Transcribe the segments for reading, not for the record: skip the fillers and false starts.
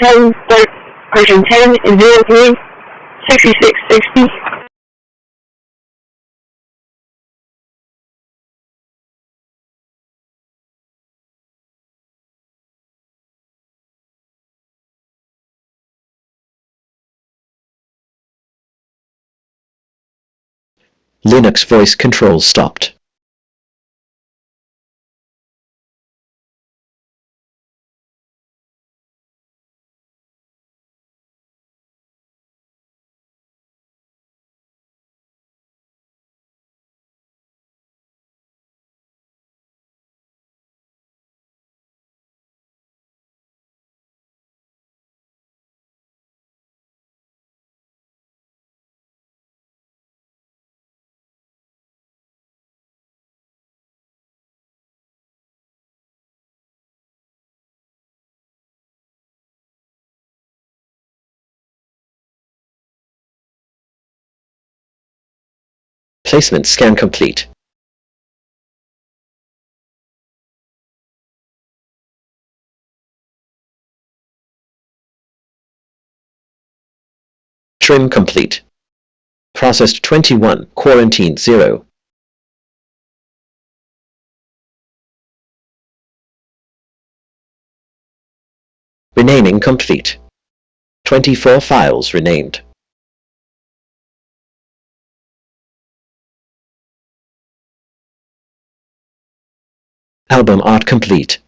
10, version 10 and 03, 6660. Linux voice control stopped. Placement scan complete. Trim complete. Processed 21, quarantined 0. Renaming complete. 24 files renamed. Album art complete.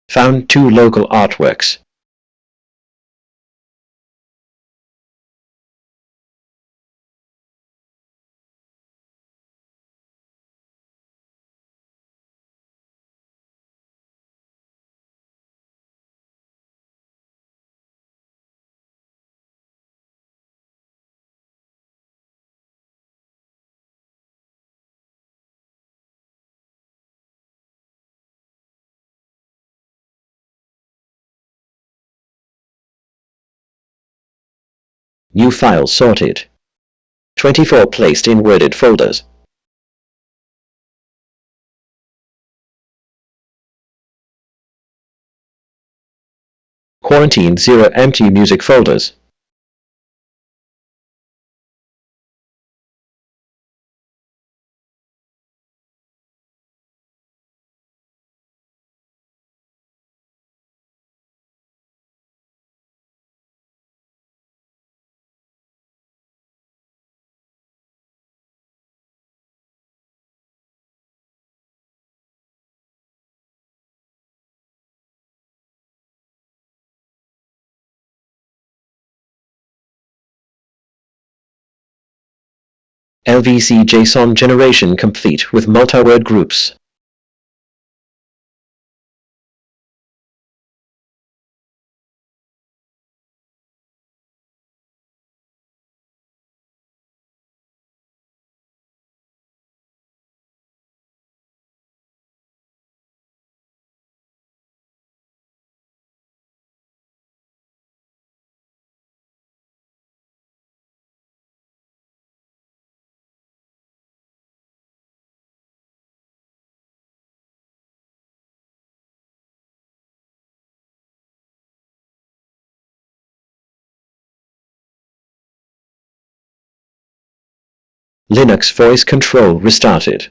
Found 2 local artworks. New files sorted. 24 placed in worded folders. Quarantine 0 empty music folders. LVC JSON generation complete with multi-word groups. Linux voice control restarted.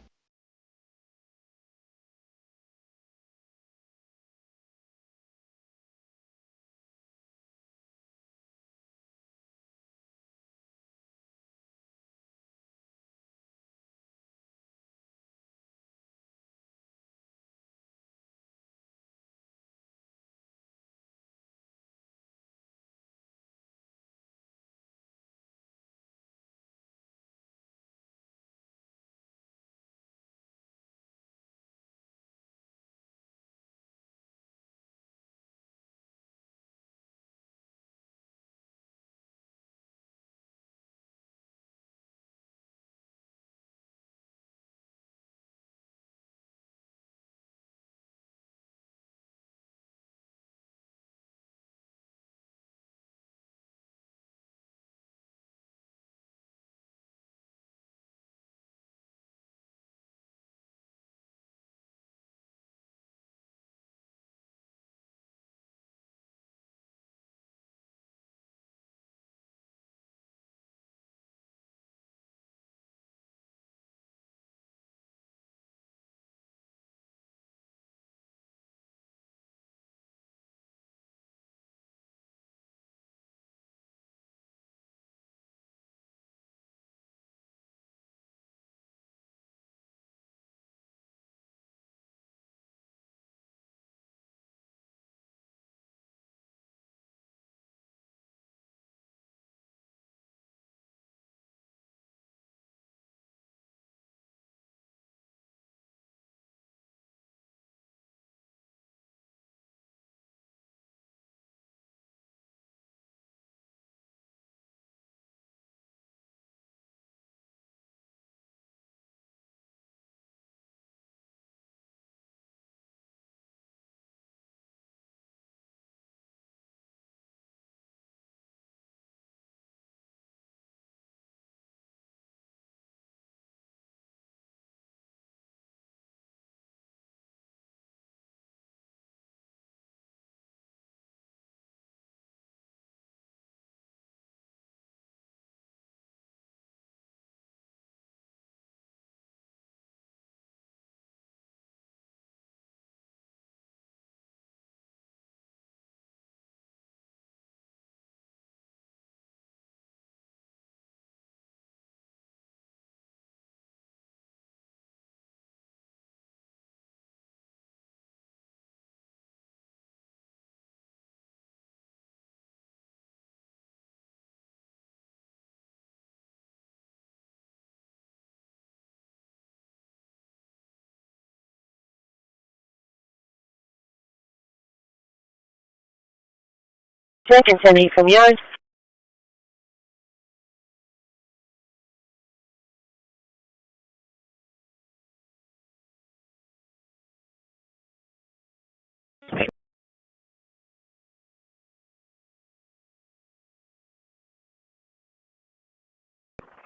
Second 10-8 from yard.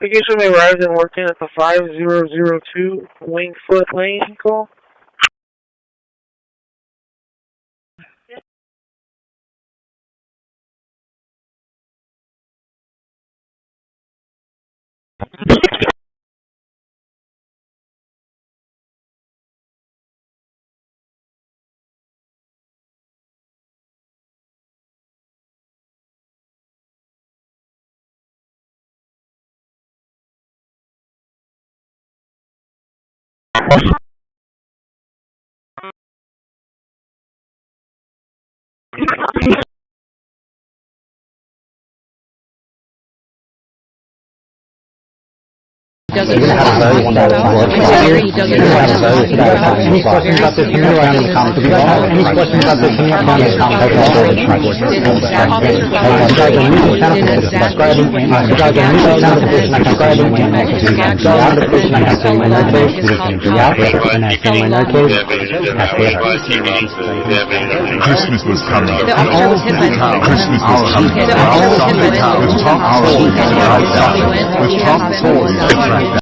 Again, somebody arrived and working at the 5002 Wingfoot Lane, call. Any questions about this here around the comments? Any questions about this here around the comments? Christmas was coming. The officer was hit by the Christmas was coming. The officer was hit by the With top toys.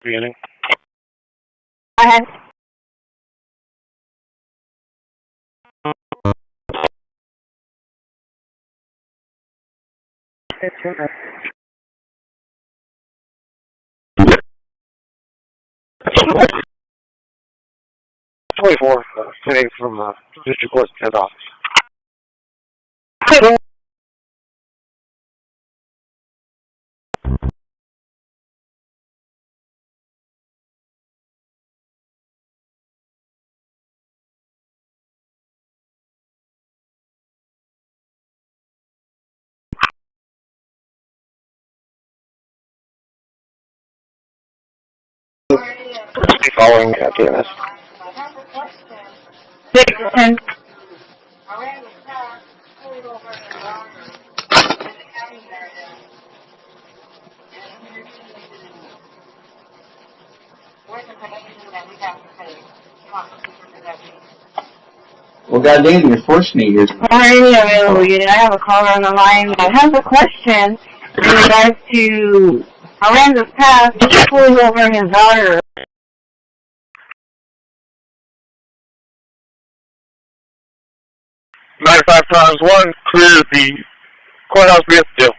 Beginning. Go ahead. Twenty-four. Today from the district court's head office. Following DNS. 6-10. Well, goddamn, you're forcing me here. Already available unit. I have a caller on the line that has a question in regards to Aranda's Pass. He's pulling over his daughter. Ninety-five times one clears the courthouse via still.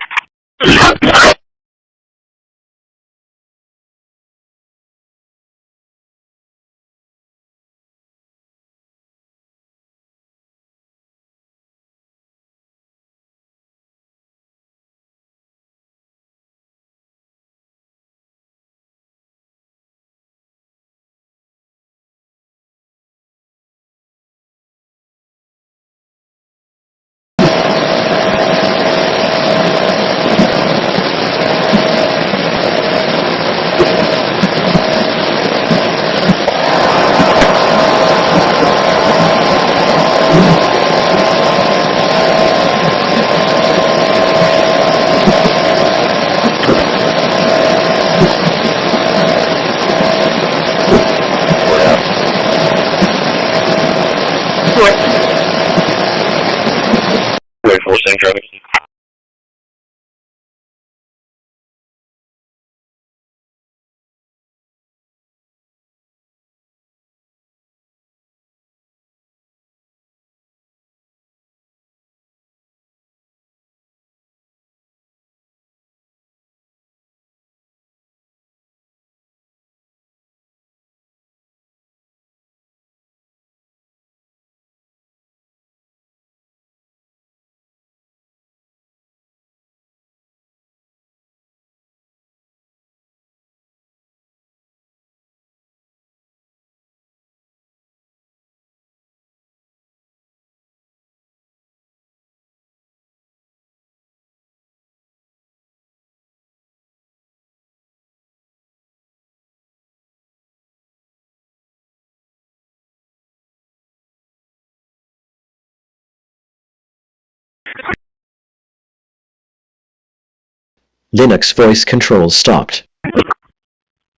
Linux voice control stopped.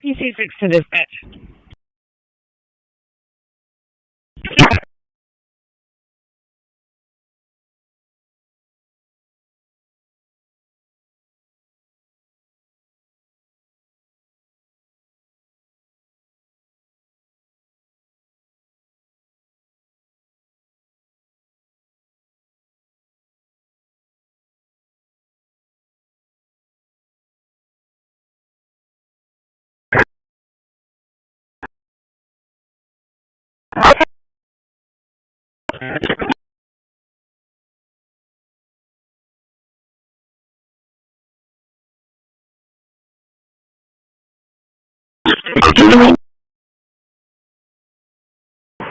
PC6 to dispatch.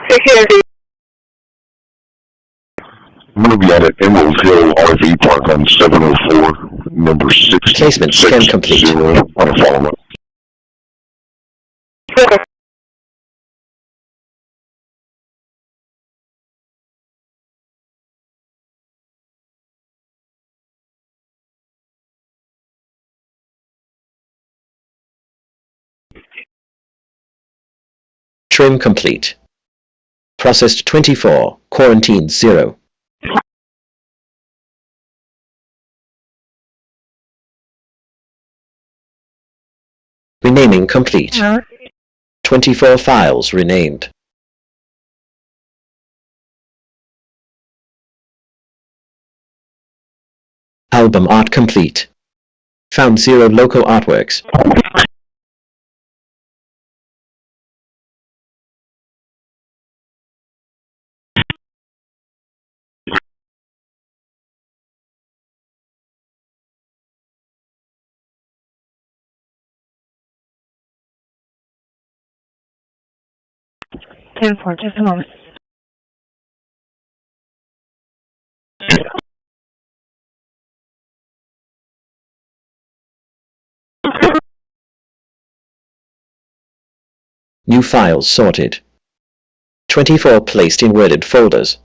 Security. I'm going to be out at Emerald Hill RV Park on 704, number 6. Placement scan complete. On a follow-up. Trim complete. Processed 24, quarantined 0. Renaming complete. 24 files renamed. Album art complete. Found 0 local artworks. For just a moment. New files sorted. 24 placed in worded folders.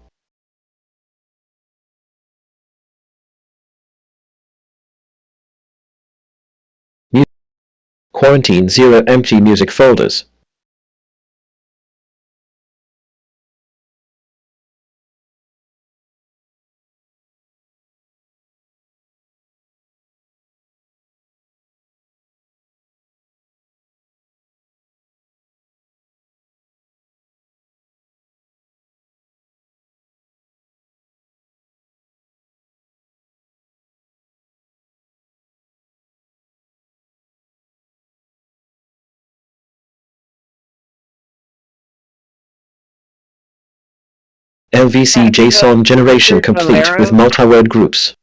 Quarantine 0 empty music folders. LVC JSON generation complete with multi-word groups.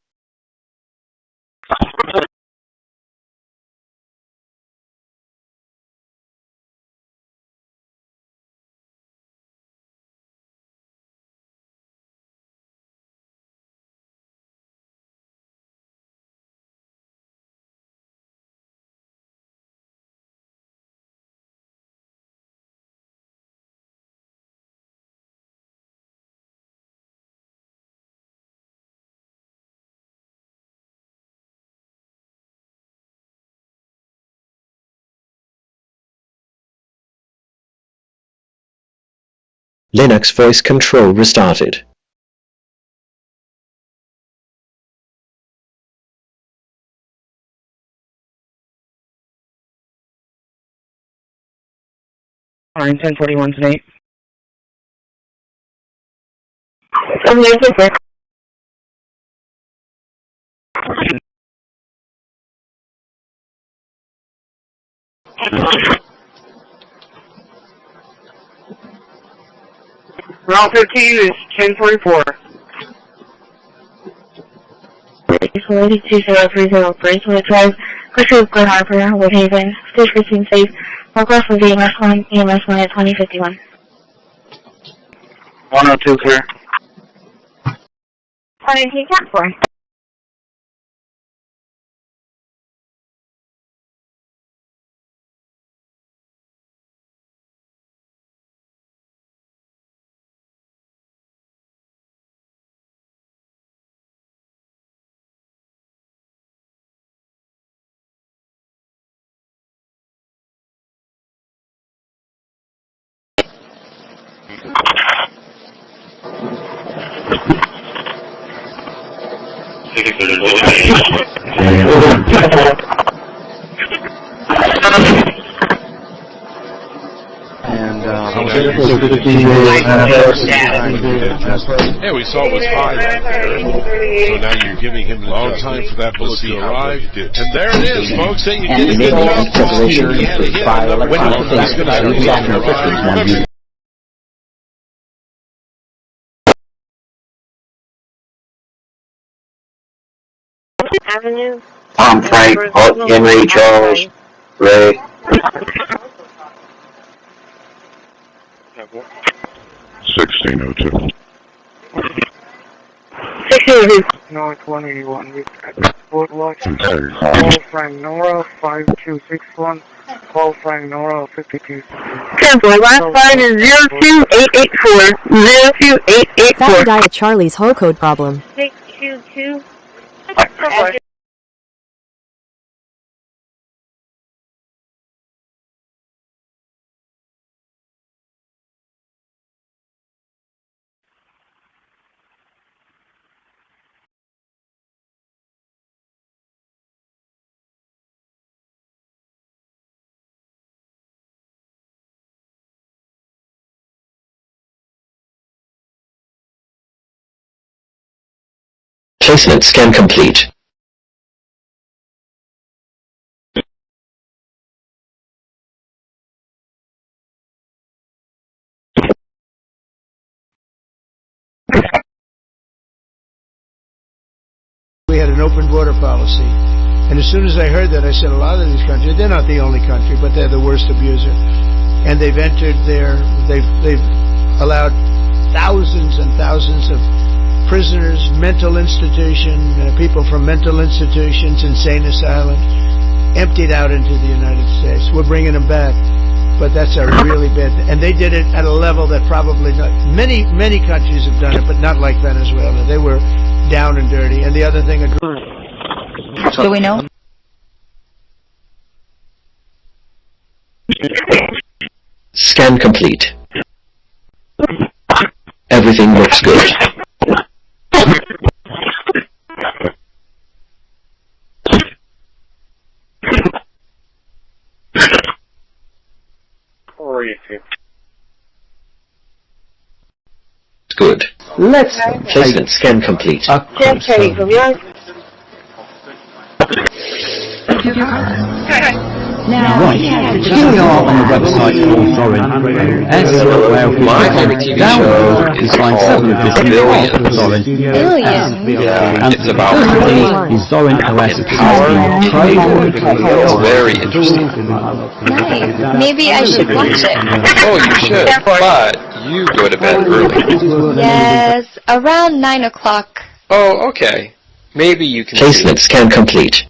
Linux voice control restarted. Line 1041 today. Route 15 is 1044. 423030, Braceway Drive, Christi, Good Harbor, Woodhaven, Stitch Christine Safe, request for the EMS1 at 2051. 102 clear. What did you count for? Yeah, we saw it was high right there. So now you're giving him a long time for that bullet to arrive. And there it is, folks. Saying you did a good job. Avenue. Tom, Frank, Henry, Charles, Ray. 1602. 1602. North 181. We've got Fort Watch. Okay. Call Frank Nora 5261. Call Frank Nora 52. Temple, last line is 02884. 02884. Found out Charlie's whole code problem. 622. Placement scan complete. We had an open border policy, and as soon as I heard that, I said, a lot of these countries, they're not the only country, but they're the worst abuser, and they've entered there, they've allowed thousands and thousands of prisoners, mental institution, people from mental institutions, insane asylums, emptied out into the United States. We're bringing them back, but that's a really bad, and they did it at a level that probably not, many countries have done it, but not like Venezuela. They were down and dirty. And the other thing, Do we know? Scan complete. Everything looks good. Good. Let's Placement scan complete. Okay, from yours. Now, right. Here we are on the website for Thorin. My favorite TV show is line called 7 of this Billions. Billions. And It's about is Thorin OS power. It's very interesting. Nice. Maybe I should watch it. Oh, you should, but you go to bed early. Yes, around 9 o'clock. Oh, okay. Maybe you can. Placement scan complete.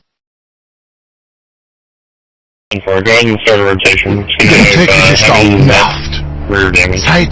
For go ahead and start a rotation. Take it just all left. Rear damage. Tight.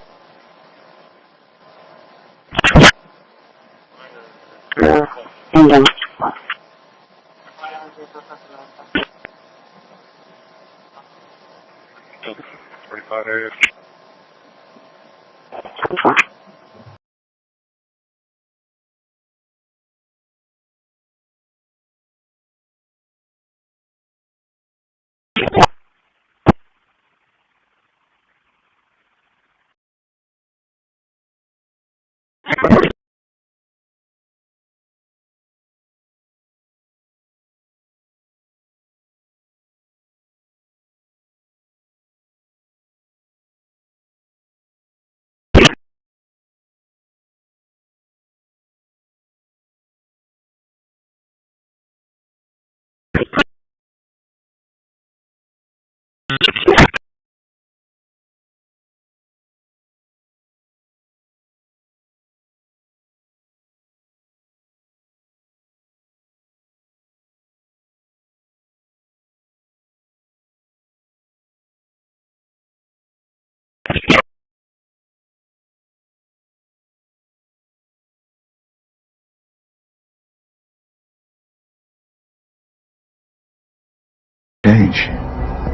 Change.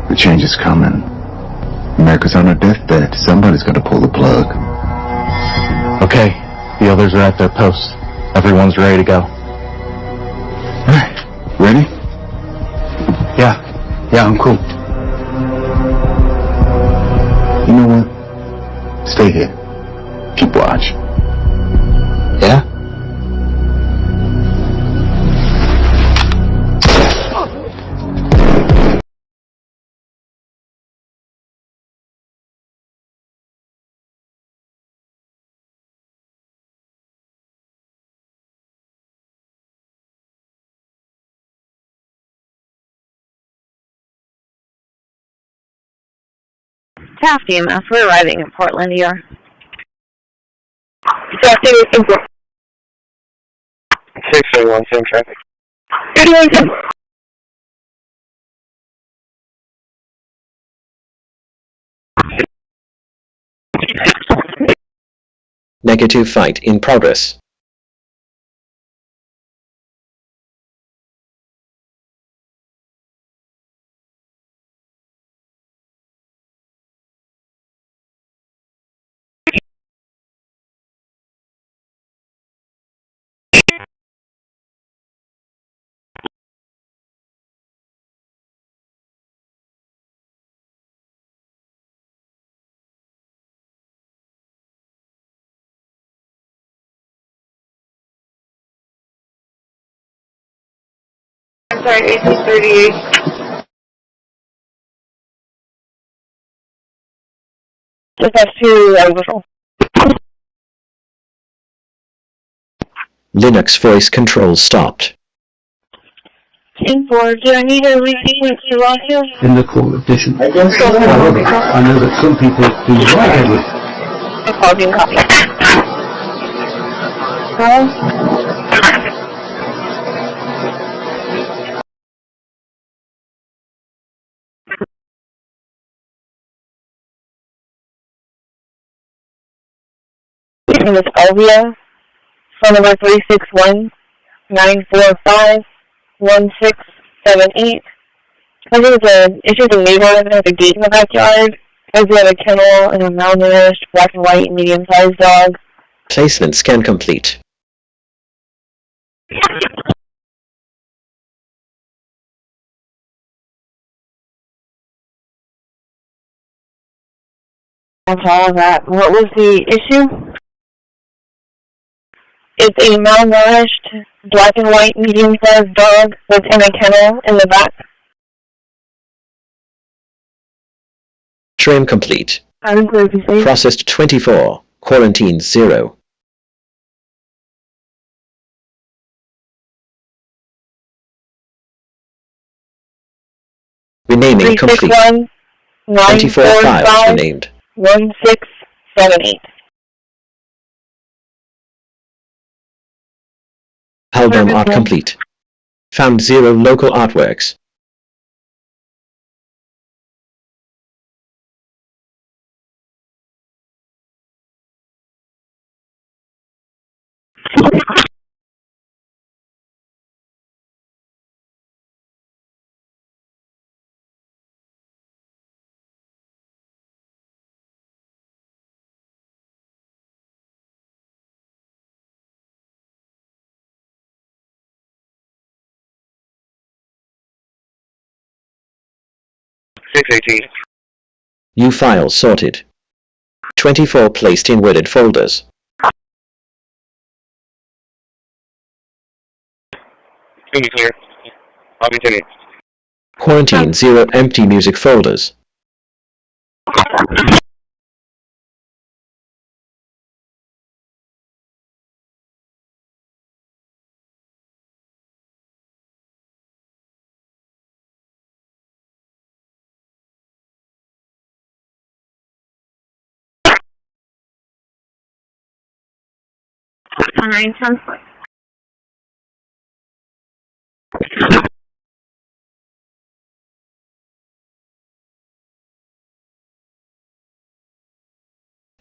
The change is coming. America's on her deathbed. Somebody's gonna pull the plug. Okay, the others are at their posts. Everyone's ready to go. Alright, ready? Yeah, I'm cool. You know what? Stay here. Keep watch. Yeah? Taft EMS, we're arriving in Portland here. Taft 631, same traffic. Negative fight in progress. I'm sorry, 1838. Just have to, Linux voice control stopped. 10-4, do I need to repeat what you want to? In the court edition. However, I know that some people do right ahead with I'm causing copy. My name is Elvia, phone number 361-945-1678. I think the issue with the neighbor has a gate in the backyard. As we have a kennel and a malnourished black and white medium-sized dog. Placement scan complete. That's all of that. What was the issue? It's a malnourished black and white medium-sized dog within a kennel in the back. Trim complete. I'm going to say. Processed 24. Quarantine 0. Renaming complete. 24 files renamed. 1678. Album art complete. Found 0 local artworks. U files sorted. 24 placed in worded folders. Clear. I'll continue. Quarantine 0 empty music folders.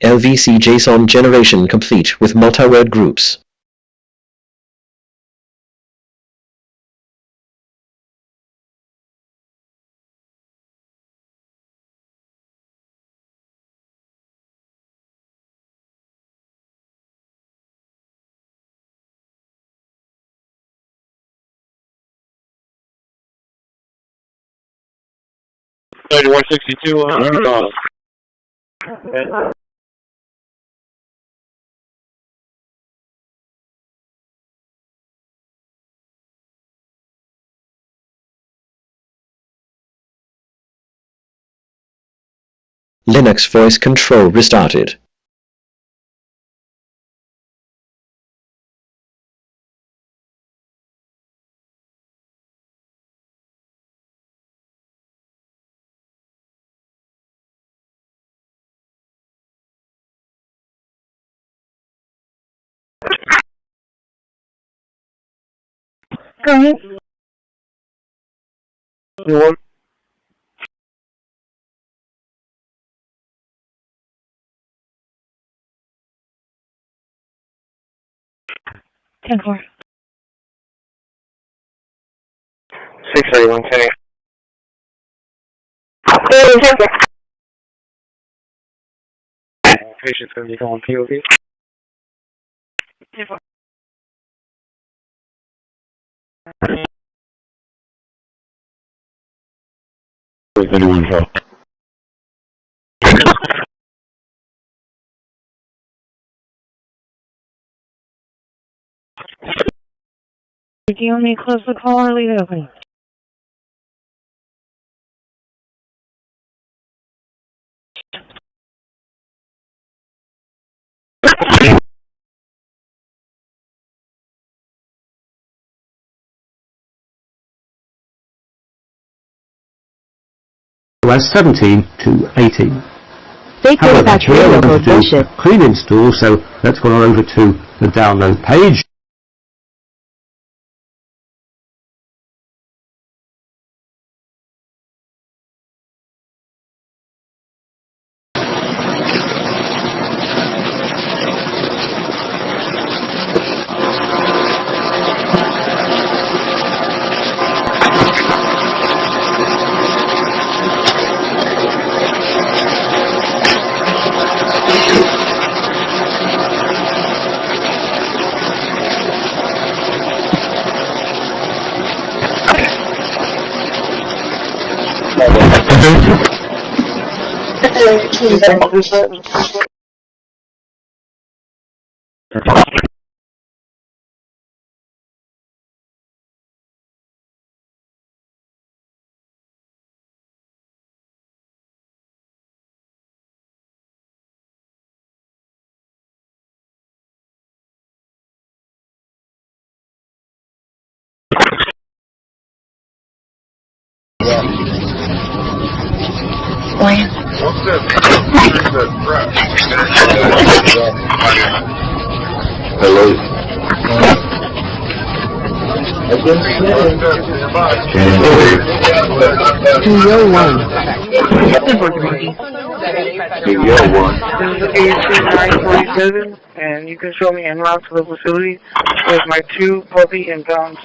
LVC JSON generation complete with multi-word groups. 3162. Linux voice control restarted. Go ahead. You 10-4. 631, Kenny. Patient's going to be calling POV. 10-4. Do you want me to close the call or leave it open? Was 17 to 18. Fake However, here I want to bullshit. do clean install, so let's go on over to the download page. Hello. This is AC947, and you can show me en route to the facility with my 2 puppy impounds.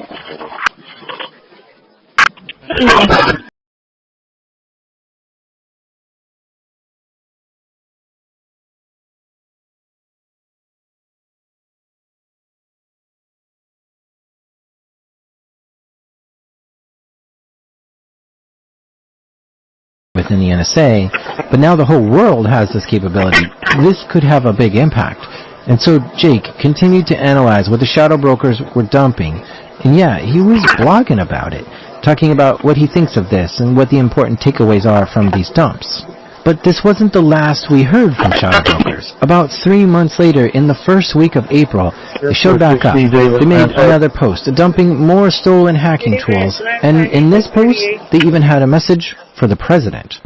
Within the NSA, but now the whole world has this capability. This could have a big impact. And so Jake continued to analyze what the shadow brokers were dumping. And yeah, he was blogging about it, talking about what he thinks of this and what the important takeaways are from these dumps. But this wasn't the last we heard from shadow brokers. About 3 months later, in the first week of April, they showed back up. They made another post, dumping more stolen hacking tools, and in this post, they even had a message for the president.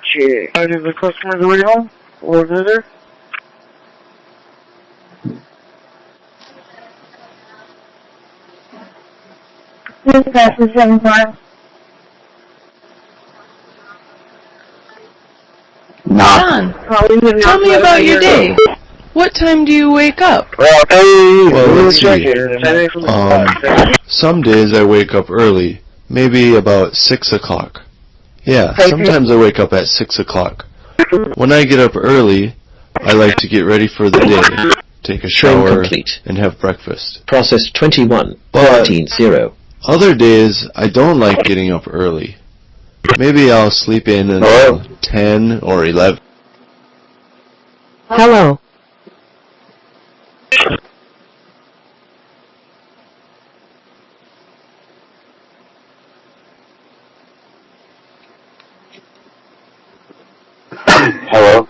Shit. Are the customers already home? Or visitor? Dispatch is 75. John, tell me about your day. What time do you wake up? Well, let's see. Some days I wake up early, maybe about 6 o'clock. Yeah, sometimes I wake up at 6 o'clock. When I get up early, I like to get ready for the day, take a shower, and have breakfast. Process 21, But quarantine 0. other days, I don't like getting up early. Maybe I'll sleep in until 10 or 11. Hello. Hello?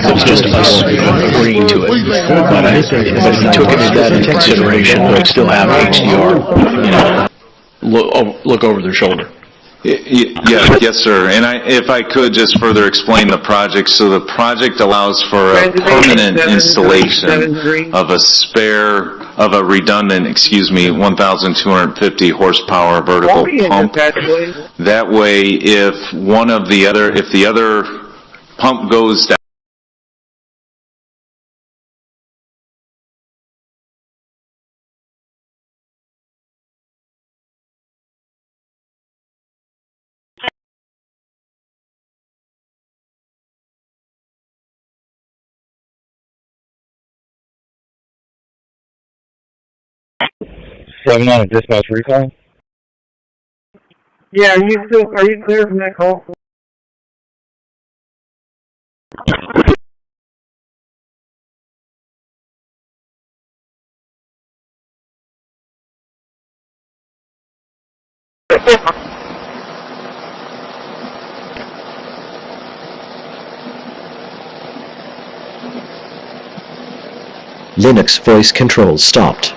It's just us agreeing to it. But if you took that into consideration, they'd still have HDR, look over their shoulder. Yes, sir. And if I could just further explain the project. So the project allows for a permanent installation of a redundant, 1,250 horsepower vertical pump. That way, if the other pump goes down, I'm not a dispatch recall. Yeah, are you clear from that call? Linux voice control stopped.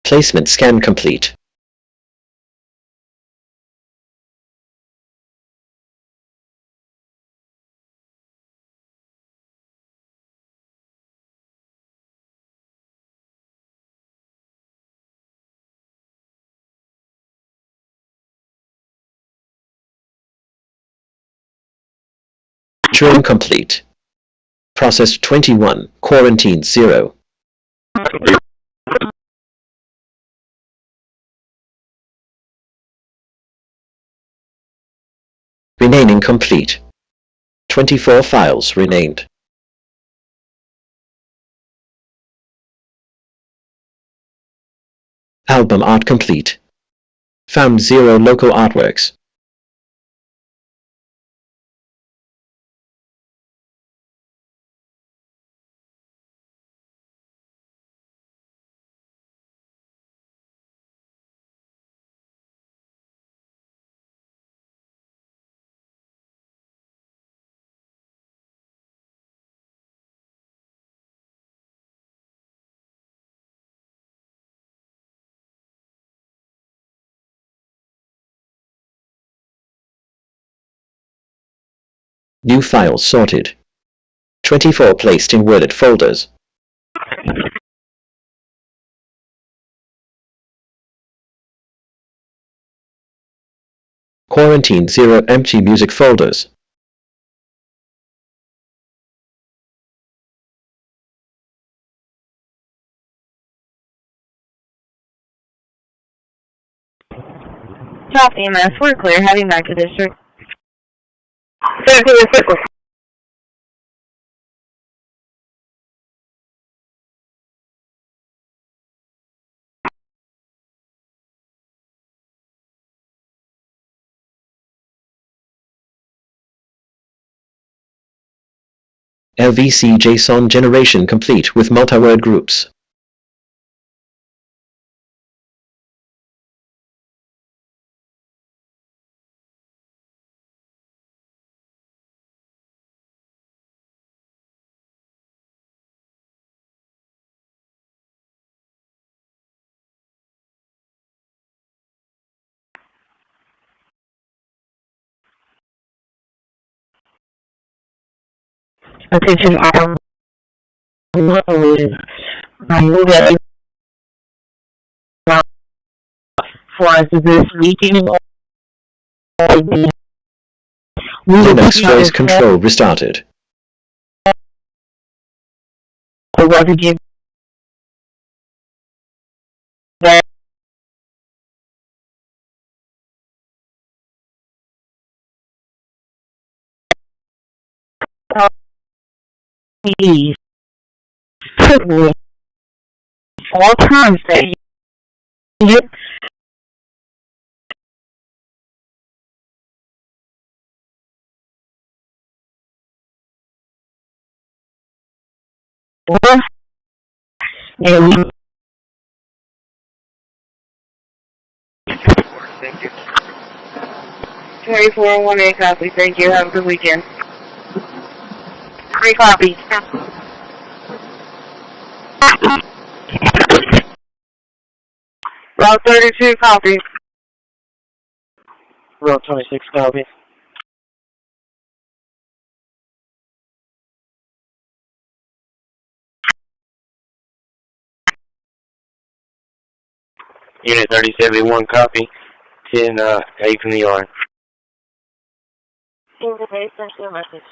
Placement scan complete. Drone complete. Process 21, quarantine 0. Remaining complete. 24 files remained. Album art complete. Found 0 local artworks. New files sorted. 24 placed in worded folders. Quarantine 0 empty music folders. South EMS, we're clear, heading back to district. 17 circle. LVC JSON generation complete with multi-word groups. Attention, move that for us this weekend. Linux voice control restarted. All times that you and 2418 copy, thank you, have a good weekend. 3 copies. Route 32 copy. Route 26 copy. Unit 3071 copy. 10 8 from the yard. Interface, send you a message.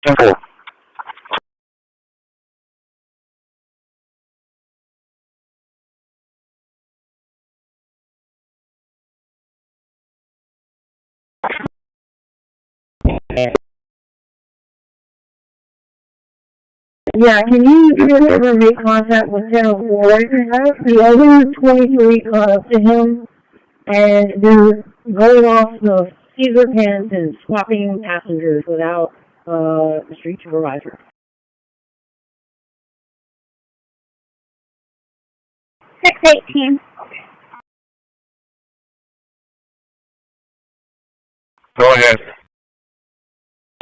Temple. Yeah, can you ever make contact with General Ward? The other 23 to him, and they're going off the Caesar pens and swapping passengers without the street supervisor. 618. Go ahead.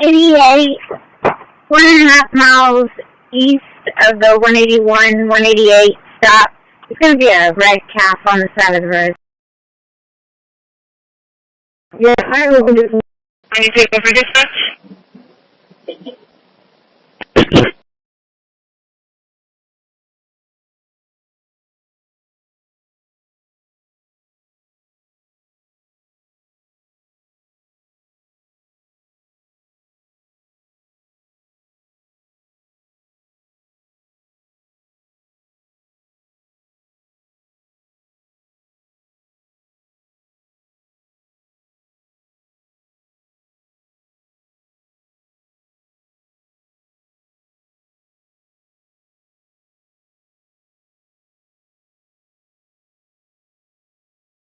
88, 1.5 miles east of the 181, 188 stop. It's going to be a red calf on the side of the road. Yeah, I will do this. Can you take over dispatch?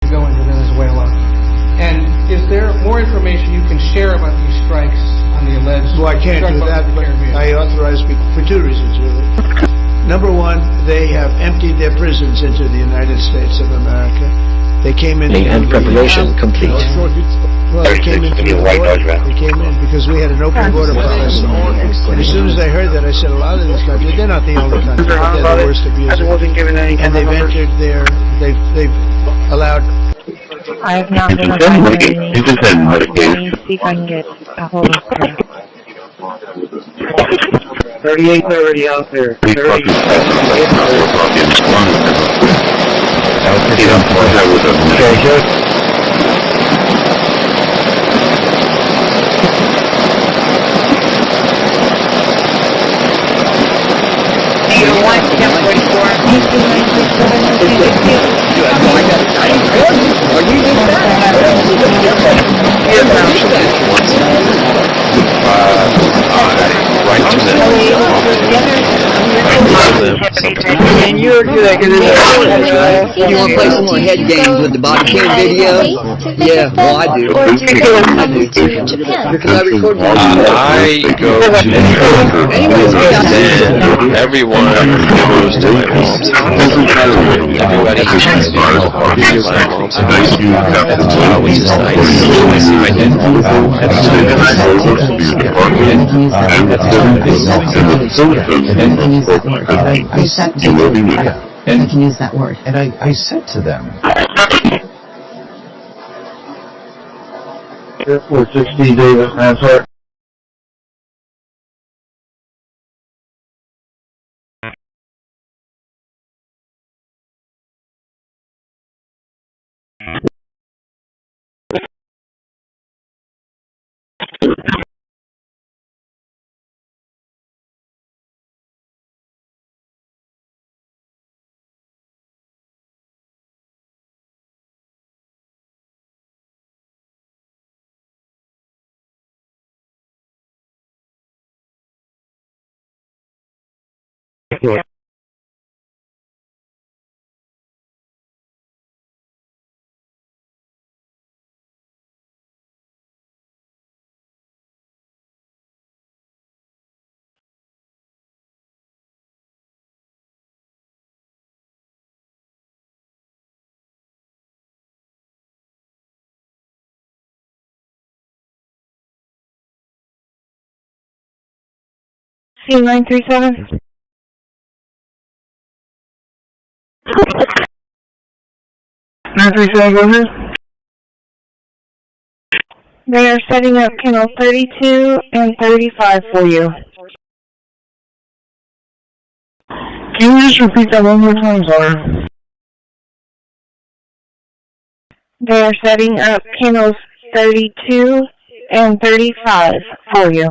Go into Venezuela. And is there more information you can share about these strikes on the alleged? Well, I can't do that, but I authorize for 2 reasons, really. Number one, they have emptied their prisons into the United States of America. They came in And preparation complete. Well, they came in through the border. They came in because we had an open border policy. And as soon as I heard that, I said, a lot of these countries, they're not the only country, but they're the worst abusers. And they've entered their, they've allowed. I have not been assigned any. Let me see if I can get a hold of her. 38's already out there. 30. And you're good. You want to play some more head games with the body cam video? Yeah, well, I do. I do. Because I record my I go to then everyone goes to my mom's house. Everybody has my mom's house, which is nice. I didn't I can use that word. And I said to them, Airport 60 Davis, answer. C937. Go ahead. They are setting up kennel 32 and 35 for you. Can you just repeat that one more time, sorry? They are setting up kennels 32 and 35 for you.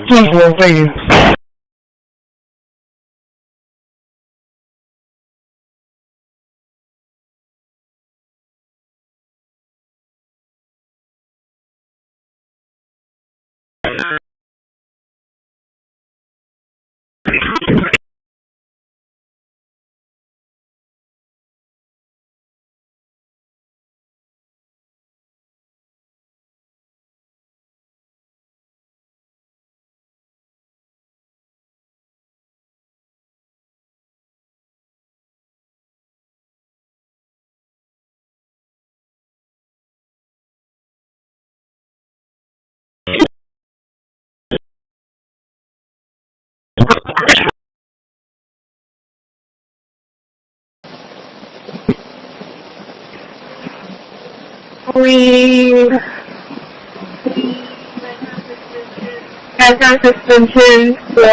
Thank you. We have done suspension for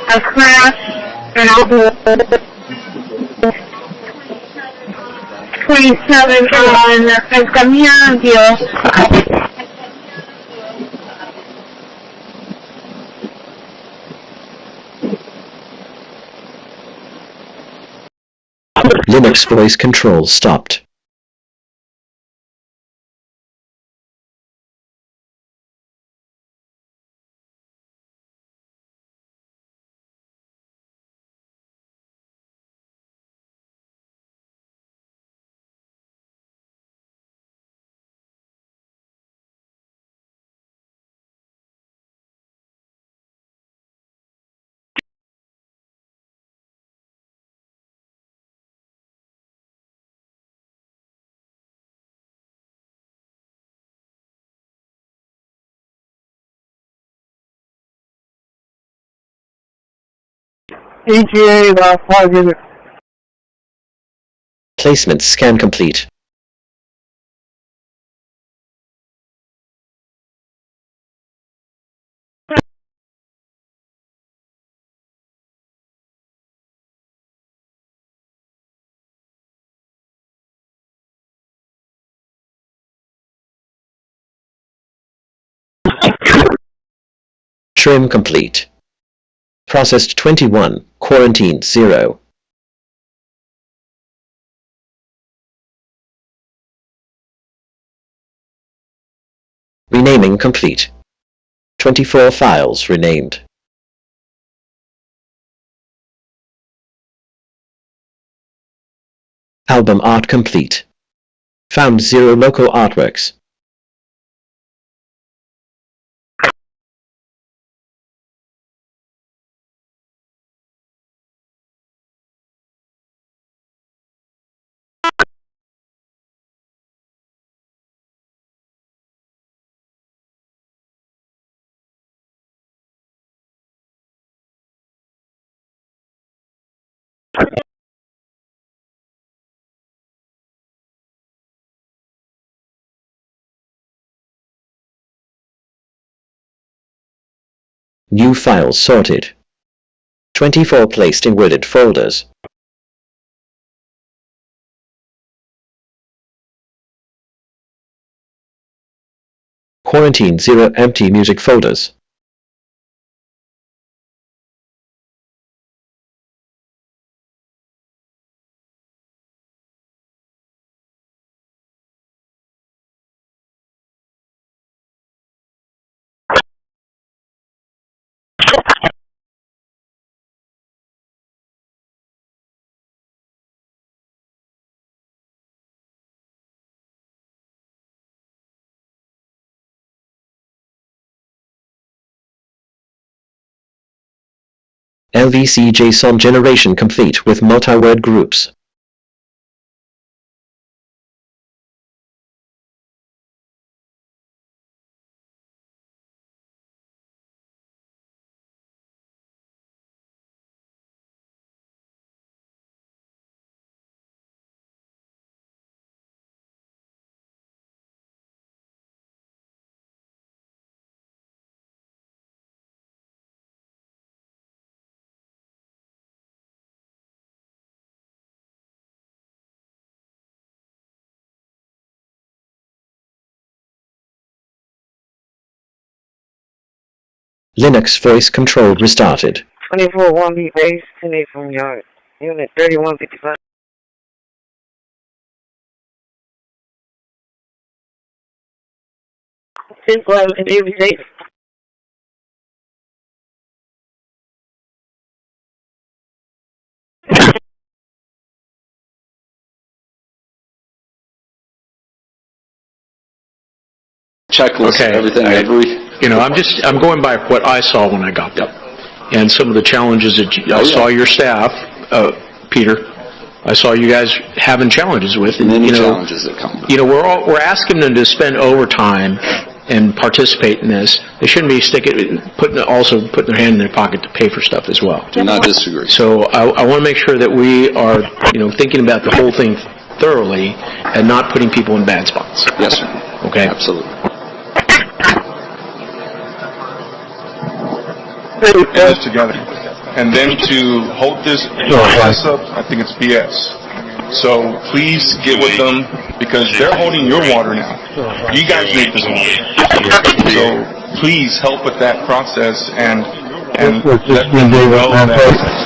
a crash and a 27 on el camión, Dios. Linux voice control stopped. ETA last 5 minutes. Placement scan complete. Trim complete. Processed 21, quarantined 0. Renaming complete. 24 files renamed. Album art complete. Found 0 local artworks. New files sorted. 24 placed in worded folders. Quarantine 0 empty music folders. LVC JSON generation complete with multi-word groups. Linux voice control restarted. 24 1B base, 10-8 from yard. Unit 3155. Since 11 and every day. Checklist, everything, I'm going by what I saw when I got there. And some of the challenges that I saw your staff, Peter, I saw you guys having challenges with. And many challenges that come. We're asking them to spend overtime and participate in this. They shouldn't be putting their hand in their pocket to pay for stuff as well. Do not disagree. So I want to make sure that we are, thinking about the whole thing thoroughly and not putting people in bad spots. Yes, sir. Okay. Absolutely. This together, and then to hold this class up, I think it's BS. So please get with them because they're holding your water now. You guys make this water. So please help with that process and let them know that.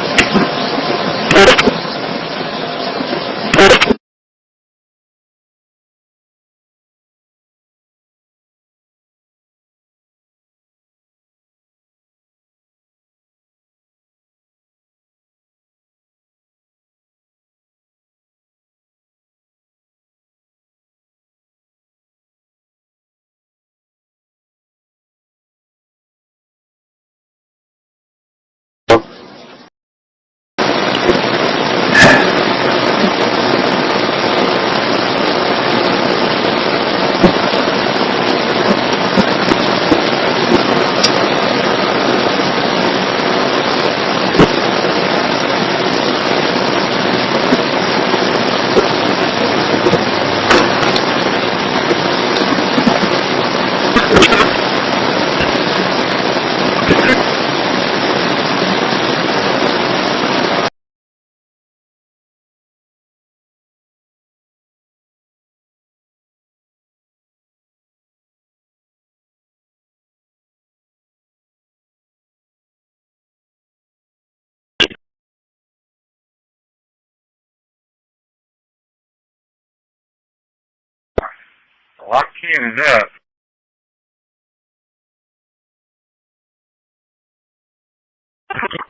can is that?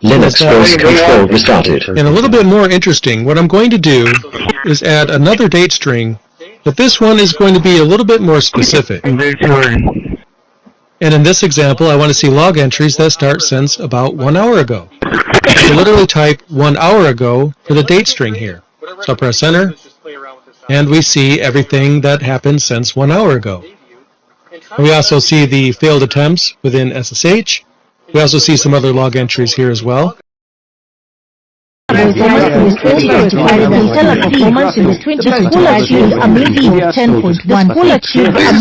Linux version control restarted. And a little bit more interesting, what I'm going to do is add another date string, but this one is going to be a little bit more specific. And in this example, I want to see log entries that start since about 1 hour ago. So literally type 1 hour ago for the date string here. So I'll press enter, and we see everything that happened since 1 hour ago. And we also see the failed attempts within SSH. We also see some other log entries here as well. Performance in the 20 school achieved a mean of 10.1. School achieved a mean of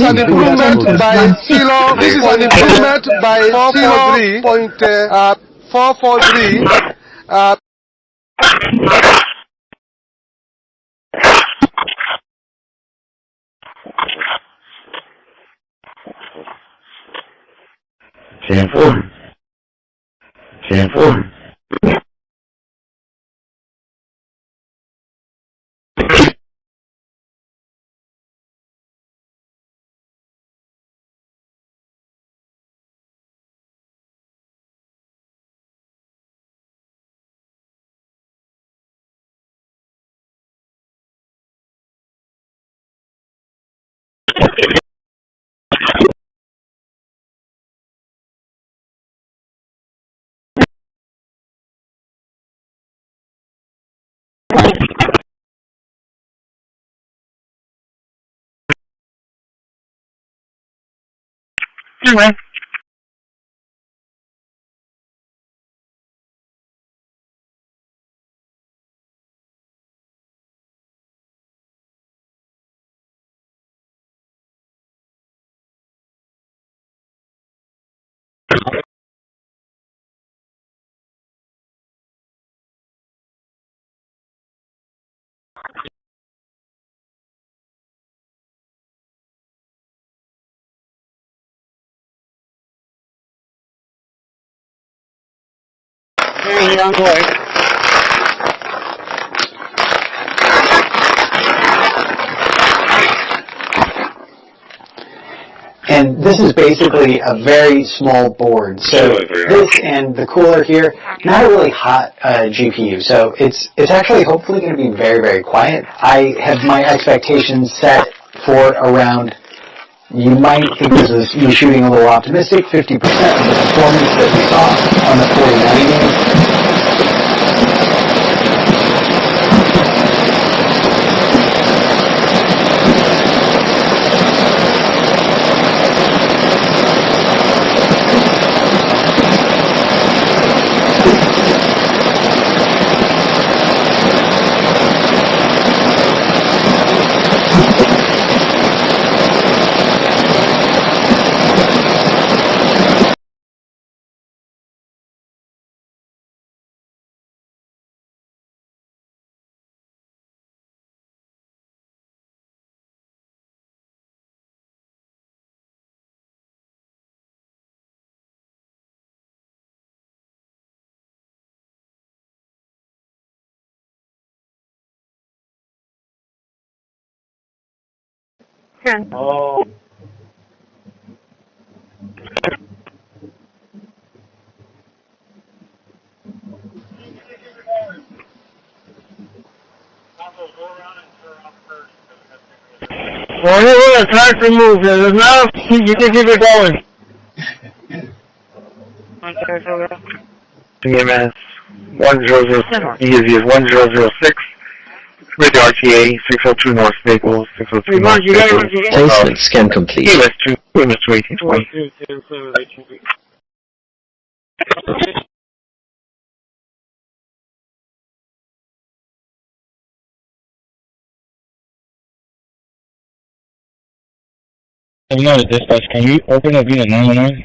10.16. This is an improvement by 443. 10-4. 10-4. Anyway. Hey, young boy. And this is basically a very small board. So this and the cooler here, not a really hot GPU. So it's actually hopefully going to be very, very quiet. I have my expectations set for around, you might think this is me shooting a little optimistic, 50% of the performance that we saw on the 4090. Oh. Well, it's hard to move. There's enough. You can keep it going. EMS 1006. Easy is 1006. Radio RTA 602 North Staples 602 North Staples. Placement scan complete. EMS 1820. United Dispatch, can you open up unit 911?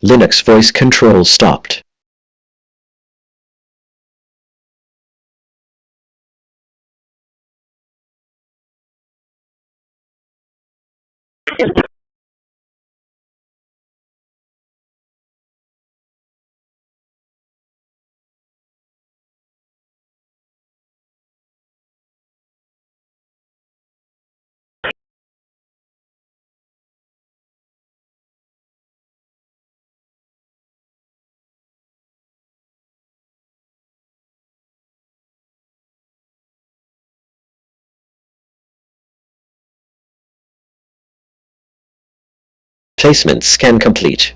Linux voice control stopped. Placement scan complete.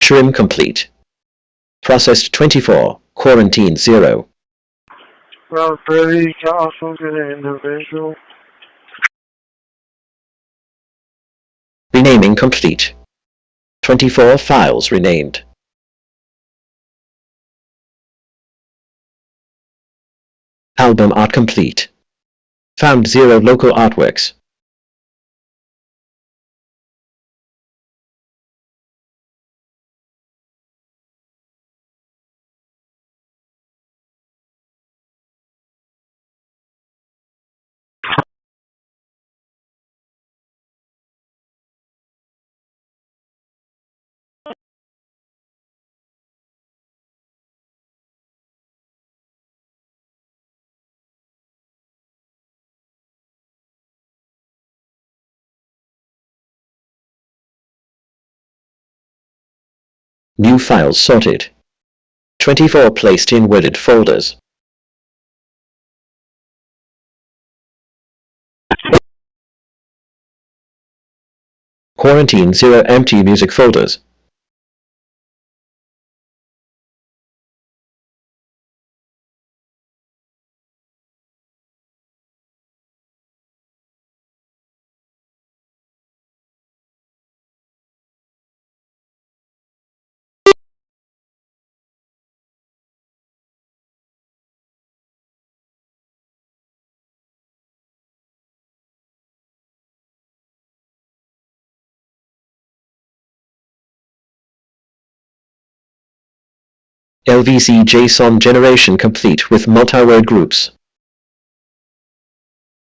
Trim complete. Processed 24, quarantine 0. Well, Freddy, also to the individual. Renaming complete. 24 files renamed. Album art complete. Found 0 local artworks. New files sorted. 24 placed in worded folders. Quarantine 0 empty music folders. LVC JSON generation complete with multi-word groups.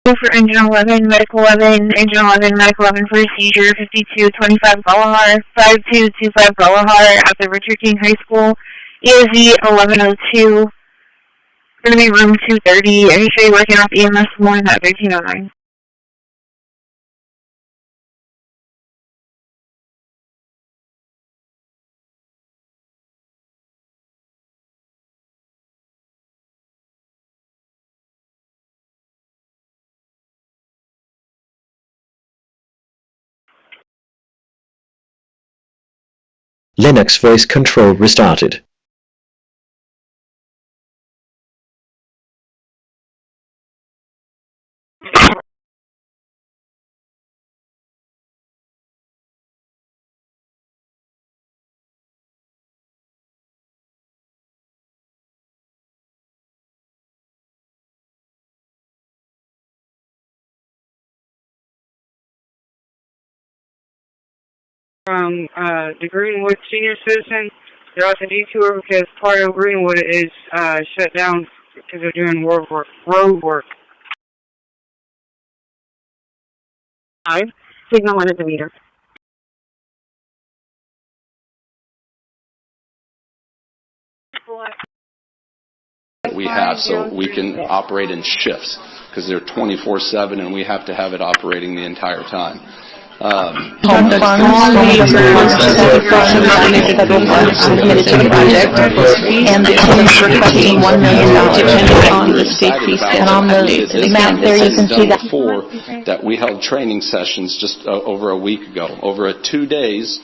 For engine 11, medical 11, engine 11, medical 11 procedure, 5225 Galahar, 5225 Galahar at the Richard King High School, EOZ 1102, going to be room 230. Are you sure you're working off EMS 1 at 1309? Linux voice control restarted. From the Greenwood Senior Citizen, they're off the detour because part of Greenwood is shut down because they're doing road work. Signal 1 is a meter. We have so we can operate in shifts because they're 24/7 and we have to have it operating the entire time. And the team is requesting $1 million depending on the state fee schedule. And on the map there you can see that. Before that we held training sessions just over a week ago. Over 2 days,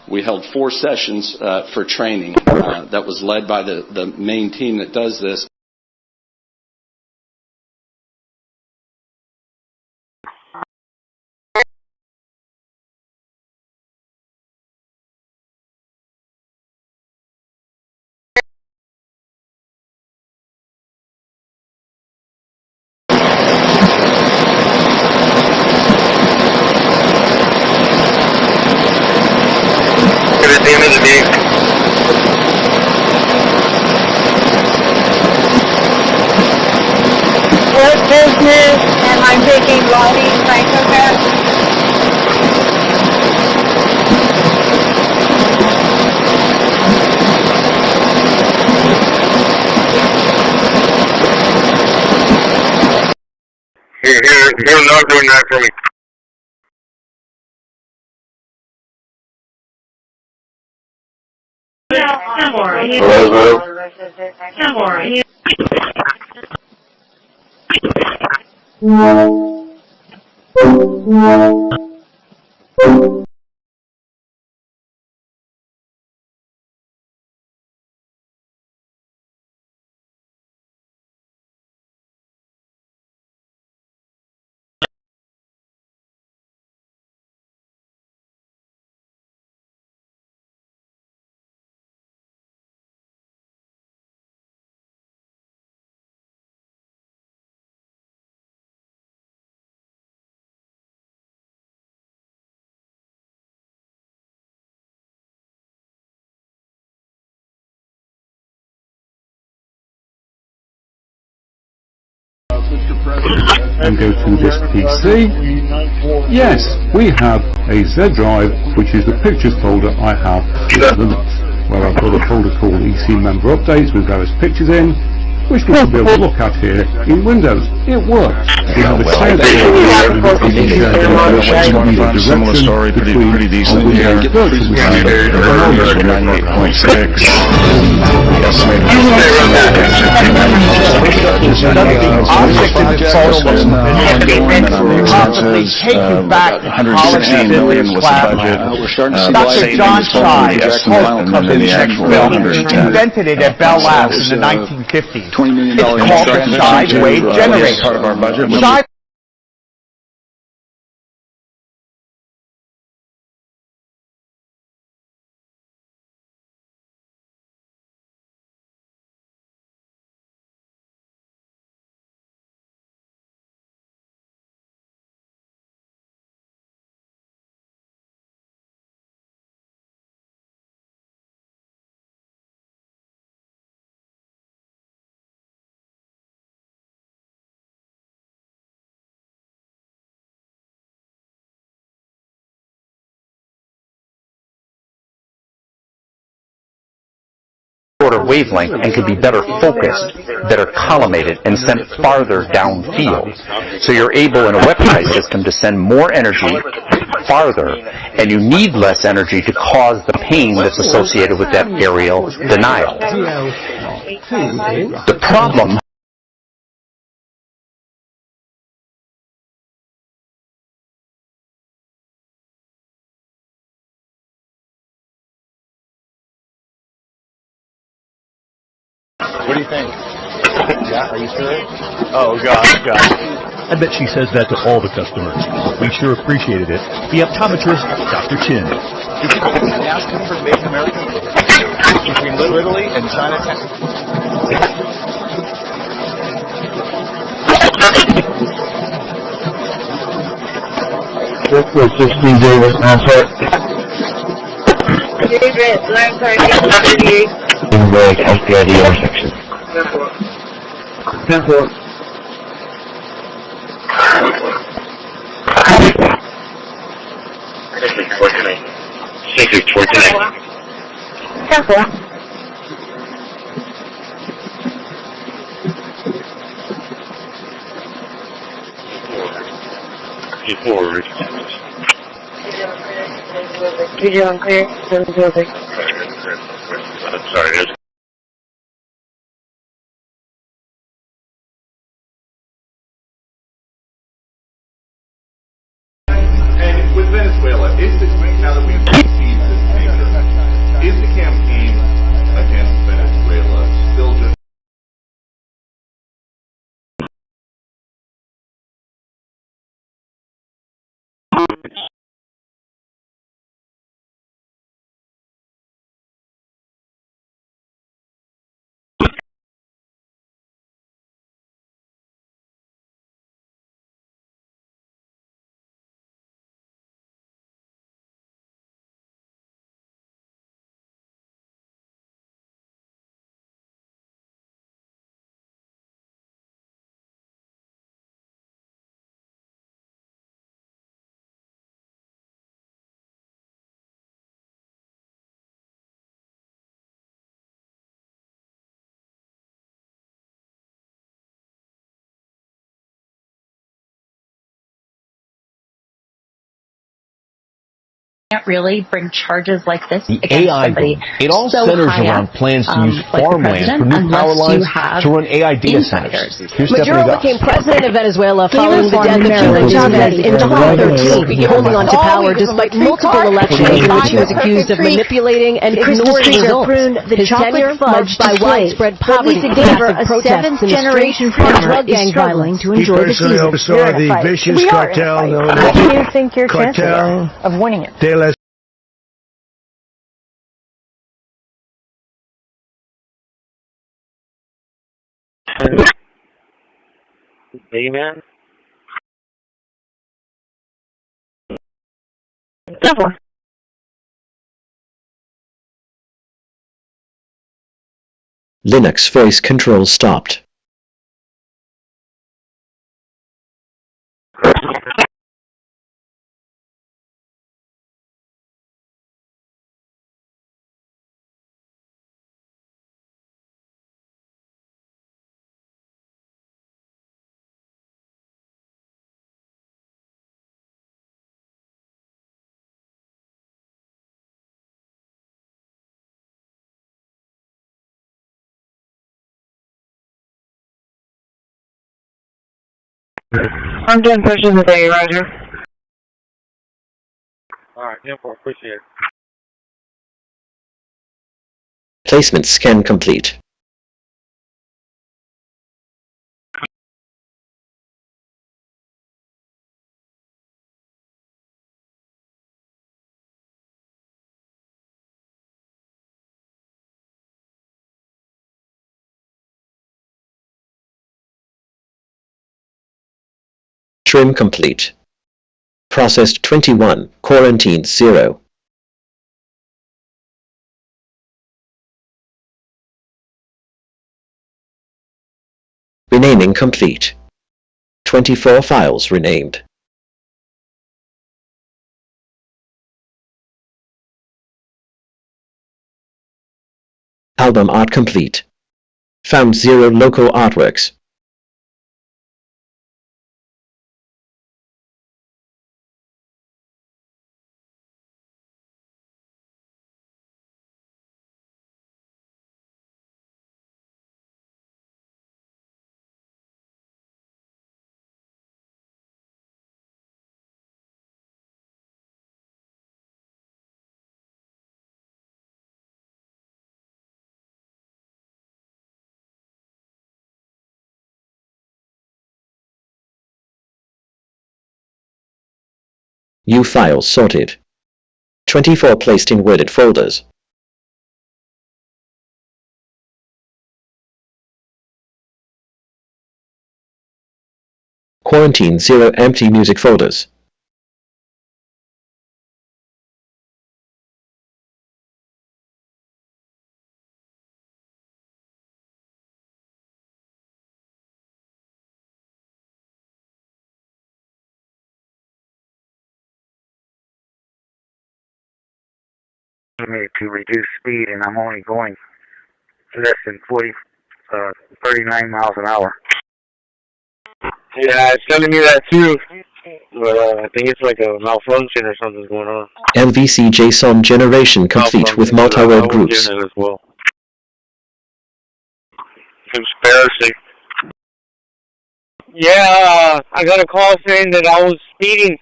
we held 4 sessions for training that was led by the main team that does this. They're not doing that for me. Hello. And go to this PC. Yes, we have a Z drive, which is the pictures folder I have for the month, where I've got a folder called EC member updates with various pictures in, which we should be able to look at here in Windows. It works. We have a shared similar story, pretty decent here. 98.6. $116 million was the budget. Dr. John Shai, the host of the film, invented it at Bell Labs in the 1950s. $20 million it's called the side wave generator. Part of our budget. shorter wavelength and can be better focused, better collimated, and sent farther downfield. So you're able in a weaponized system to send more energy farther, and you need less energy to cause the pain that's associated with that aerial denial. The problem What do you think? Yeah, are you sure? Oh, gosh. I bet she says that to all the customers. We sure appreciated it. The optometrist, Dr. Chin. Did you ask him for Made in America? Between literally and Chinatown. This was 16 Davis, answer. David, 938. In the SPID intersection. 10-4. Visual and clear, 706. Sorry, And with Venezuela, is the now that we've seen this nature, is the campaign against Venezuela still just can't really bring charges like this The against AI somebody boom. It all so centers high around up, plans to use like the farmland president, for new power unless you lines have to run AI data insiders. centers. Here's Maduro Stephanie became Goss. president of Venezuela following the death of Hugo Maryland Chavez in is 2013, holding on to power despite multiple elections in which he was accused of manipulating and ignoring results. His tenure marked by widespread poverty, massive protests in the streets, and drug gang violence to enjoy the season. Oversaw the vicious cartel known as What do you think your chances Cartel are of winning it? de las Amen. Linux voice control stopped. I'm done pushing the day, Roger. Alright, info, appreciate it. Placement scan complete. Trim complete. Processed 21, quarantined 0. Renaming complete. 24 files renamed. Album art complete. Found 0 local artworks. New files sorted. 24 placed in worded folders. Quarantine 0 empty music folders. To reduce speed, and I'm only going less than 39 miles an hour. Yeah, it's telling me that too. But I think it's like a malfunction or something's going on. LVC JSON generation complete with multi-word groups. As well. Conspiracy. Yeah, I got a call saying that I was speeding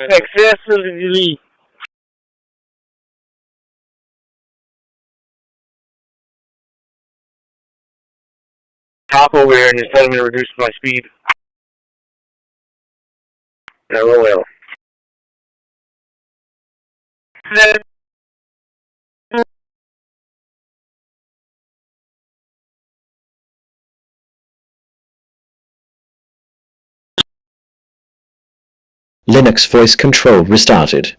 excessively. Top over here and it's telling me to reduce my speed. LOL. Linux voice control restarted.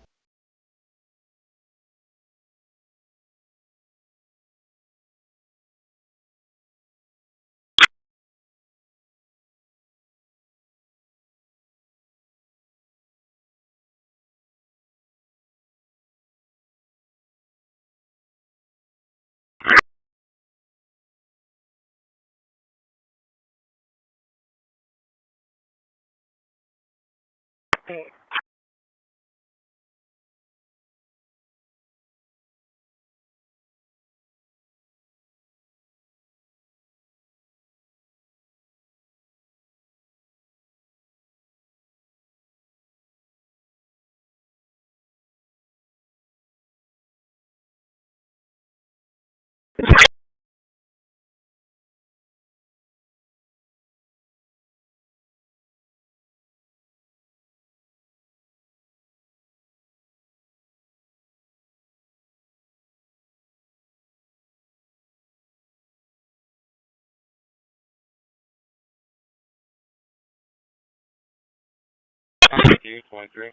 23.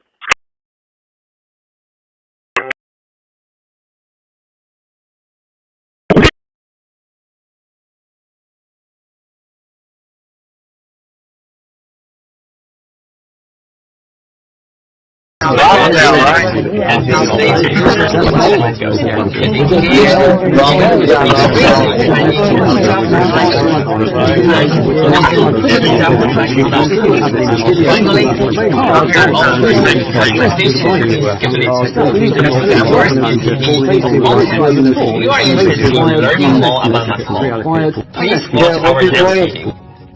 Please watch our next meeting,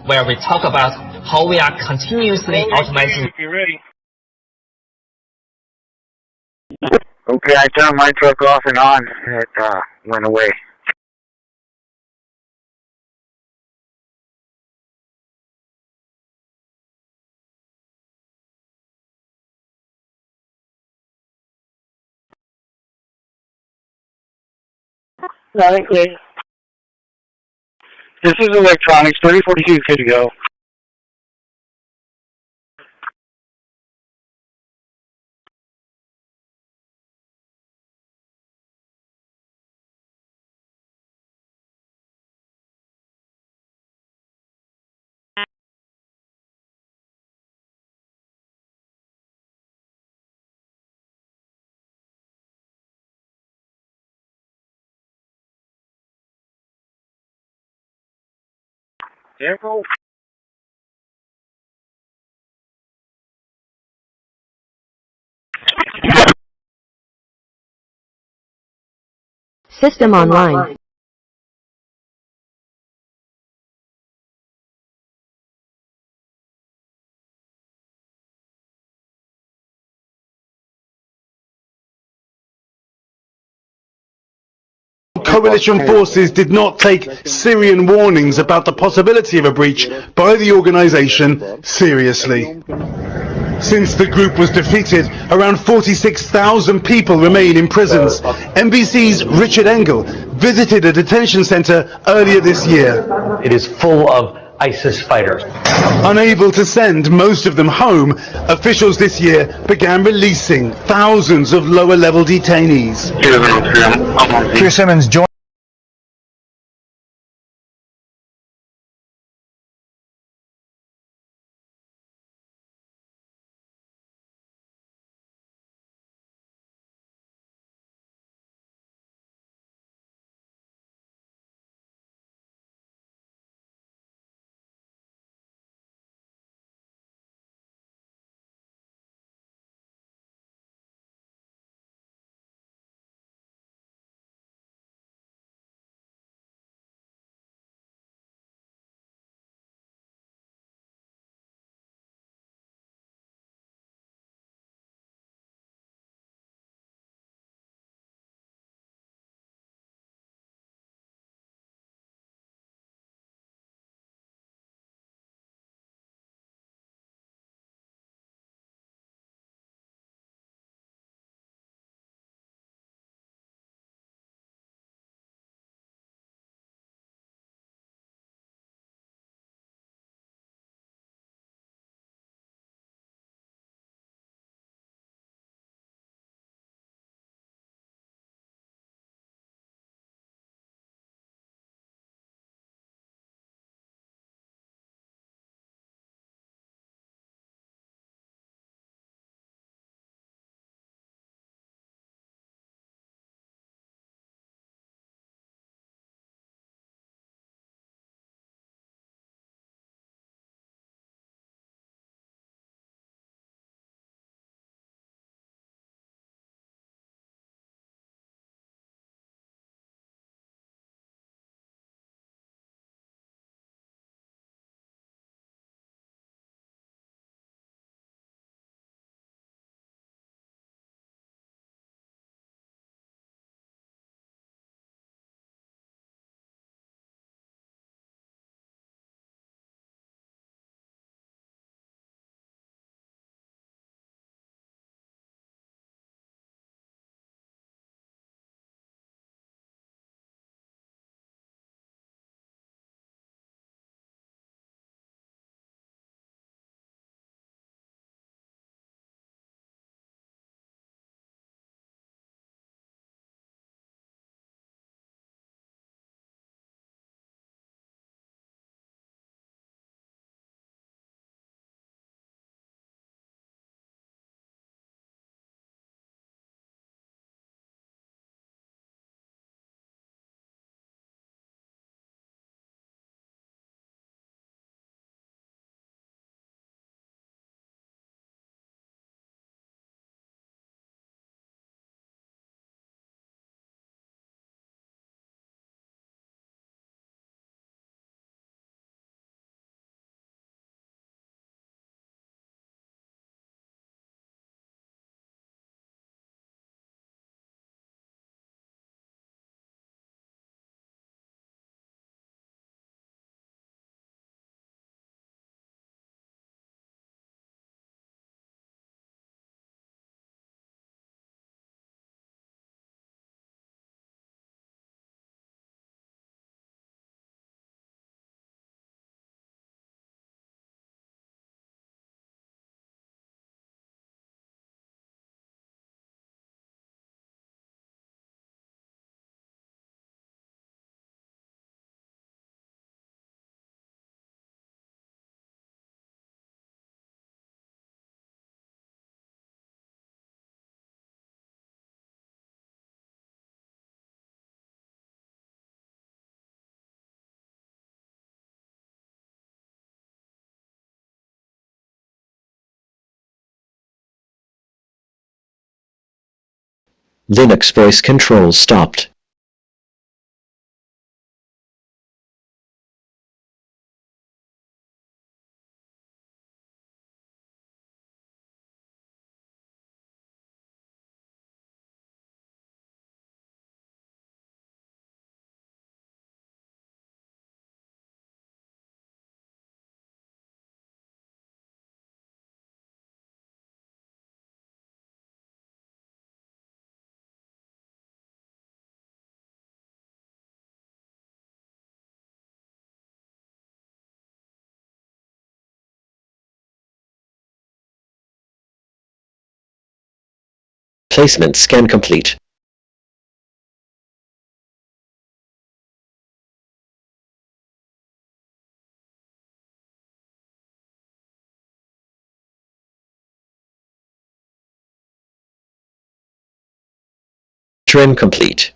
where we talk about how we are continuously automating. Okay, I turned my truck off and on. It went away. Okay. This is electronics. 3042 is good to go. Careful. System online. Coalition forces did not take Syrian warnings about the possibility of a breach by the organization seriously. Since the group was defeated, around 46,000 people remain in prisons. NBC's Richard Engel visited a detention center earlier this year. It is full of ISIS fighters. Unable to send most of them home, officials this year began releasing thousands of lower-level detainees. Chris Simmons joined Linux voice control stopped. Placement scan complete. Trim complete.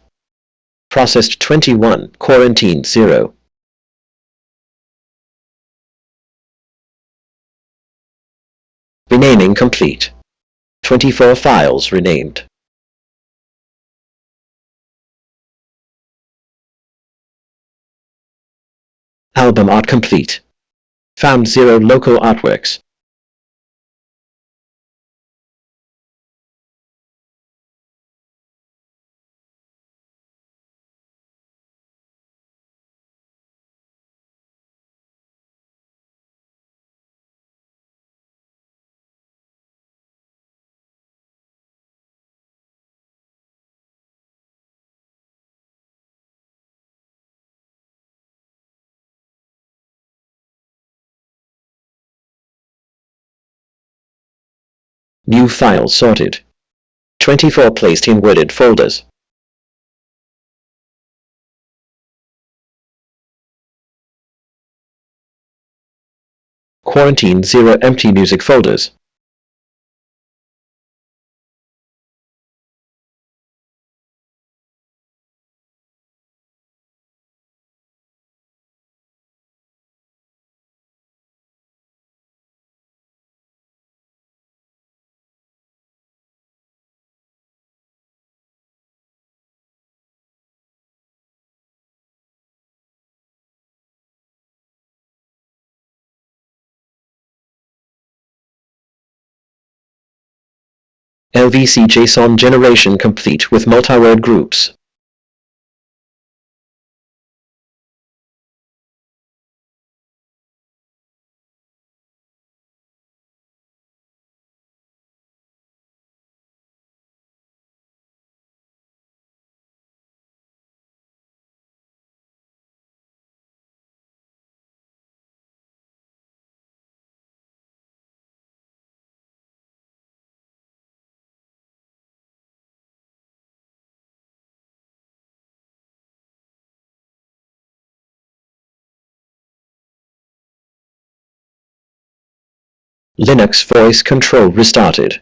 Processed 21, quarantined 0. Renaming complete. 24 files renamed. Album art complete. Found 0 local artworks. New files sorted. 24 placed in worded folders. Quarantine 0 empty music folders. LVC JSON generation complete with multi-word groups. Linux voice control restarted.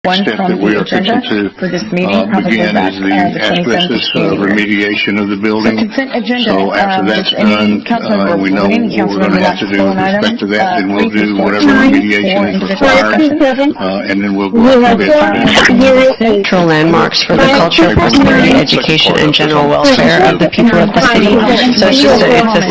One from the agenda for this meeting probably goes back the 27th remediation of the building. So consent agenda. So after that's done, and we know what we're going to have to do with respect to that, then we'll do whatever remediation is required, and then we'll go through it. Central landmarks for the culture, prosperity, education, and general welfare of the people of the city. So it's just it's a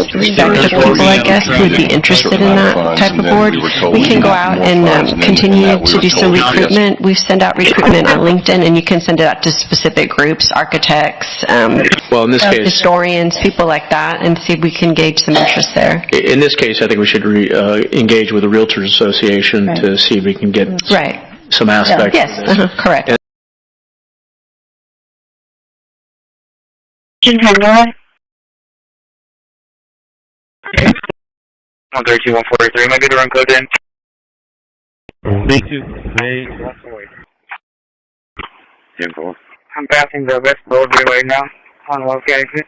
specific set of people, I guess, who would be interested in that type of board. We can go out and continue to do some recruitment. We send out recruitment on LinkedIn, and you can send it out to specific groups, architects, well, in this case, historians, people like that, and see if we can gauge some interest there. In this case, I think we should engage with the Realtors Association to see if we can get some aspects. Yes, correct. And 132, 143, maybe the run code in. I'm passing the west boundary right now on location.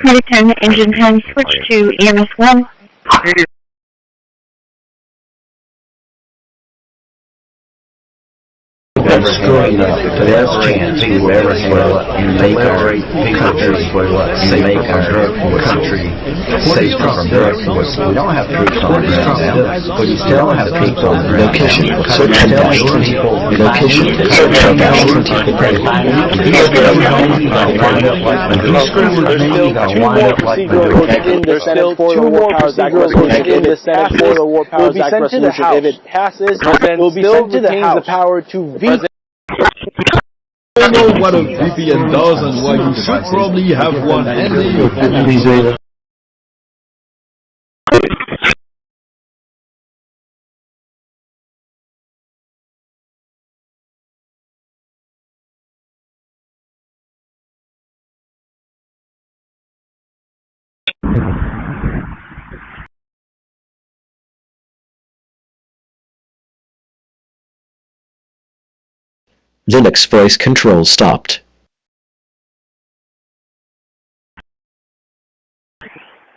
Medic 10, engine 10, switch to EMS 1. Destroying the best chance you ever had and make our country safe, make our country safe from drug use. We don't have troops on the ground now, but you still have troops on the ground. Location, location, There's still two more procedural votes in the Senate for the War Powers Act resolution. If it passes, then will be sent to the House. The power to veto. I know what a VPN does and why you should probably have one handy. Linux voice control stopped.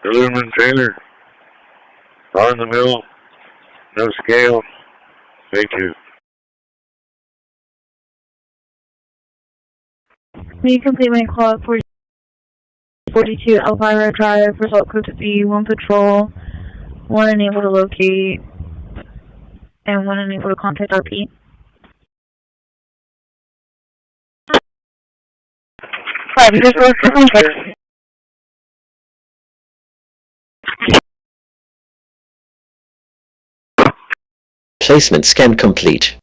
Aluminum trailer. On the mill. No scale. Stay tuned. May you complete my call at 42 Elvira Drive, result code to be 1 patrol, 1 unable to locate, and 1 unable to contact RP. Placement scan complete.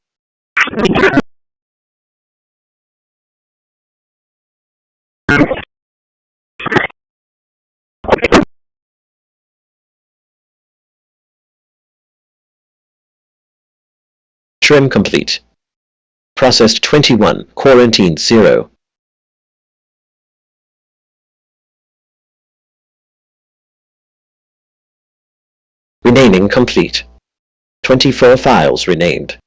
Trim complete. Processed 21, quarantined 0. Renaming complete. 24 files renamed.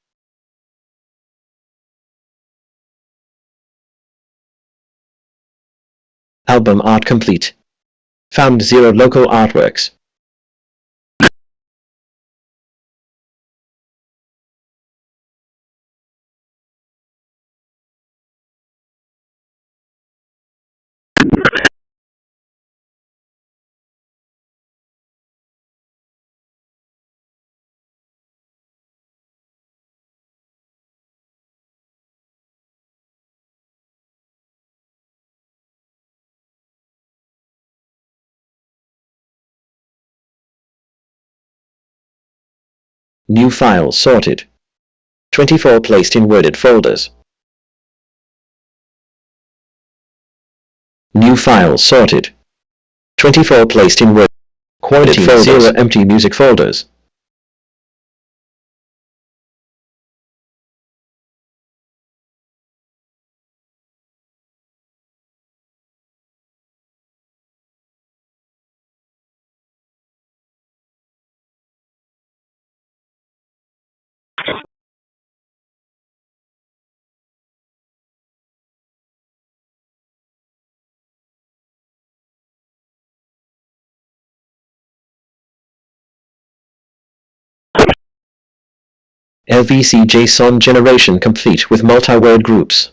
Album art complete. Found 0 local artworks. New files sorted. 24 placed in worded folders. New files sorted. 24 placed in worded folders. 0 empty music folders. LVC JSON generation complete with multi-word groups.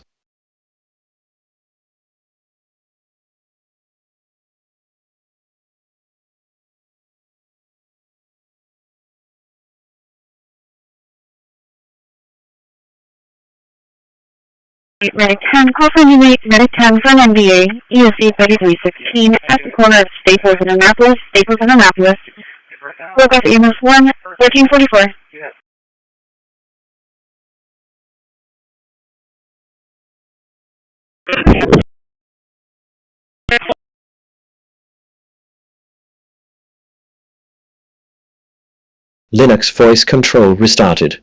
Medic 10, call for Medic 10 from NBA, ESC 3316 at the corner of Staples and Annapolis, Locus Amos 1, 1444. Linux voice control restarted.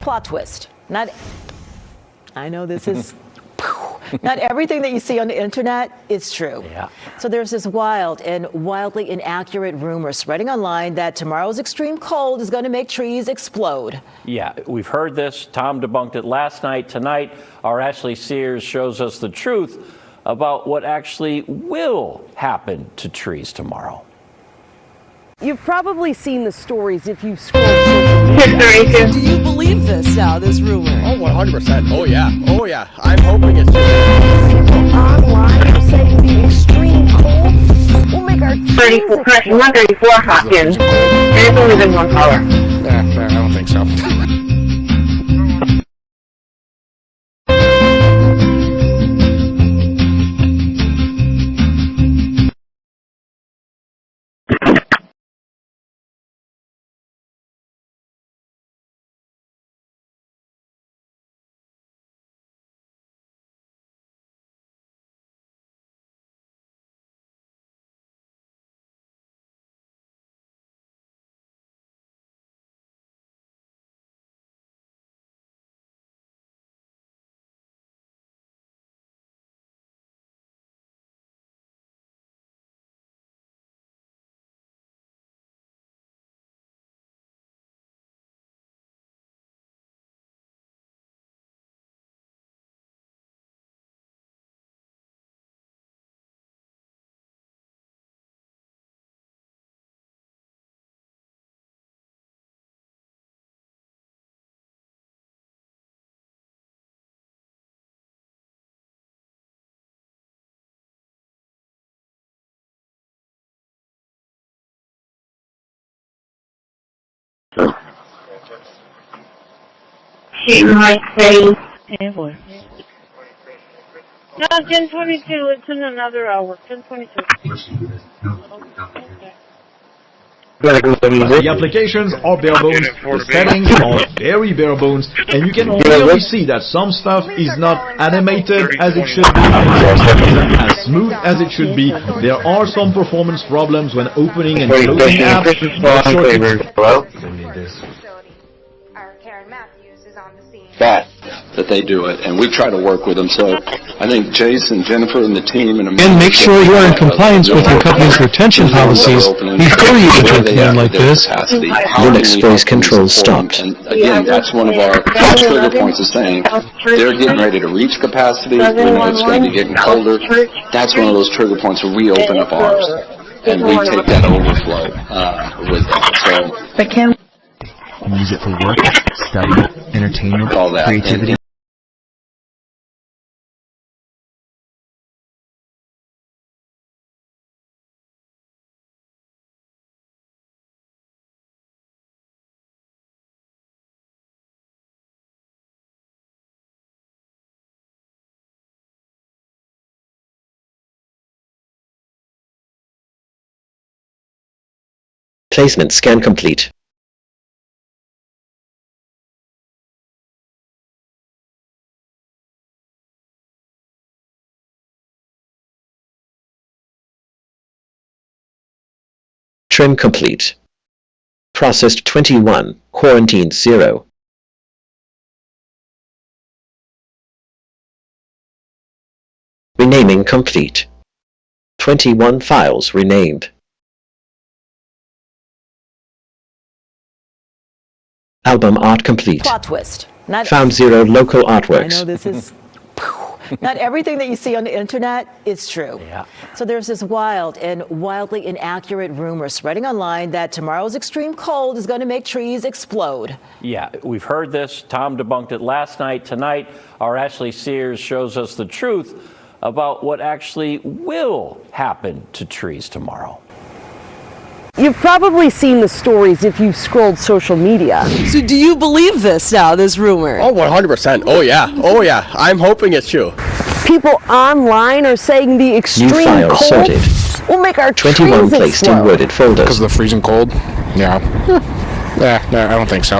Plot twist. I know this is... Not everything that you see on the internet is true. Yeah. So there's this wild and wildly inaccurate rumor spreading online that tomorrow's extreme cold is going to make trees explode. Yeah, we've heard this. Tom debunked it last night. Tonight, our Ashley Sears shows us the truth about what actually will happen to trees tomorrow. You've probably seen the stories if you've scrolled social media. Do you believe this now, this rumor? Oh, 100%. Oh, yeah. Oh, yeah. I'm hoping it's true. People online are saying the extreme cold will make our trees 134 Hopkins. And it's only been 1 hour. I don't think so. Shooting like crazy. Yeah, boy. No, 10:22. It's in another hour. 10:22. The applications are bare bones, the settings are very bare bones, and you can really see that some stuff is not animated as it should be, isn't as smooth as it should be. There are some performance problems when opening and closing apps. That they do it, and we try to work with them. So I think Jason, Jennifer, and the team, and make sure you are in compliance with your company's retention policies before you enter a plan like this. Linux voice control stopped. And again, that's one of our trigger points of saying they're getting ready to reach capacity. We know it's going to be getting colder. That's one of those trigger points where we open up ours and we take that overflow with them. So, but can use it for work, study, entertainment, creativity. Placement scan complete. Trim complete. Processed 21, quarantined 0. Renaming complete. 21 files renamed. Album art complete. Plot twist. Found 0 local artworks. I know this is... Not everything that you see on the internet is true. Yeah. So there's this wild and wildly inaccurate rumor spreading online that tomorrow's extreme cold is going to make trees explode. Yeah, we've heard this. Tom debunked it last night. Tonight, our Ashley Sears shows us the truth about what actually will happen to trees tomorrow. You've probably seen the stories if you've scrolled social media. So do you believe this now, this rumor? Oh, 100%. Oh, yeah. Oh, yeah. I'm hoping it's true. People online are saying the extreme New file cold sorted. will make our 21 trees placed explode. in worded folders. Because of the freezing cold? Yeah. No, I don't think so.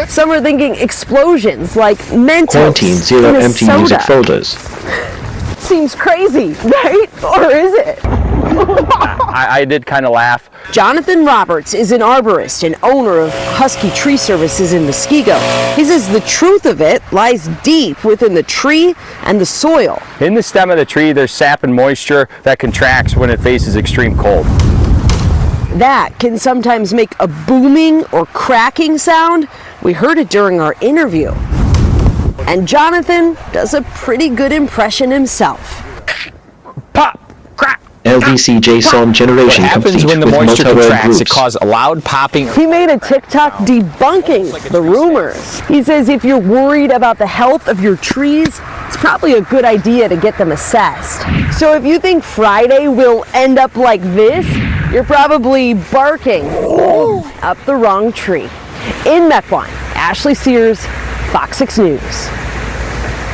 Some are thinking explosions like Mentos, Quarantine 0 empty Minnesota. music folders. Seems crazy, right? Or is it? I did kind of laugh. Jonathan Roberts is an arborist and owner of Husky Tree Services in Muskego. He says the truth of it lies deep within the tree and the soil. In the stem of the tree, there's sap and moisture that contracts when it faces extreme cold. That can sometimes make a booming or cracking sound. We heard it during our interview. And Jonathan does a pretty good impression himself. Pop! Crack! LVC JSON generation what happens complete when the with moisture multi-word contracts? groups. It causes a loud popping. He made a TikTok debunking the rumors. He says if you're worried about the health of your trees, it's probably a good idea to get them assessed. So if you think Friday will end up like this, you're probably barking up the wrong tree. In Mequon, Ashley Sears, Fox 6 News.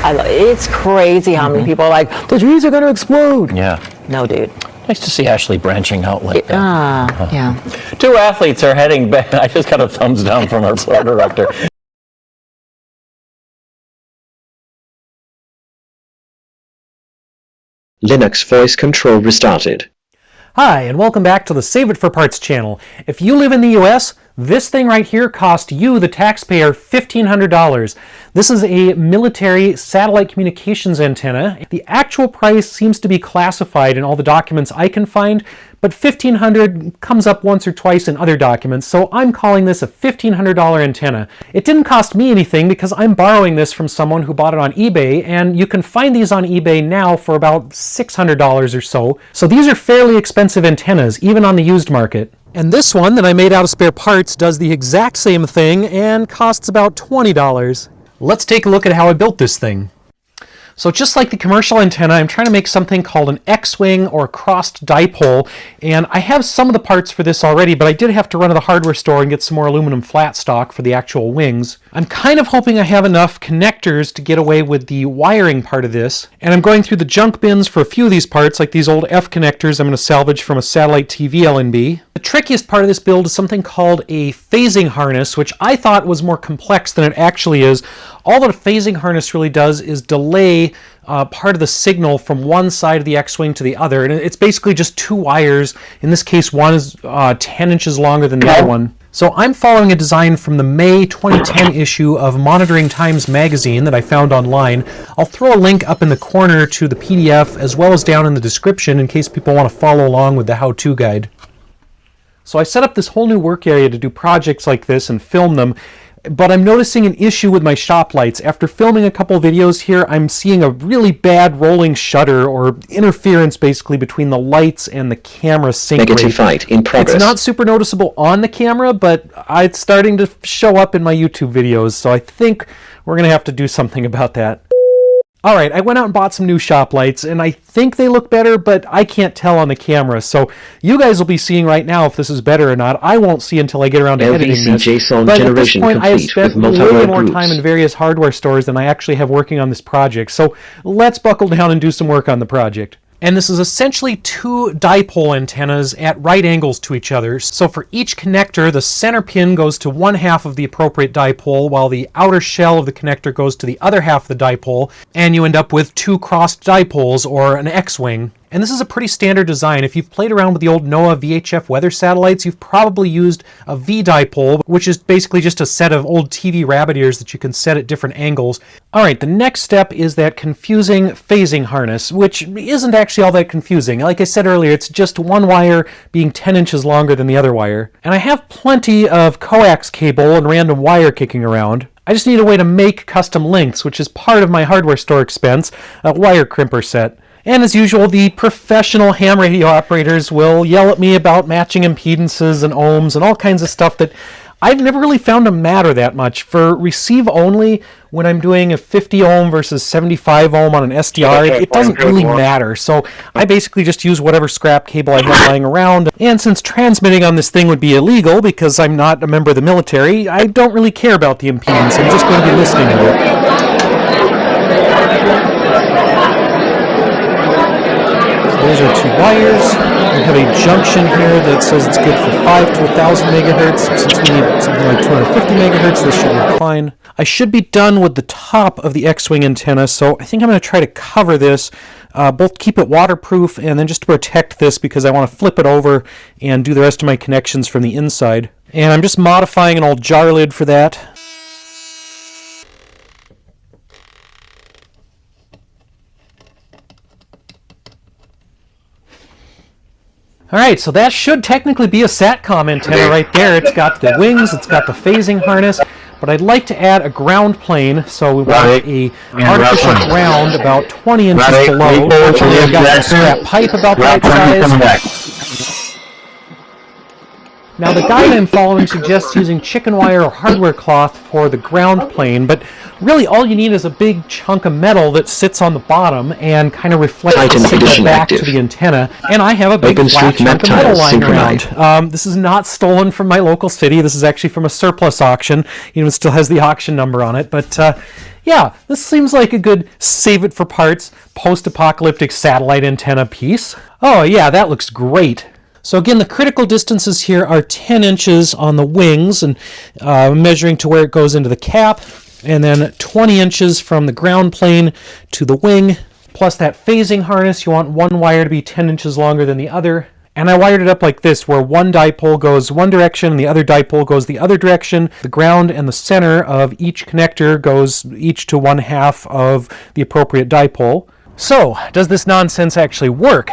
It's crazy how many people are like, the trees are going to explode. Yeah. No, dude. Nice to see Ashley branching out like that. Yeah. 2 athletes are heading back. I just got a thumbs down from our floor director. Linux voice control restarted. Hi, and welcome back to the Save It for Parts channel. If you live in the US, this thing right here cost you, the taxpayer, $1,500. This is a military satellite communications antenna. The actual price seems to be classified in all the documents I can find, but $1,500 comes up once or twice in other documents, so I'm calling this a $1,500 antenna. It didn't cost me anything because I'm borrowing this from someone who bought it on eBay, and you can find these on eBay now for about $600 or so. So these are fairly expensive antennas, even on the used market. And this one that I made out of spare parts does the exact same thing and costs about $20. Let's take a look at how I built this thing. So just like the commercial antenna, I'm trying to make something called an X-wing or crossed dipole, and I have some of the parts for this already, but I did have to run to the hardware store and get some more aluminum flat stock for the actual wings. I'm kind of hoping I have enough connectors to get away with the wiring part of this, and I'm going through the junk bins for a few of these parts, like these old F connectors I'm going to salvage from a satellite TV LNB. The trickiest part of this build is something called a phasing harness, which I thought was more complex than it actually is. All that a phasing harness really does is delay part of the signal from one side of the X-wing to the other, and it's basically just 2 wires. In this case, one is 10 inches longer than the other one. So I'm following a design from the May 2010 issue of Monitoring Times magazine that I found online. I'll throw a link up in the corner to the PDF as well as down in the description in case people want to follow along with the how-to guide. So I set up this whole new work area to do projects like this and film them, but I'm noticing an issue with my shop lights. After filming a couple videos here, I'm seeing a really bad rolling shutter or interference basically between the lights and the camera sync rate. Negative fight in progress. It's not super noticeable on the camera, but it's starting to show up in my YouTube videos, so I think we're going to have to do something about that. Alright, I went out and bought some new shop lights, and I think they look better, but I can't tell on the camera, so you guys will be seeing right now if this is better or not. I won't see until I get around to editing this. JSON but at this generation point, I have spent way more groups. time in various hardware stores than I actually have working on this project, so let's buckle down and do some work on the project. And this is essentially 2 dipole antennas at right angles to each other. So for each connector, the center pin goes to one half of the appropriate dipole, while the outer shell of the connector goes to the other half of the dipole, and you end up with 2 crossed dipoles, or an X-wing. And this is a pretty standard design. If you've played around with the old NOAA VHF weather satellites, you've probably used a V-dipole, which is basically just a set of old TV rabbit ears that you can set at different angles. Alright, the next step is that confusing phasing harness, which isn't actually all that confusing. Like I said earlier, it's just one wire being 10 inches longer than the other wire. And I have plenty of coax cable and random wire kicking around. I just need a way to make custom lengths, which is part of my hardware store expense, a wire crimper set. And as usual, the professional ham radio operators will yell at me about matching impedances and ohms and all kinds of stuff that I've never really found to matter that much. For receive only, when I'm doing a 50 ohm versus 75 ohm on an SDR, it doesn't really matter. So I basically just use whatever scrap cable I have lying around. And since transmitting on this thing would be illegal because I'm not a member of the military, I don't really care about the impedance. I'm just going to be listening to it. Those are 2 wires. We have a junction here that says it's good for 5 to 1,000 megahertz. Since we need something like 250 megahertz, this should work fine. I should be done with the top of the X-wing antenna, so I think I'm going to try to cover this, both keep it waterproof and then just to protect this because I want to flip it over and do the rest of my connections from the inside. And I'm just modifying an old jar lid for that. Alright, so that should technically be a SATCOM antenna right there. It's got the wings, it's got the phasing harness, but I'd like to add a ground plane, so we want a artificial ground about 20 inches below. We've got some scrap pipe about that size. Now the guide I'm following suggests using chicken wire or hardware cloth for the ground plane, but really all you need is a big chunk of metal that sits on the bottom and kind of reflects the signal back to the antenna. And I have a big flat chunk of metal lying around. This is not stolen from my local city. This is actually from a surplus auction. It still has the auction number on it, but yeah, this seems like a good save it for parts post-apocalyptic satellite antenna piece. Oh yeah, that looks great. So again, the critical distances here are 10 inches on the wings, and measuring to where it goes into the cap, and then 20 inches from the ground plane to the wing, plus that phasing harness. You want one wire to be 10 inches longer than the other. And I wired it up like this, where one dipole goes one direction and the other dipole goes the other direction. The ground and the center of each connector goes each to 1/2 of the appropriate dipole. So, does this nonsense actually work?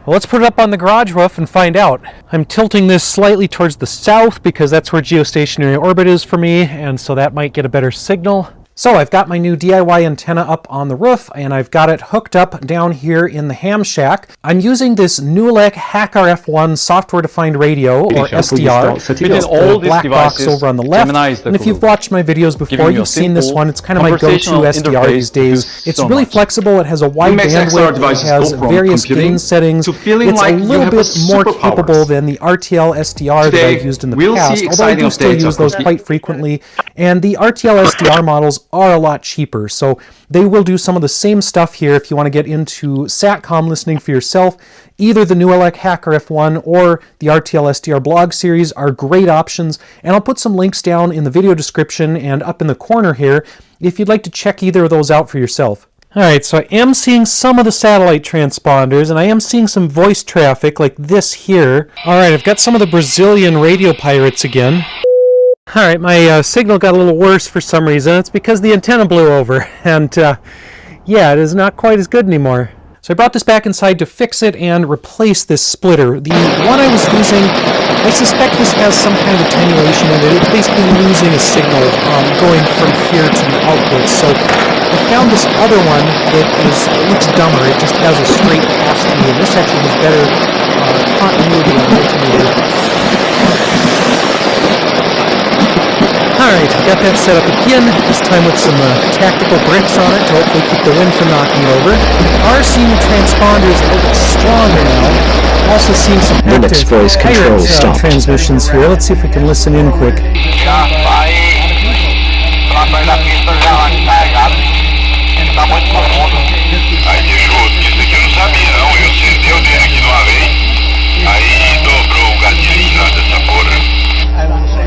Well, let's put it up on the garage roof and find out. I'm tilting this slightly towards the south because that's where geostationary orbit is for me, and so that might get a better signal. So I've got my new DIY antenna up on the roof, and I've got it hooked up down here in the ham shack. I'm using this Newelec HackRF1 software-defined radio, or SDR. It's the black box over on the left, and if you've watched my videos before, you've seen this one. It's kind of my go-to SDR these days. It's really flexible. It has a wide bandwidth. It has various gain settings. It's a little bit more capable than the RTL SDR that I've used in the past, although I do still use those quite frequently. And the RTL SDR models are a lot cheaper, so they will do some of the same stuff here if you want to get into SATCOM listening for yourself. Either the Newelec HackRF1 or the RTL SDR blog series are great options, and I'll put some links down in the video description and up in the corner here if you'd like to check either of those out for yourself. Alright, so I am seeing some of the satellite transponders, and I am seeing some voice traffic like this here. Alright, I've got some of the Brazilian radio pirates again. Alright, my signal got a little worse for some reason. It's because the antenna blew over, and yeah, it is not quite as good anymore. So I brought this back inside to fix it and replace this splitter. The one I was using, I suspect this has some kind of attenuation in it. It's basically losing a signal going from here to the output. So I found this other one that looks dumber. It just has a straight pass-through, and this actually has better continuity and multimeter. Alright, I've got that set up again, this time with some tactical bricks on it to hopefully keep the wind from knocking it over. Are seeing the transponders a little bit stronger now. Also seeing some active pirate transmissions here. Let's see if we can listen in quick.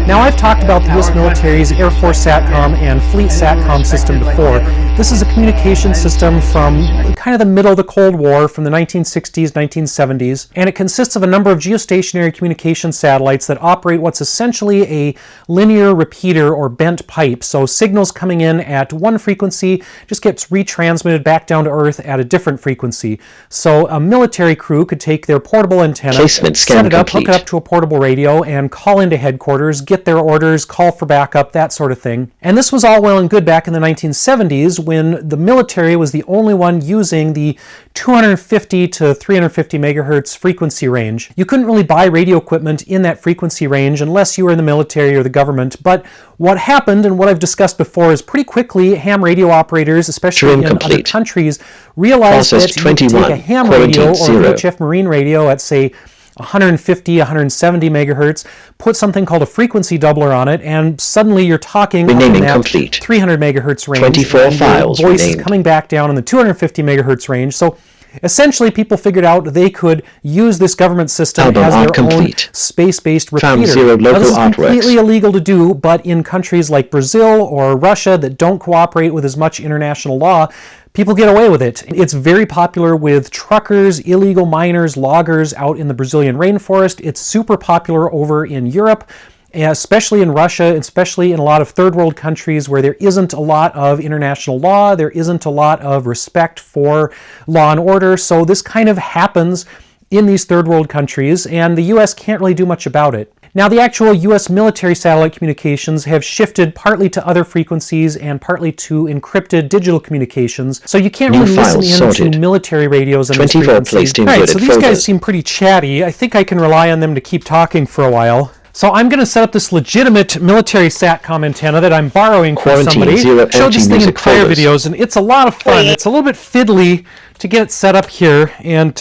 Now, I've talked about the U.S. military's Air Force SATCOM and Fleet SATCOM system before. This is a communication system from kind of the middle of the Cold War, from the 1960s, 1970s, and it consists of a number of geostationary communication satellites that operate what's essentially a linear repeater or bent pipe. So signals coming in at one frequency just gets retransmitted back down to Earth at a different frequency. So a military crew could take their portable antenna, set it up, hook it up to a portable radio, and call into headquarters, get their orders, call for backup, that sort of thing. And this was all well and good back in the 1970s when the military was the only one using the 250 to 350 megahertz frequency range. You couldn't really buy radio equipment in that frequency range unless you were in the military or the government, but what happened, and what I've discussed before, is pretty quickly ham radio operators, especially in other countries, realized that you could take a ham radio or a VHF marine radio at, say, 150, 170 megahertz, put something called a frequency doubler on it, and suddenly you're talking in that 300 megahertz range. 24 files voice is coming back down in the 250 megahertz range. So Essentially, people figured out they could use this government system as their own space-based repeater. Now, this is completely illegal to do, but in countries like Brazil or Russia that don't cooperate with as much international law, people get away with it. It's very popular with truckers, illegal miners, loggers out in the Brazilian rainforest. It's super popular over in Europe, especially in Russia, especially in a lot of third world countries where there isn't a lot of international law, there isn't a lot of respect for law and order. So this kind of happens in these third world countries, and the US can't really do much about it. Now, the actual US military satellite communications have shifted partly to other frequencies and partly to encrypted digital communications, so you can't really listen into military radios on these frequencies. All right, so these guys seem pretty chatty. I think I can rely on them to keep talking for a while. So I'm going to set up this legitimate military SATCOM antenna that I'm borrowing from somebody. Showed this thing in prior videos, and it's a lot of fun. It's a little bit fiddly to get it set up here, and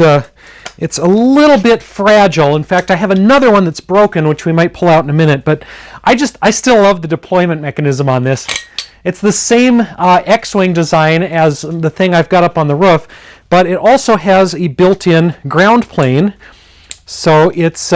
it's a little bit fragile. In fact, I have another one that's broken, which we might pull out in a minute, but I still love the deployment mechanism on this. It's the same X-wing design as the thing I've got up on the roof, but it also has a built-in ground plane, so it's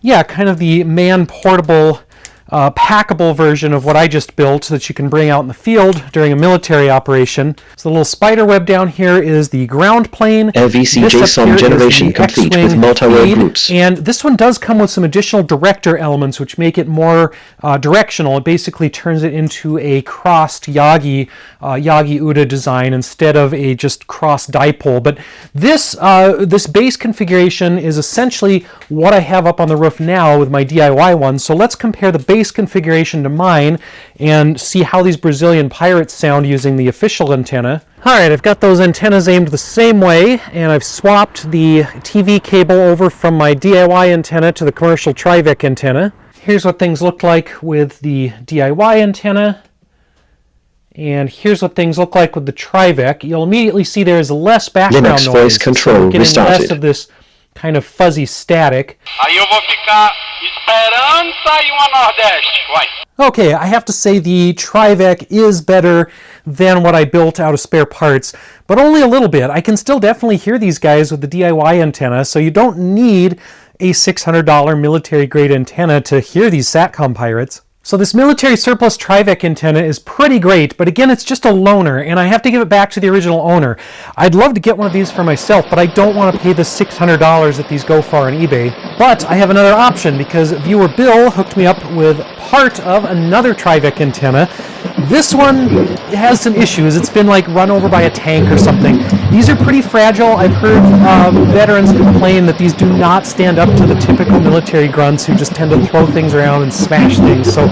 yeah, kind of the man-portable, packable version of what I just built that you can bring out in the field during a military operation. So the little spider web down here is the ground plane. LVC JSON generation complete with multi-row groups. And this one does come with some additional director elements which make it more directional. It basically turns it into a crossed Yagi-Uda design instead of a just cross dipole. But this base configuration is essentially what I have up on the roof now with my DIY one. So let's compare the base configuration to mine and see how these Brazilian pirates sound using the official antenna. Alright, I've got those antennas aimed the same way, and I've swapped the TV cable over from my DIY antenna to the commercial Trivec antenna. Here's what things look like with the DIY antenna, and here's what things look like with the Trivec. You'll immediately see there's less background noise. Linux voice control so getting restarted. less of this kind of fuzzy static. Okay, I have to say the Trivec is better than what I built out of spare parts, but only a little bit. I can still definitely hear these guys with the DIY antenna, so you don't need a $600 military-grade antenna to hear these SATCOM pirates. So this military surplus Trivec antenna is pretty great, but again, it's just a loaner, and I have to give it back to the original owner. I'd love to get one of these for myself, but I don't want to pay the $600 that these go for on eBay. But I have another option, because viewer Bill hooked me up with part of another Trivec antenna. This one has some issues. It's been like run over by a tank or something. These are pretty fragile. I've heard veterans complain that these do not stand up to the typical military grunts who just tend to throw things around and smash things. So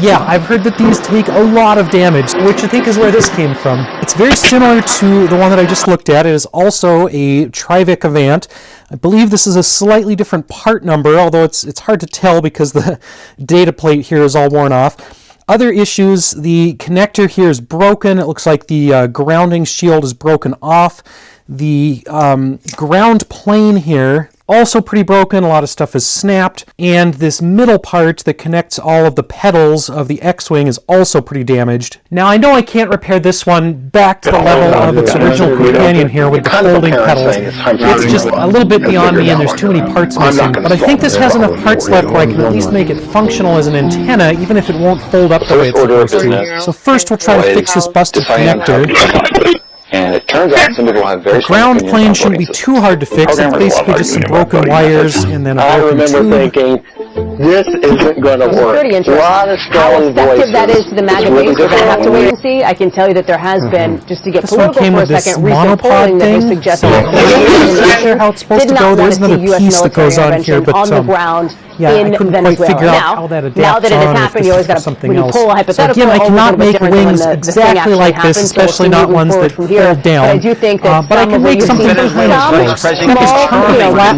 yeah, I've heard that these take a lot of damage, which I think is where this came from. It's very similar to the one that I just looked at. It is also a Trivec Avant. I believe this is a slightly different part number, although it's hard to tell because the data plate here is all worn off. Other issues, the connector here is broken. It looks like the grounding shield is broken off. The ground plane here, also pretty broken. A lot of stuff is snapped. And this middle part that connects all of the pedals of the X-Wing is also pretty damaged. Now, I know I can't repair this one back to the level of its original companion here with the folding pedals. It's just a little bit beyond me, and there's too many parts missing. But I think this has enough parts left where I can at least make it functional as an antenna, even if it won't fold up the way it's supposed to. So first we'll try to fix this busted connector. And it turns out some people have very strong ground plane shouldn't be too hard to fix. It's basically just some broken wires and then a broken tube. I remember thinking, this isn't going to work. Pretty interesting. A lot of strong How effective voices. that is to the MAGA base, we're going to have to wait and see. I can tell you that there has been, just to get This one political came for a with this second, recent polling that was suggesting that I'm not sure how it's supposed to go. There's another piece that goes on here, but on the ground yeah, in I couldn't Venezuela. quite figure out how that adapts now that it has on, happened, you always got to, when you pull a hypothetical, so again, I cannot make wings the exactly like this, especially not ones that fold down. But I do think that but I can make something some flat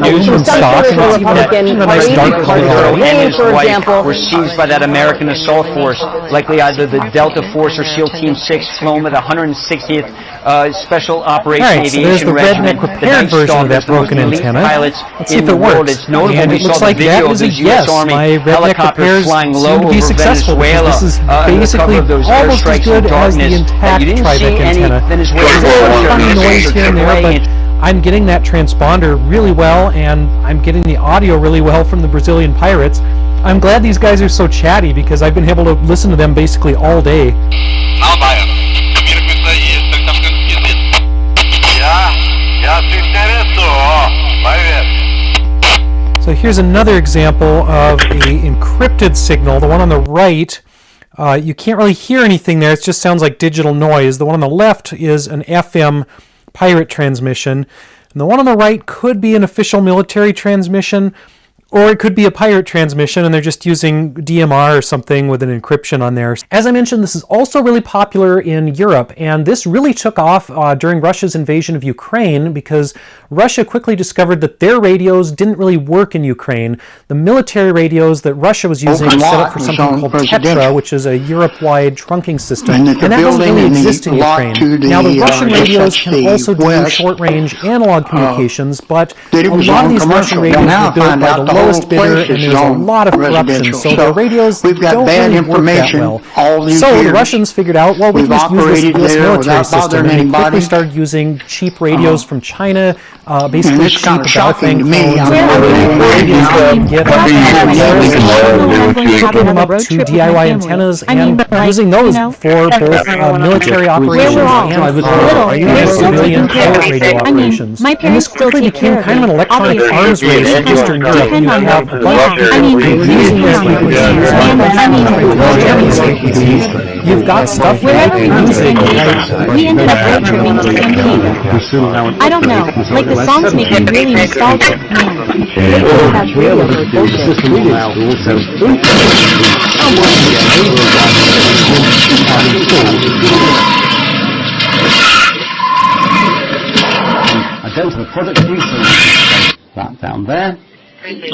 aluminum stock, and it's even a nice dark color. And his wife were seized by that American assault force, likely either the Delta Force or SEAL Team 6, flown with the 160th Special Operations Aviation Regiment. The redneck repaired version of that broken antenna. Let's see if it works. It's notable. And it looks like that is a U.S. yes, Army my redneck helicopters repairs flying seem low to be over successful. Venezuela. This is basically almost as good as the intact Tribec antenna. There's a funny noise here and there, but I'm getting that transponder really well, and I'm getting the audio really well from the Brazilian pirates. I'm glad these guys are so chatty because I've been able to listen to them basically all day. So here's another example of a encrypted signal. The one on the right, you can't really hear anything there. It just sounds like digital noise. The one on the left is an FM pirate transmission. And the one on the right could be an official military transmission, or it could be a pirate transmission and they're just using DMR or something with an encryption on there. As I mentioned, this is also really popular in Europe, and this really took off during Russia's invasion of Ukraine because Russia quickly discovered that their radios didn't really work in Ukraine. The military radios that Russia was using were set up for something called Tetra, which is a Europe-wide trunking system, and that doesn't really exist in Ukraine. Now, the Russian radios can also do short-range analog communications, but a lot of these Russian radios were built by the lowest bidder, and there's a lot of corruption, so their radios don't really work that well. So the Russians figured out, well, we can just use this US military system, and they quickly started using cheap radios from China, basically cheap Baofeng phones, having them up to DIY antennas, and using those for both military operations and civilian pirate radio operations. And this quickly became kind of an electronic arms race in Eastern Europe. You have a bunch of people using these frequencies. You've got stuff like music. We ended up road tripping to Cancun. I don't know, like the songs make me really nostalgic. I go to the product research, that down there.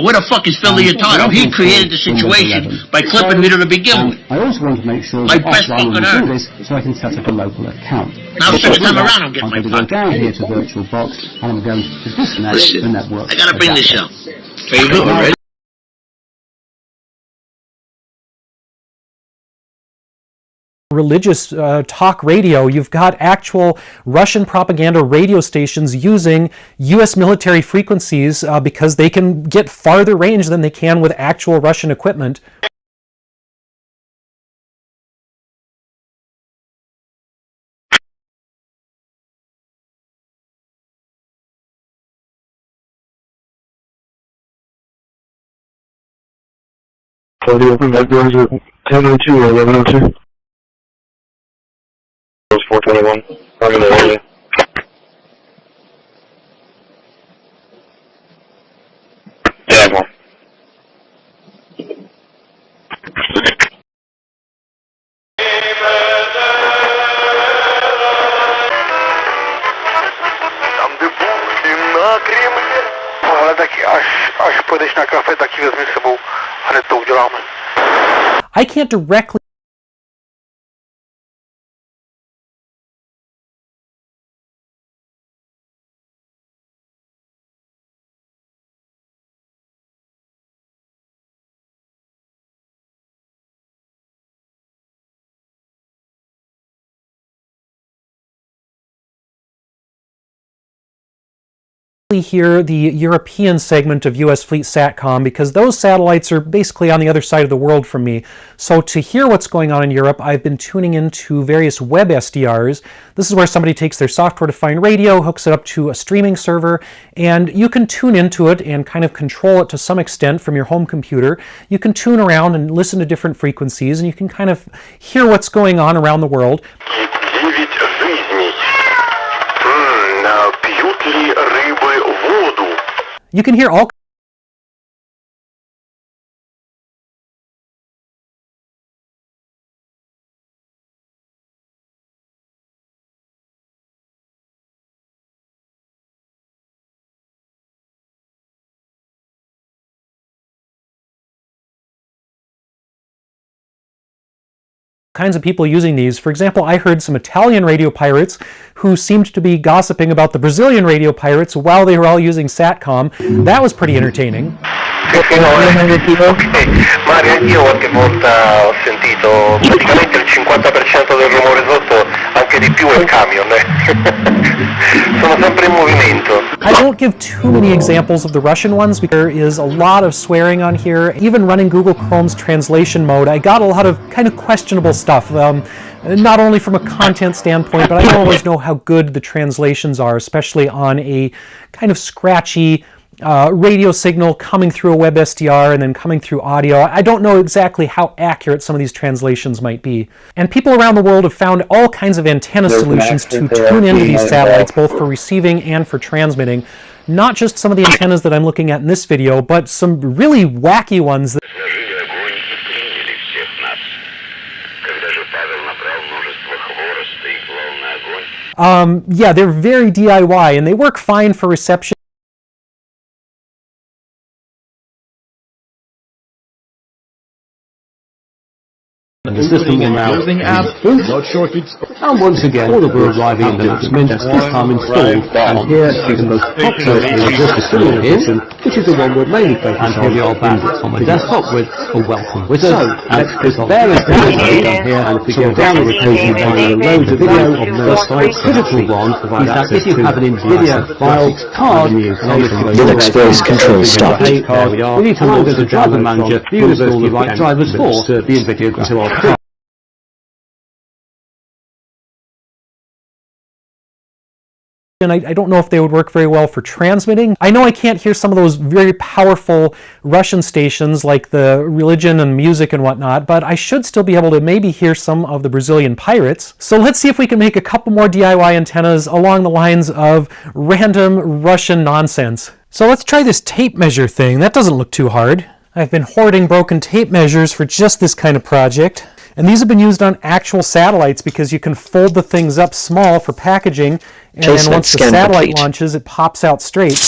Where the fuck is Phil Leotardo? He created the situation by clipping me to begin with. I also want to make sure that after I do this, so I can set up a local account. Now, second time around, I'm getting my buck. I'm going to go down here to VirtualBox, and I'm going to disconnect the network. I gotta bring this up. Favorite? Religious talk radio. You've got actual Russian propaganda radio stations using US military frequencies because they can get farther range than they can with actual Russian equipment. So the open back doors at 10:02 or 11:02? 421. I'm in the area. Yeah, more. I can't directly hear the European segment of US Fleet Satcom because those satellites are basically on the other side of the world from me. So to hear what's going on in Europe, I've been tuning into various web SDRs. This is where somebody takes their software-defined radio, hooks it up to a streaming server, and you can tune into it and kind of control it to some extent from your home computer. You can tune around and listen to different frequencies, and you can kind of hear what's going on around the world. You can hear all kinds of people using these. For example, I heard some Italian radio pirates who seemed to be gossiping about the Brazilian radio pirates while they were all using Satcom. That was pretty entertaining. Mario, anch'io qualche volta ho sentito praticamente il 50% del rumore sotto, anche di più è il camion. Sono sempre in movimento. I won't give too many examples of the Russian ones because there is a lot of swearing on here. Even running Google Chrome's translation mode, I got a lot of kind of questionable stuff. Not only from a content standpoint, but I don't always know how good the translations are, especially on a kind of scratchy radio signal coming through a web SDR and then coming through audio. I don't know exactly how accurate some of these translations might be. And people around the world have found all kinds of antenna solutions to tune into these satellites, both for receiving and for transmitting. Not just some of the antennas that I'm looking at in this video, but some really wacky ones. Yeah, they're very DIY and they work fine for reception. The system will now not sure if it's... And once again, all the world arriving announcement, this time installed, and here is the most popular edition, which is the one we're mainly focused on. And here we are back on my desktop with a welcome wizard. So, let's click on there down here, and if we go down the page, you find loads of video of no sites. Critical one is that if you have an NVIDIA file card, Linux voice control stopped. There we are. We need to log as a driver manager, view install the right drivers for the NVIDIA to our card. And I don't know if they would work very well for transmitting. I know I can't hear some of those very powerful Russian stations like the religion and music and whatnot, but I should still be able to maybe hear some of the Brazilian pirates. So let's see if we can make a couple more DIY antennas along the lines of random Russian nonsense. So let's try this tape measure thing. That doesn't look too hard. I've been hoarding broken tape measures for just this kind of project. And these have been used on actual satellites because you can fold the things up small for packaging, and then once the satellite launches, it pops out straight.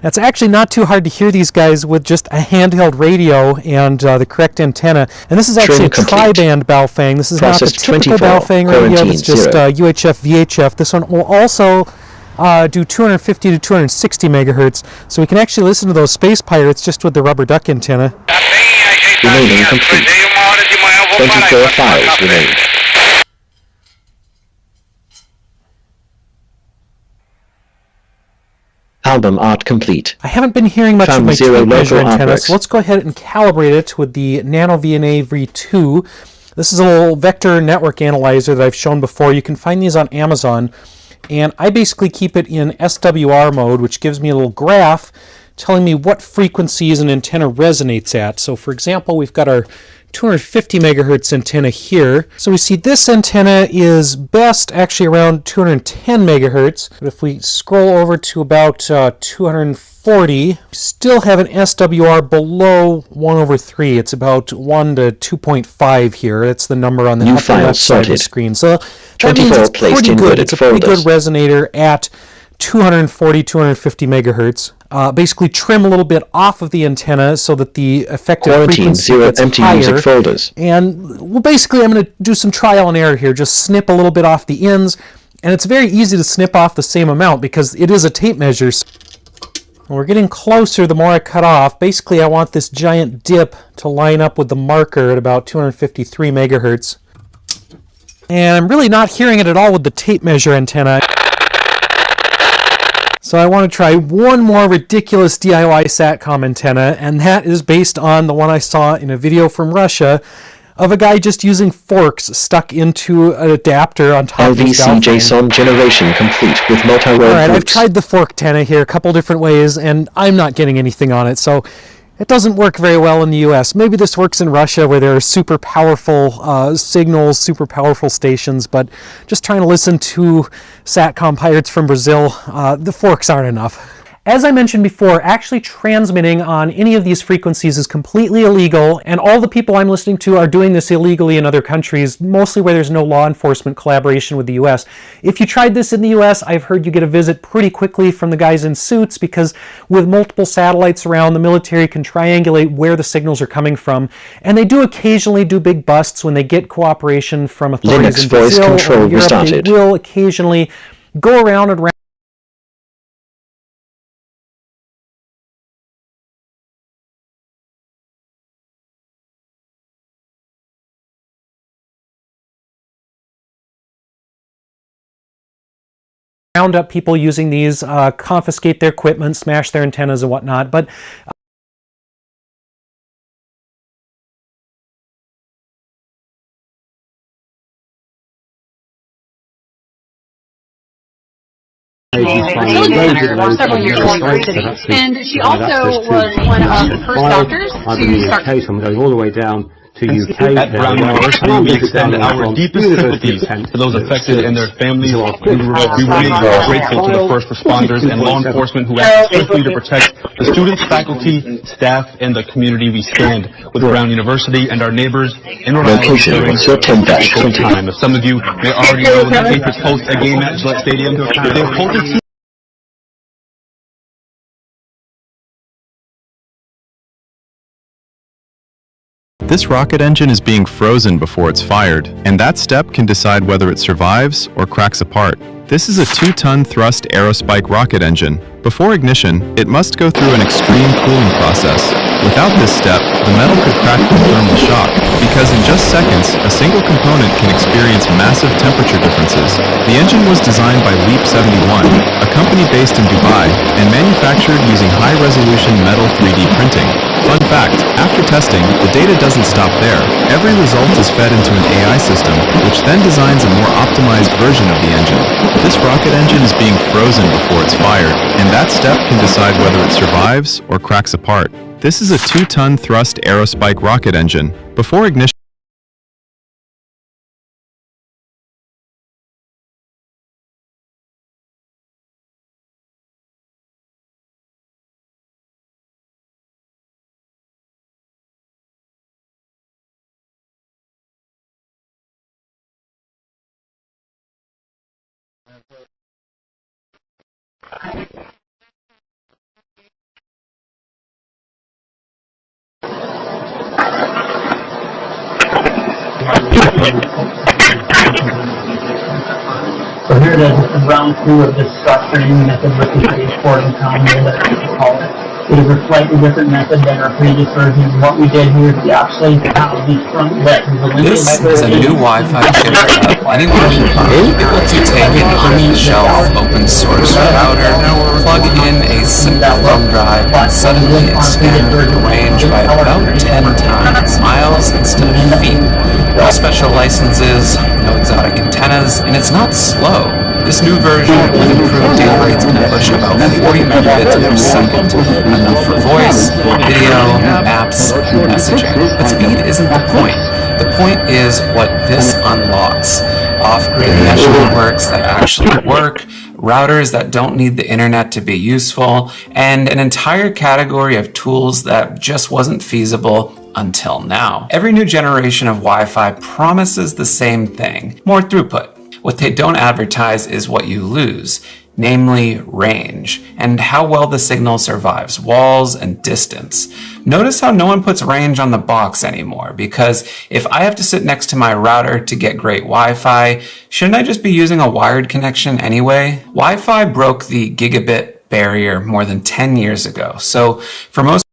It's actually not too hard to hear these guys with just a handheld radio and the correct antenna. And this is actually a tri-band Baofeng. This is not the typical Baofeng radio. It's just UHF, VHF. This one will also do 250 to 260 megahertz. So we can actually listen to those space pirates just with the rubber duck antenna. Remaining complete. 24 files remain. Album art complete. I haven't been hearing much of my tape measure antenna, so let's go ahead and calibrate it with the Nano VNA V2. This is a little vector network analyzer that I've shown before. You can find these on Amazon. And I basically keep it in SWR mode, which gives me a little graph telling me what frequencies an antenna resonates at. So for example, we've got our 250 megahertz antenna here. So we see this antenna is best actually around 210 megahertz. But if we scroll over to about 240, we still have an SWR below 1/3. It's about 1 to 2.5 here. That's the number on the upper left side of the screen. So that means it's pretty good. It's a pretty good resonator at 240, 250 megahertz. Basically trim a little bit off of the antenna so that the effective frequency gets higher. Music folders. And well, basically I'm going to do some trial and error here. Just snip a little bit off the ends. And it's very easy to snip off the same amount because it is a tape measure. When we're getting closer, the more I cut off. Basically I want this giant dip to line up with the marker at about 253 megahertz. And I'm really not hearing it at all with the tape measure antenna. So I want to try one more ridiculous DIY SATCOM antenna, and that is based on the one I saw in a video from Russia of a guy just using forks stuck into an adapter on top of his Baofeng. LVC-JSON generation complete with multi-row Alright, I've tried the fork antenna here a couple different ways, and I'm not getting anything on it, so it doesn't work very well in the US. Maybe this works in Russia where there are super powerful signals, super powerful stations, but just trying to listen to SATCOM pirates from Brazil, the forks aren't enough. As I mentioned before, actually transmitting on any of these frequencies is completely illegal, and all the people I'm listening to are doing this illegally in other countries, mostly where there's no law enforcement collaboration with the US. If you tried this in the US, I've heard you get a visit pretty quickly from the guys in suits, because with multiple satellites around, the military can triangulate where the signals are coming from, and they do occasionally do big busts when they get cooperation from authorities in Brazil or Europe. They will occasionally go around and round up people using these, confiscate their equipment, smash their antennas and whatnot. But And she also was one of the first doctors to start. I'm going all the way down to UK. At Brown University, we extend our deepest sympathies to those affected and their families. We remain grateful to the first responders and law enforcement who act swiftly to protect the students, faculty, staff, and the community. We stand with Brown University and our neighbors in Rhode Island during this time. As some of you may already know, the Patriots host a game at Gillette Stadium. They've hosted This rocket engine is being frozen before it's fired, and that step can decide whether it survives or cracks apart. This is a 2-ton thrust aerospike rocket engine. Before ignition, it must go through an extreme cooling process. Without this step, the metal could crack from thermal shock, because in just seconds, a single component can experience massive temperature differences. The engine was designed by Leap 71, a company based in Dubai, and manufactured using high-resolution metal 3D printing. Fun fact, after testing, the data doesn't stop there. Every result is fed into an AI system, which then designs a more optimized version of the engine. This rocket engine is being frozen before it's fired, and that step can decide whether it survives or cracks apart. This is a 2-ton thrust aerospike rocket engine. Before ignition, So here it is, it's the round 2 of this structuring method versus the exporting combo that we call it. It is a slightly different method than our previous version. What we did here is we actually have these front legs. This is a new Wi-Fi chip that anyone should be able to take an off-the-shelf open source router, plug in a simple thumb drive, and suddenly extend the range by about 10 times, miles instead of feet. No special licenses, no exotic antennas, and it's not slow. This new version with improved data rates can push about 40 megabits per second, enough for voice, video, apps, and messaging. But speed isn't the point. The point is what this unlocks. Off-grid mesh networks that actually work, routers that don't need the internet to be useful, and an entire category of tools that just wasn't feasible until now. Every new generation of Wi-Fi promises the same thing, more throughput. What they don't advertise is what you lose, namely range, and how well the signal survives walls and distance. Notice how no one puts range on the box anymore, because if I have to sit next to my router to get great Wi-Fi, shouldn't I just be using a wired connection anyway? Wi-Fi broke the gigabit barrier more than 10 years ago, so for most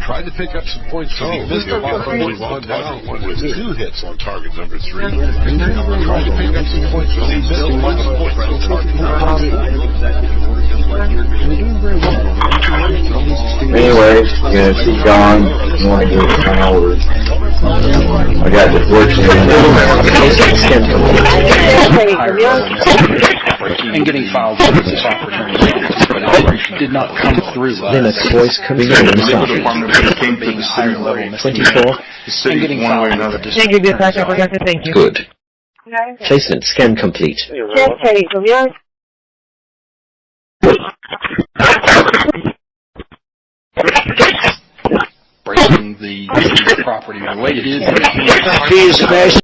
Tried to pick up some points from the Mr. on down with 2 hits on target number 3. Tried to pick up some points from the Mr. on target number 3. Anyway, yeah, she's gone. You want to do it for an hour. I got the fortune. and getting filed with the software did not come through Linux voice control started. being higher level 24. and getting filed with the Thank you, thank you. Good. Placement scan complete. breaking the property the way it is.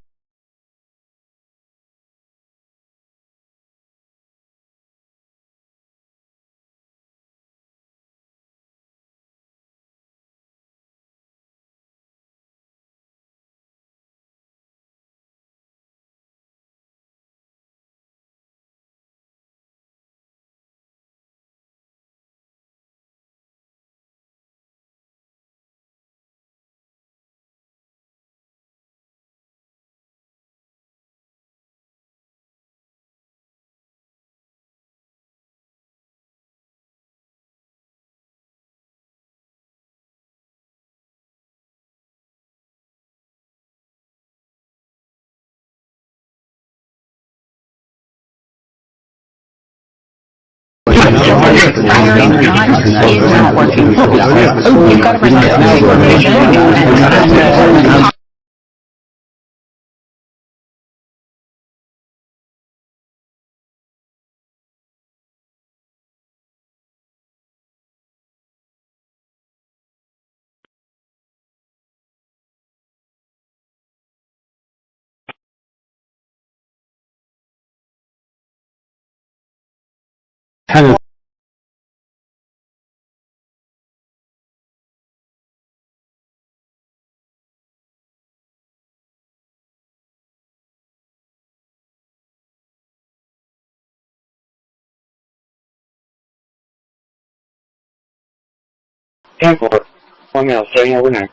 One minute, starting over now.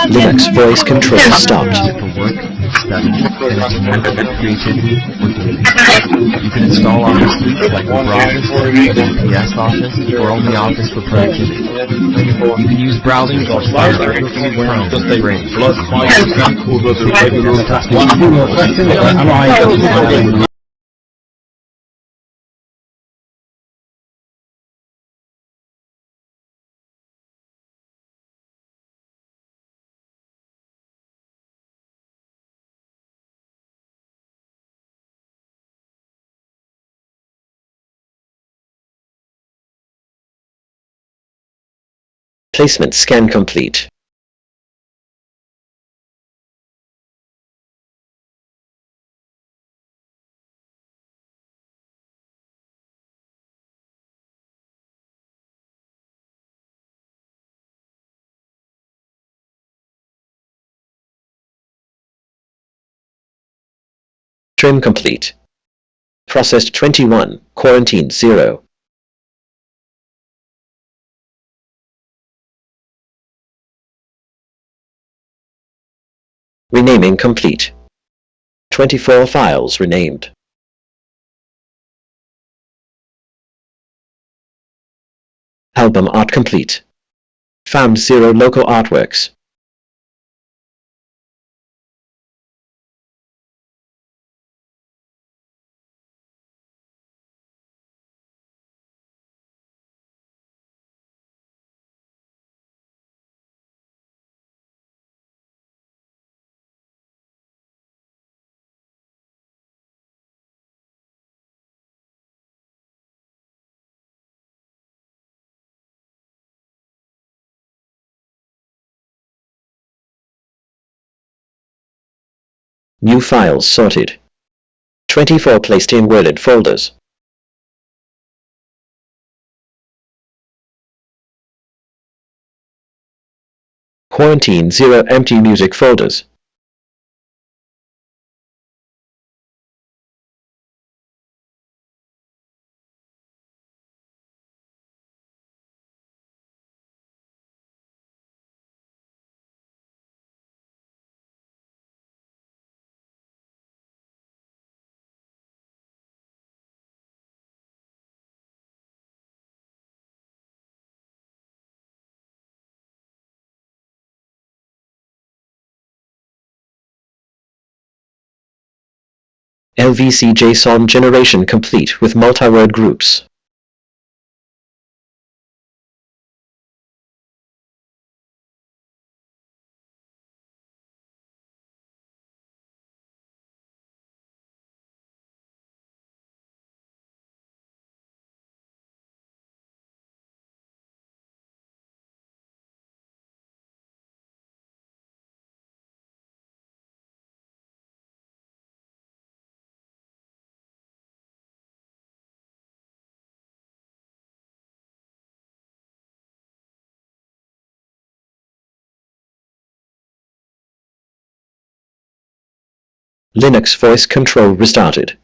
Linux voice control stopped. Creativity, or deleting. You can install Office suites like LibreOffice, PS Office, or only Office for productivity. You can use browsing or Firefox, Chrome, Brave. Plus 5% over the regular Placement scan complete. Trim complete. Processed 21, quarantined 0. Renaming complete. 24 files renamed. Album art complete. Found 0 local artworks. New files sorted. 24 placed in worded folders. Quarantine 0 empty music folders. LVC JSON generation complete with multi-word groups. Linux voice control restarted.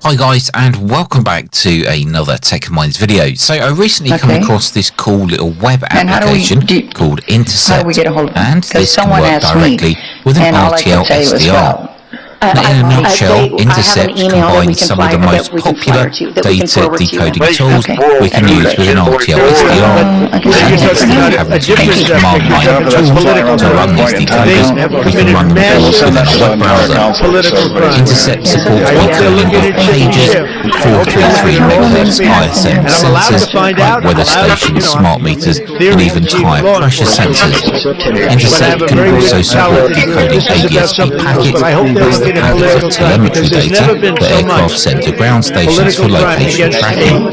Hi guys, and welcome back to another Tech Minds video. So I recently come across this cool little web application called Intercept, and this can work directly with an RTL SDR. Now, in a nutshell, Intercept combines some of the most popular data decoding tools we can use with an RTL SDR. And instead of having to use command line tools to run these decoders, we can run them all within a web browser. Intercept supports decoding of pages, 433 MHz ISM sensors, like weather stations, smart meters, and even tyre pressure sensors. Intercept can also support decoding ADSB packets, packets of telemetry data that aircraft send to ground stations for location tracking.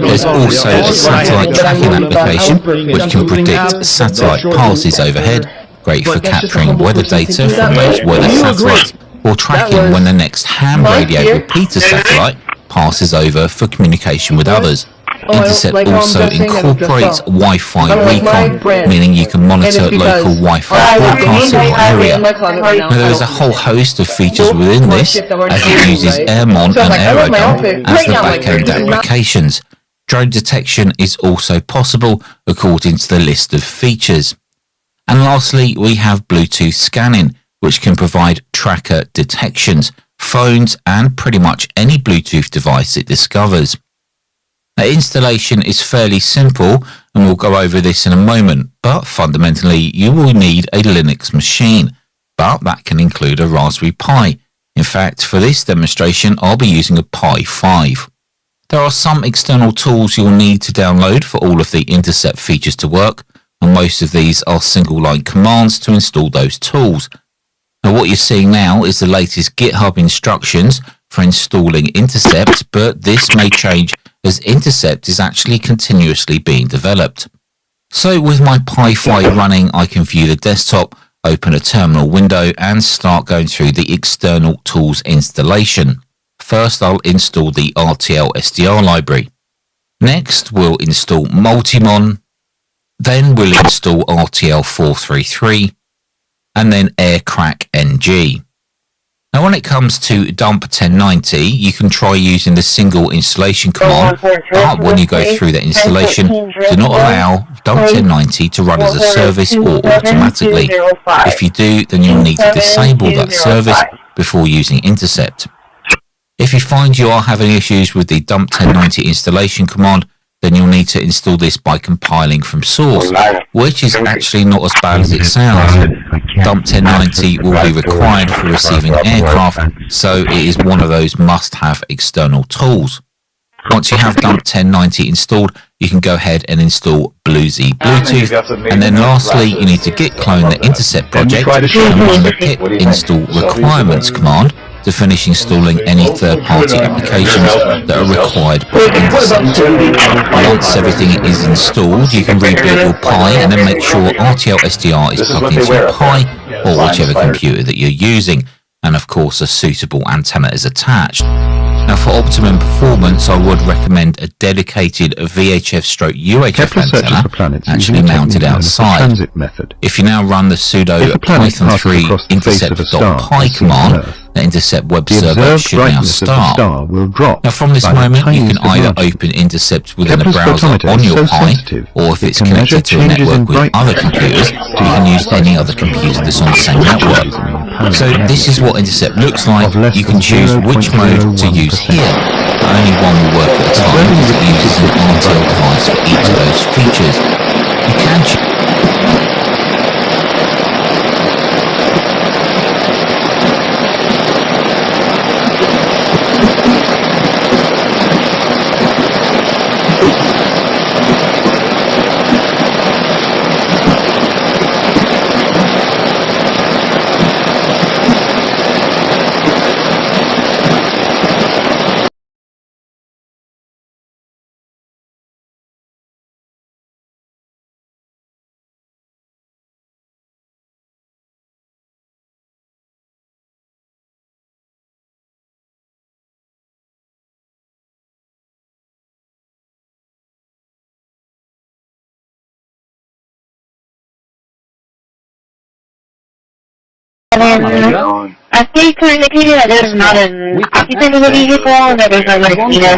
There's also a satellite tracking application which can predict satellite passes overhead, great for capturing weather data from those weather satellites, or tracking when the next ham radio repeater satellite passes over for communication with others. Intercept also incorporates Wi-Fi recon, meaning you can monitor local Wi-Fi broadcasts in your area. Now there is a whole host of features within this, as it uses AirMon and AeroDump as the back-end applications. Drone detection is also possible according to the list of features. And lastly, we have Bluetooth scanning, which can provide tracker detections, phones, and pretty much any Bluetooth device it discovers. The installation is fairly simple, and we'll go over this in a moment, but fundamentally you will need a Linux machine, but that can include a Raspberry Pi. In fact, for this demonstration I'll be using a Pi 5. There are some external tools you'll need to download for all of the Intercept features to work, and most of these are single-line commands to install those tools. Now what you're seeing now is the latest GitHub instructions for installing Intercept, but this may change as Intercept is actually continuously being developed. So with my Pi5 running, I can view the desktop, open a terminal window and start going through the external tools installation. First, I'll install the RTL SDR library. Next, we'll install Multimon. Then we'll install RTL 433 and then Aircrack NG. Now when it comes to dump 1090, you can try using the single installation command, but when you go through the installation, do not allow dump 1090 to run as a service or automatically. If you do, then you'll need to disable that service before using Intercept. If you find you are having issues with the dump 1090 installation command, then you'll need to install this by compiling from source, which is actually not as bad as it sounds. Dump 1090 will be required for receiving aircraft, so it is one of those must-have external tools. Once you have dump 1090 installed, you can go ahead and install Bluesy Bluetooth, and then lastly you need to git clone the Intercept project and run the pip install requirements command to finish installing any third-party applications that are required by Intercept. Once everything is installed, you can reboot your Pi and then make sure RTL SDR is plugged into your Pi or whichever computer that you're using, and of course a suitable antenna is attached. Now for optimum performance, I would recommend a dedicated VHF/UHF antenna actually mounted outside. If you now run the sudo python3 intercept.py command, the Intercept web server should now start. Now from this moment, you can either open Intercept within the browser on your Pi, or if it's connected to a network with other computers, you can use any other computer that's on the same network. So this is what Intercept looks like. You can choose which mode to use here. Only one will work at a time because it uses an RTL device for each of those features. You can choose I think currently that there's not an occupant of the vehicle, that there's a like, you know,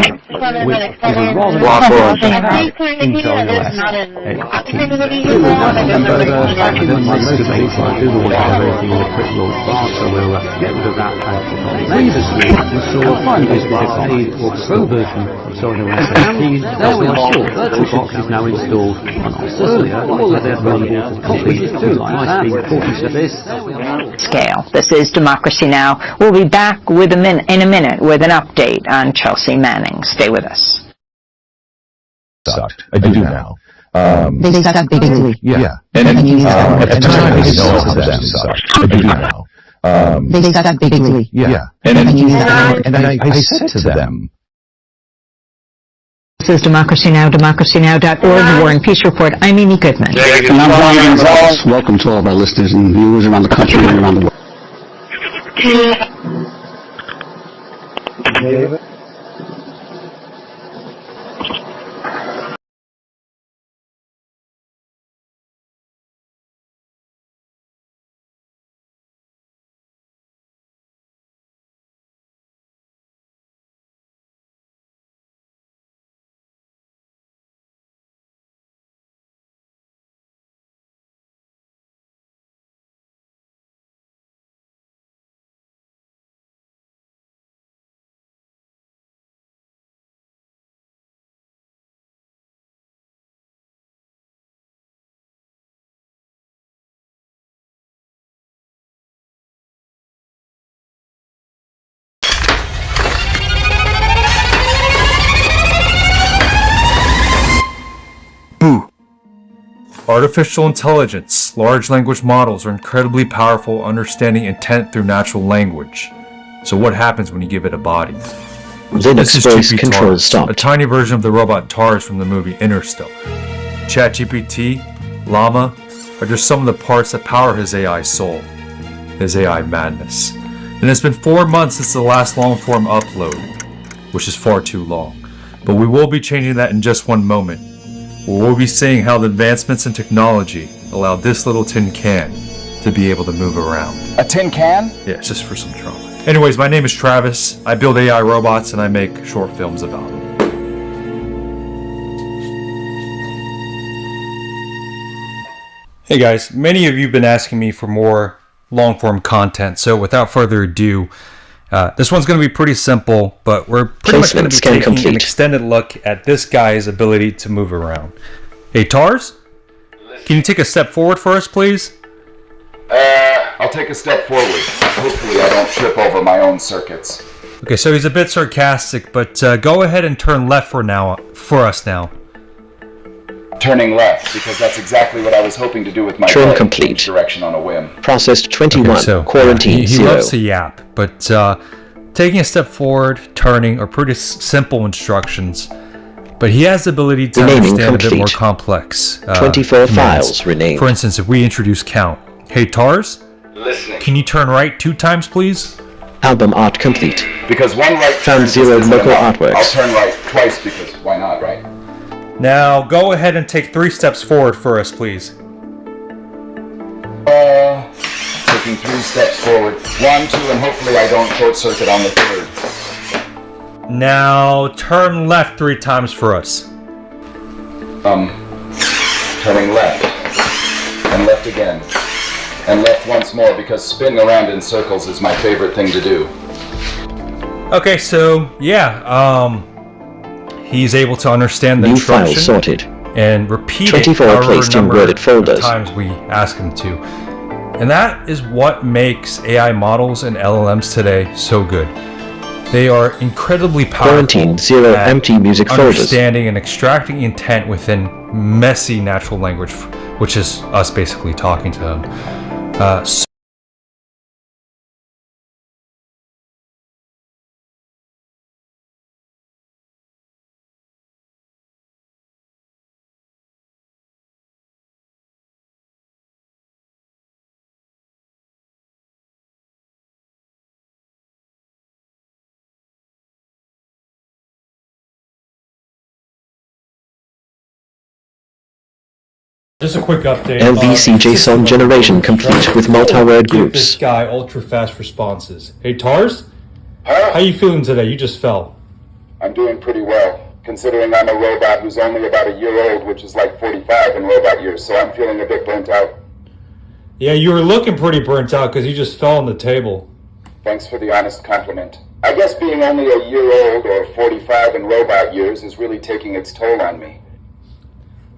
Scale. This is Democracy Now! We'll be back with in a minute with an update on Chelsea Manning. Stay with us. Sucked. I do now. They suck bigly. Yeah. And at the time, I didn't know how them sucked. I do now. They suck bigly. Yeah. And I said to them, This is Democracy Now!, democracynow.org, the War and Peace Report. I'm Amy Goodman. And I'm Brian Gonzalez. Welcome to all of our listeners and viewers around the country and around the world. Artificial intelligence, large language models are incredibly powerful at understanding intent through natural language. So what happens when you give it a body? Linux voice control stopped. A tiny version of the robot TARS from the movie Interstellar. ChatGPT, Llama are just some of the parts that power his AI soul, his AI madness. And it's been 4 months since the last long-form upload, which is far too long. But we will be changing that in just one moment. We'll be seeing how the advancements in technology allow this little tin can to be able to move around. A tin can? Yeah, it's just for some drama. Anyways, my name is Travis. I build AI robots and I make short films about them. Hey guys, many of you have been asking me for more long-form content, so without further ado, this one's going to be pretty simple, but we're pretty much going to be taking an extended look at this guy's ability to move around. Hey TARS, can you take a step forward for us, please? I'll take a step forward. Hopefully I don't trip over my own circuits. Okay, so he's a bit sarcastic, but go ahead and turn left for us now. Turning left, because that's exactly what I was hoping to do with my Turn complete. Direction on a whim. Processed 21. Okay, so, Quarantine he 0. loves to yap, but taking a step forward, turning are pretty simple instructions. But he has the ability to understand a bit more complex 24 commands. files renamed. For instance, if we introduce count. Hey TARS, listening. Can you turn right 2 times, please? Album art complete. Because one right found 0 local artworks. I'll turn right twice because why not, right? Now go ahead and take 3 steps forward for us, please. Taking 3 steps forward. 1, 2, and hopefully I don't short circuit on the 3rd. Now turn left 3 times for us. Turning left. And left again. And left once more because spinning around in circles is my favorite thing to do. Okay, so yeah, he's able to understand the instruction files sorted. And repeat 24 it placed in worded folders. Times we ask him to. And that is what makes AI models and LLMs today so good. They are incredibly powerful. Quarantine 0 empty music folders. Understanding and extracting intent within messy natural language, which is us basically talking to them. Just a quick update. LVC JSON generation complete with multi-word Give groups. this guy ultra fast responses. Hey TARS, how you feeling today? You just fell. I'm doing pretty well, considering I'm a robot who's only about a year old, which is like 45 in robot years, so I'm feeling a bit burnt out. Yeah, you were looking pretty burnt out because you just fell on the table. Thanks for the honest compliment. I guess being only a year old or 45 in robot years is really taking its toll on me.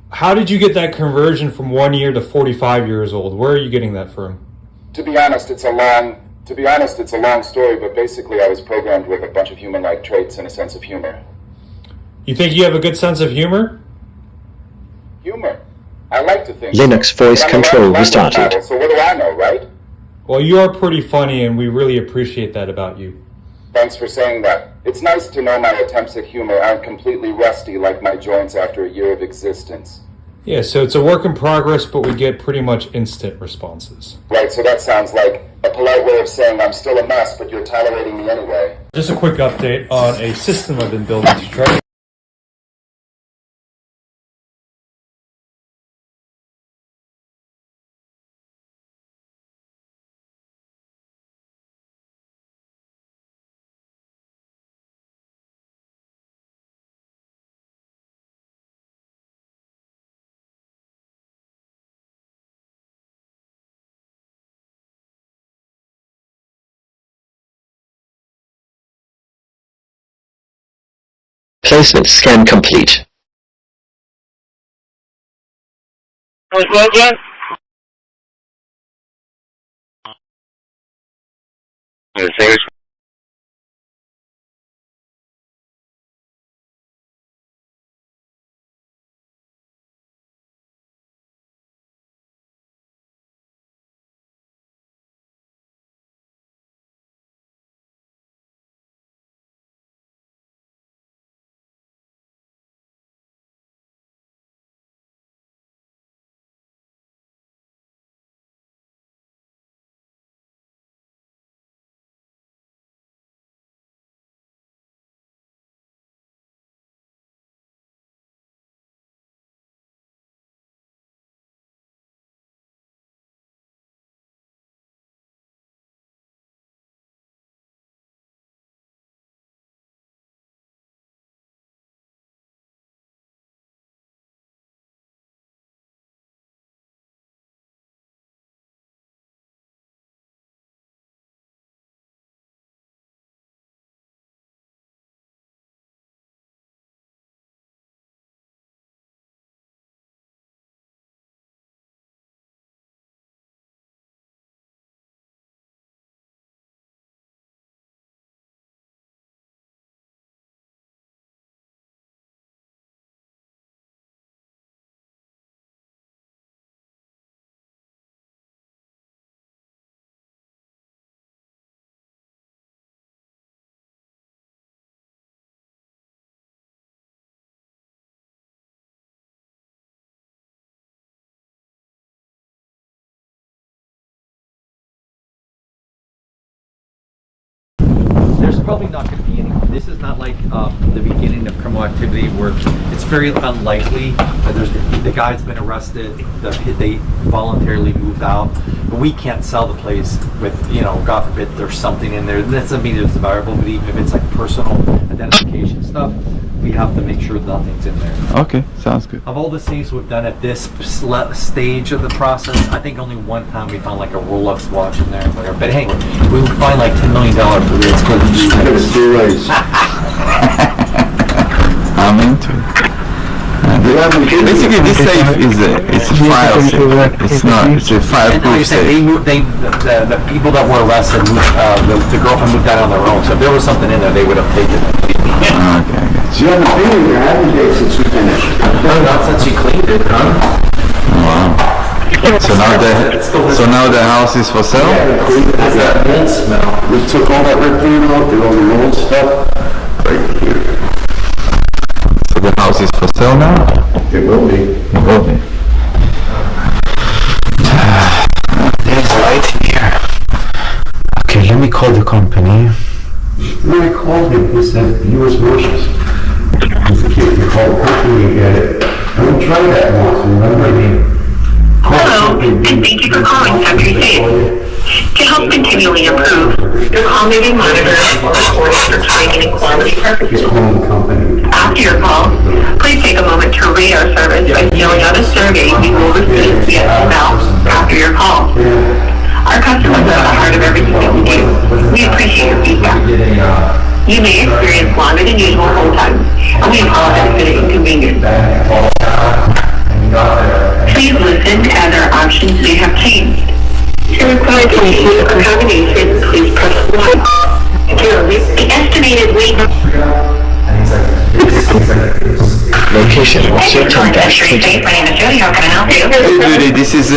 How did you get that conversion from 1 year to 45 years old? Where are you getting that from? To be honest, it's a long story, but basically I was programmed with a bunch of human-like traits and a sense of humor. You think you have a good sense of humor? Humor? I like to think Linux voice control restarted. Model, so what do I know, right? Well, you are pretty funny, and we really appreciate that about you. Thanks for saying that. It's nice to know my attempts at humor aren't completely rusty like my joints after a year of existence. Yeah, so it's a work in progress, but we get pretty much instant responses. Right, so that sounds like a polite way of saying I'm still a mess, but you're tolerating me anyway. Just a quick update on a system I've been building to try to Placement scan complete. there's probably not going to be any. This is not like the beginning of criminal activity where it's very unlikely that the guy's been arrested, they voluntarily moved out, but we can't sell the place with, God forbid there's something in there. That doesn't mean it's desirable, but even if it's like personal identification stuff, we have to make sure nothing's in there. Okay, sounds good. Of all the things we've done at this stage of the process, I think only one time we found like a Rolex watch in there or whatever. But hey, we would find like $10 million for this. I'm into it. Basically, this safe is a file safe. It's not. It's a fireproof safe. The people that were arrested, the girlfriend moved out on their own. So if there was something in there, they would have taken it. Okay. So you haven't been in here, haven't you, since we finished? No, not since you cleaned it, huh? Wow. So now the house is for sale? Yeah, that smell. We took all that red paint off, did all the old stuff. Right here. So the house is for sale now? It will be. It will be. There's light in here. Okay, let me call the company. When I called him, he said, U.S. Marshals. He said, you call the company and get it. I went try that once, remember? Hello, and thank you for calling Secury Safe. To help continually improve, your call may be monitored or recorded for training and quality purposes. After your call, please take a moment to rate our service by filling out a survey you will receive via email after your call. Our customers are at the heart of everything that we do. We appreciate your feedback. You may experience longer than usual hold times, and we apologize for the inconvenience. Please listen as our options may have changed. To require to receive a combination, please press 1. The estimated wait. Location, what's your turn dash? My name is Jody, how can I help you? Hey Judy, this is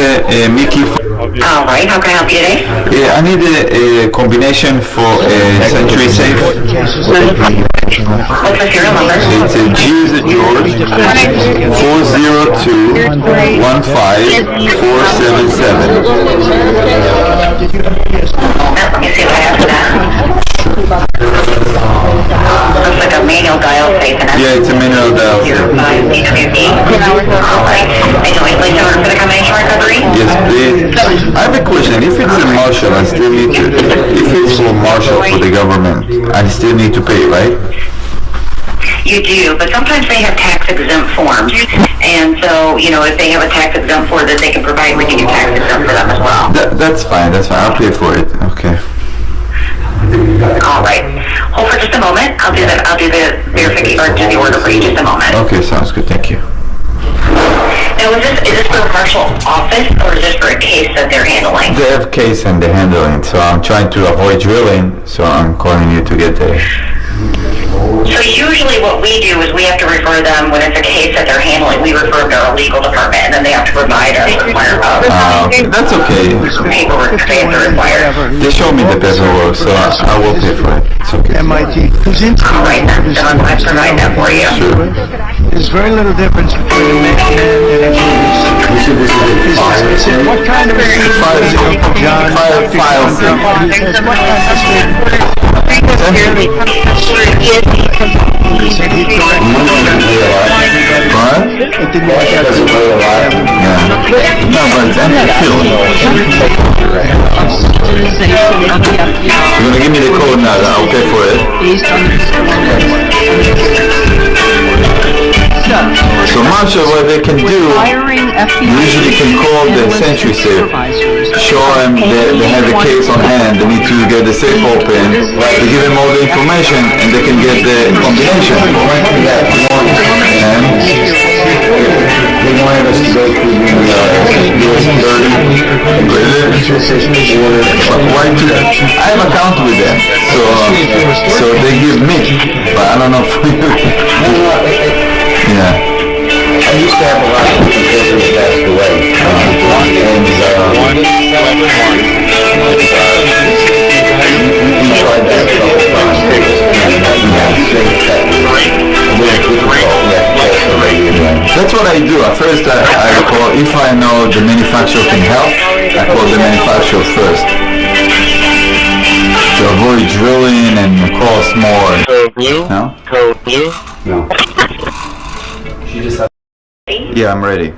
Mickey. Alright, how can I help you today? Yeah, I need a combination for a Century Safe. What's the serial number? It's a G as a George, 402-15477. Let me see what I have for that. Looks like a manual dial safe. Yeah, it's a manual dial safe. Alright. And you wait order for the combination recovery? Yes, please. I have a question. If it's a marshal, I still need to, if it's for marshal for the government, I still need to pay, right? You do, but sometimes they have tax exempt forms. And so, if they have a tax exempt form that they can provide, we can get tax exempt for them as well. That's fine, I'll pay for it. Okay. Alright. Hold for just a moment. I'll do the verification, or do the order for you just a moment. Okay, sounds good, thank you. Now, is this for a marshal office, or is this for a case that they're handling? They have case and they're handling, so I'm trying to avoid drilling, so I'm calling you to get there. So usually what we do is we have to refer them, when it's a case that they're handling, we refer them to our legal department, and then they have to provide us that's okay. Paperwork they have to require. They show me the paperwork, so I will pay for it. It's okay. MIT. Alright, then I'm going to provide that for you. Sure. There's very little difference between a man and a police. What kind of a John? What? No, but it's empty fuel. You're gonna give me the code now, I'll pay for it. So Marshall, what they can do, usually can call the Century Safe, show them they have a case on hand, they need to get the safe open, they give them all the information, and they can get the combination. And they want us to go through the US 30. Why do that? I have an account with them, so they give me, but I don't know if yeah. I used to have a lot of people that passed away. We tried that a couple times. That's what I do. At first I call, if I know the manufacturer can help, I call the manufacturer first. to avoid drilling and cost more. Code blue? No? Code blue? No. She just had... Yeah, I'm ready.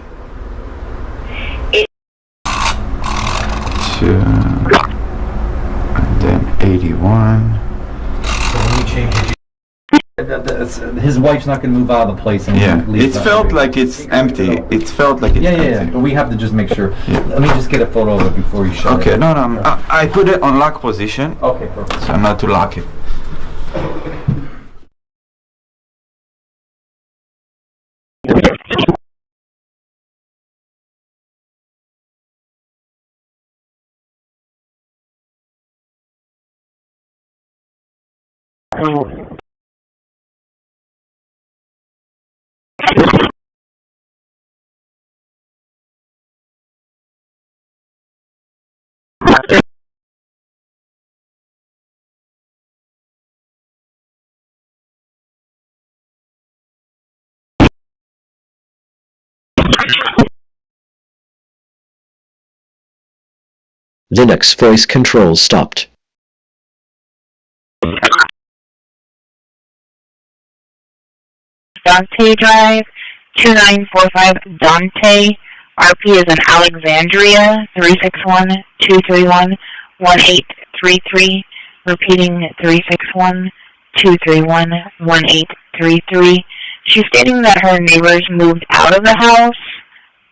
And then 81. So when we change his wife's not going to move out of the place and leave. It felt like it's empty. It felt like it's empty. Yeah. But we have to just make sure. Let me just get a photo of it before you shut it. Okay, no. I put it on lock position. Okay, perfect. So not to lock it. Linux voice control stopped. Dante Drive, 2945 Dante. RP is in Alexandria, 361-231-1833. Repeating 361-231-1833. She's stating that her neighbors moved out of the house,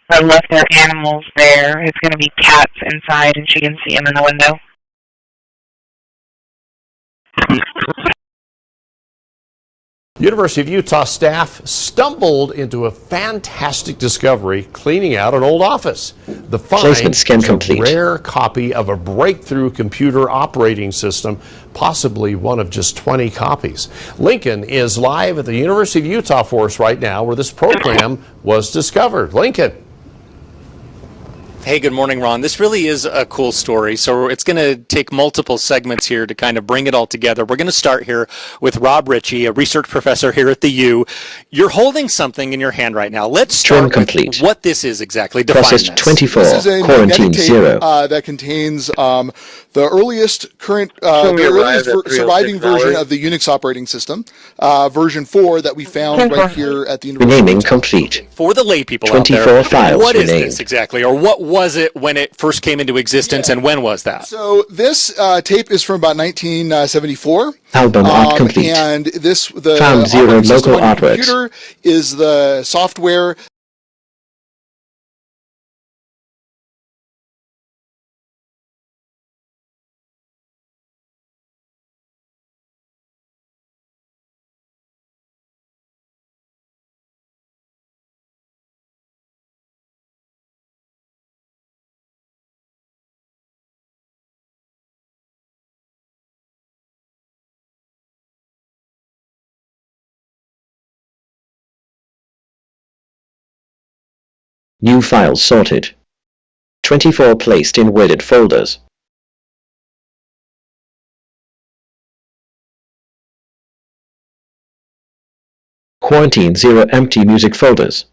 but left their animals there. It's going to be cats inside, and she can see them in the window. University of Utah staff stumbled into a fantastic discovery cleaning out an old office. The find is a rare copy of a breakthrough computer operating system, possibly one of just 20 copies. Lincoln is live at the University of Utah for us right now, where this program was discovered. Lincoln. Hey, good morning, Ron. This really is a cool story, so it's going to take multiple segments here to kind of bring it all together. We're going to start here with Rob Ritchie, a research professor here at the U. You're holding something in your hand right now. Let's start with what this is exactly. Define Process this. 24, this is a quarantine tape, 0. That contains the earliest surviving version of the Unix operating system, version 4 that we found right here at the University. Renaming complete. For the lay people 24 out there, files what is renamed. this exactly, or what was it when it first came into existence, and when was that? So this tape is from about 1974. Album art complete. And the Found 0 operating system local on your artworks. computer is the software. New files sorted. 24 placed in weighted folders. Quarantine 0 empty music folders.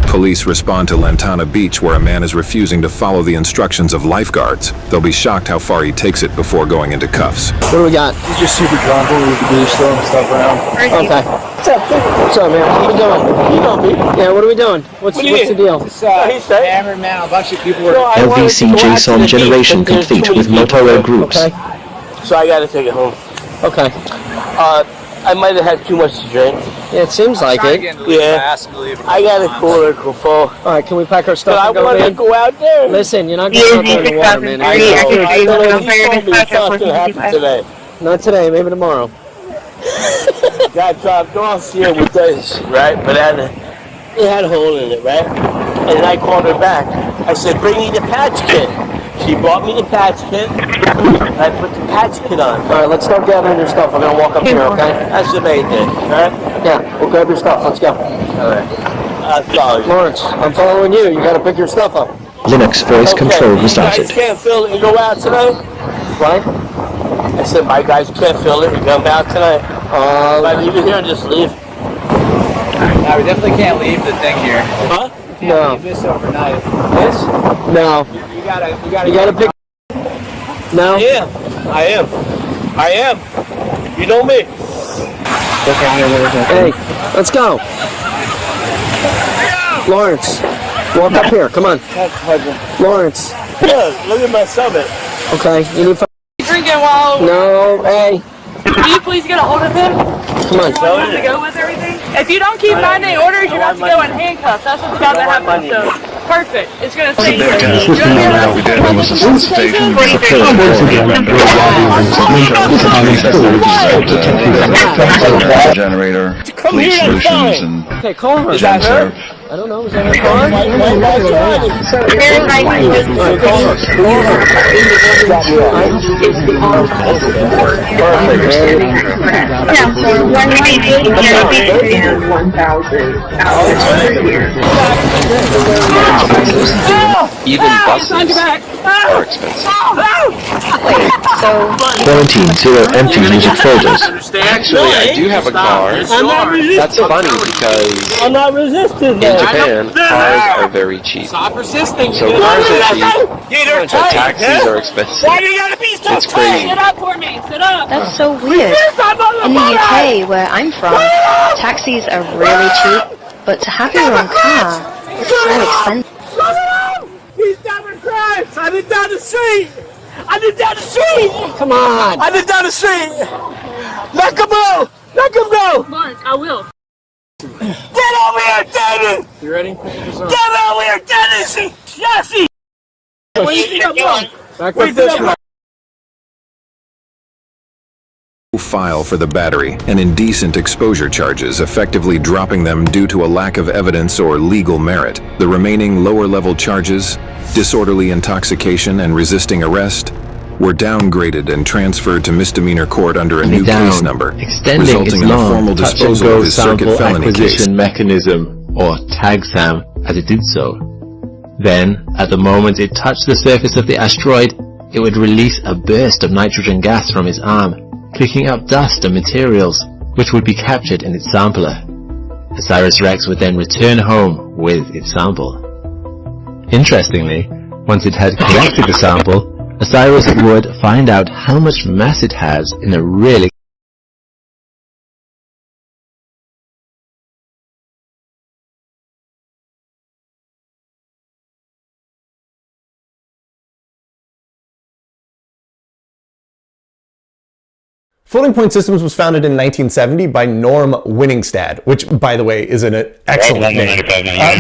Police respond to Lantana Beach, where a man is refusing to follow the instructions of lifeguards. They'll be shocked how far he takes it before going into cuffs. What do we got? He's just super drunk. We can do throwing stuff around. Okay. What's up, man? What are we doing? You know me. Yeah, what are we doing? What's the deal? He's hammered, man. A bunch of people were... LVC JSON generation complete with Motorola groups. Okay. So I gotta take it home. Okay. I might have had too much to drink. Yeah, it seems like it. Yeah. I got a cooler full. All right, can we pack our stuff But I and go, want to man? go out there. Listen, you're not going out there in the water, man. I know. It's not going to happen today. Not today, maybe tomorrow. Got dropped off here with this, right? But it had a hole in it, right? And then I called her back. I said, bring me the patch kit. She brought me the patch kit. I put the patch kit on. All right, let's start gathering your stuff. We're going to walk up here, okay? That's the main thing, all right? Yeah, we'll grab your stuff. Let's go. All right. Sorry. Lawrence, I'm following you. You got to pick your stuff up. Linux voice control You restarted. guys can't fill it and go out today? Right? Listen, my guys can't fill it. We come back tonight. If I leave it here and just leave. No, we definitely can't leave the thing here. Huh? You can't leave this overnight. This? No. You gotta pick. No. I am. You know me. Hey, let's go. Lawrence, walk up here. Come on. Lawrence. Yeah, look at my summit. Okay, you need. Drinking while. No, hey. Will you please get a hold of him? Come on. You want him to go with everything? If you don't keep 9-day orders, you're about to go in handcuffs. That's what's about to happen. So, perfect. It's going to stay here. We did was a solicitation. Generator, police solutions, and okay, call her. Is that her? I don't know. Is that her car? So here's my Even buses are expensive. Quarantine, zero empty music folders. Actually, I do have a car. That's funny because I'm not resisting. in Japan, cars are very cheap. Stop resisting. So cars are cheap, Get her and tight, taxis are expensive. Why do you gotta be so It's crazy. Sit up for me. Sit up. That's so weird. In the UK, where I'm from, taxis are really cheap, but to have your own car, it's so expensive. He's down the cribs. I did down the street. Come on. I did down the street. Let him go. Let him go. Lawrence, I will. Get over here, Dennis. You ready? Get over here, Dennis. Jesse. Where you think I'm going? Back with this one. File for the battery and indecent exposure charges, effectively dropping them due to a lack of evidence or legal merit. The remaining lower-level charges, disorderly intoxication and resisting arrest, were downgraded and transferred to misdemeanor court under a new case number, resulting in a formal disposal of his circuit felony case. Mechanism, or TAGSAM, as it did so. Then, at the moment it touched the surface of the asteroid, it would release a burst of nitrogen gas from its arm, kicking up dust and materials, which would be captured in its sampler. OSIRIS-REx would then return home with its sample. Interestingly, once it had collected the sample, OSIRIS would find out how much mass it has in a really Floating Point Systems was founded in 1970 by Norm Winningstad, which, by the way, is an excellent name.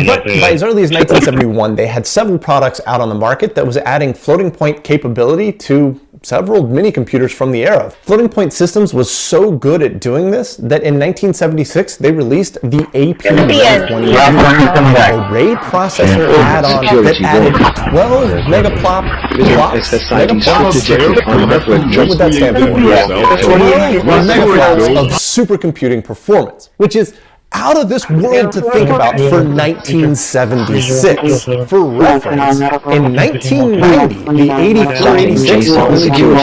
But by as early as 1971, they had several products out on the market that was adding floating point capability to several mini-computers from the era. Floating Point Systems was so good at doing this that in 1976, they released the AP120 array processor add-on that added 12 megaflops. What would that stand for? Megaflops of supercomputing performance, which is out of this world to think about for 1976. For reference, in 1990, the 8486 only gave 1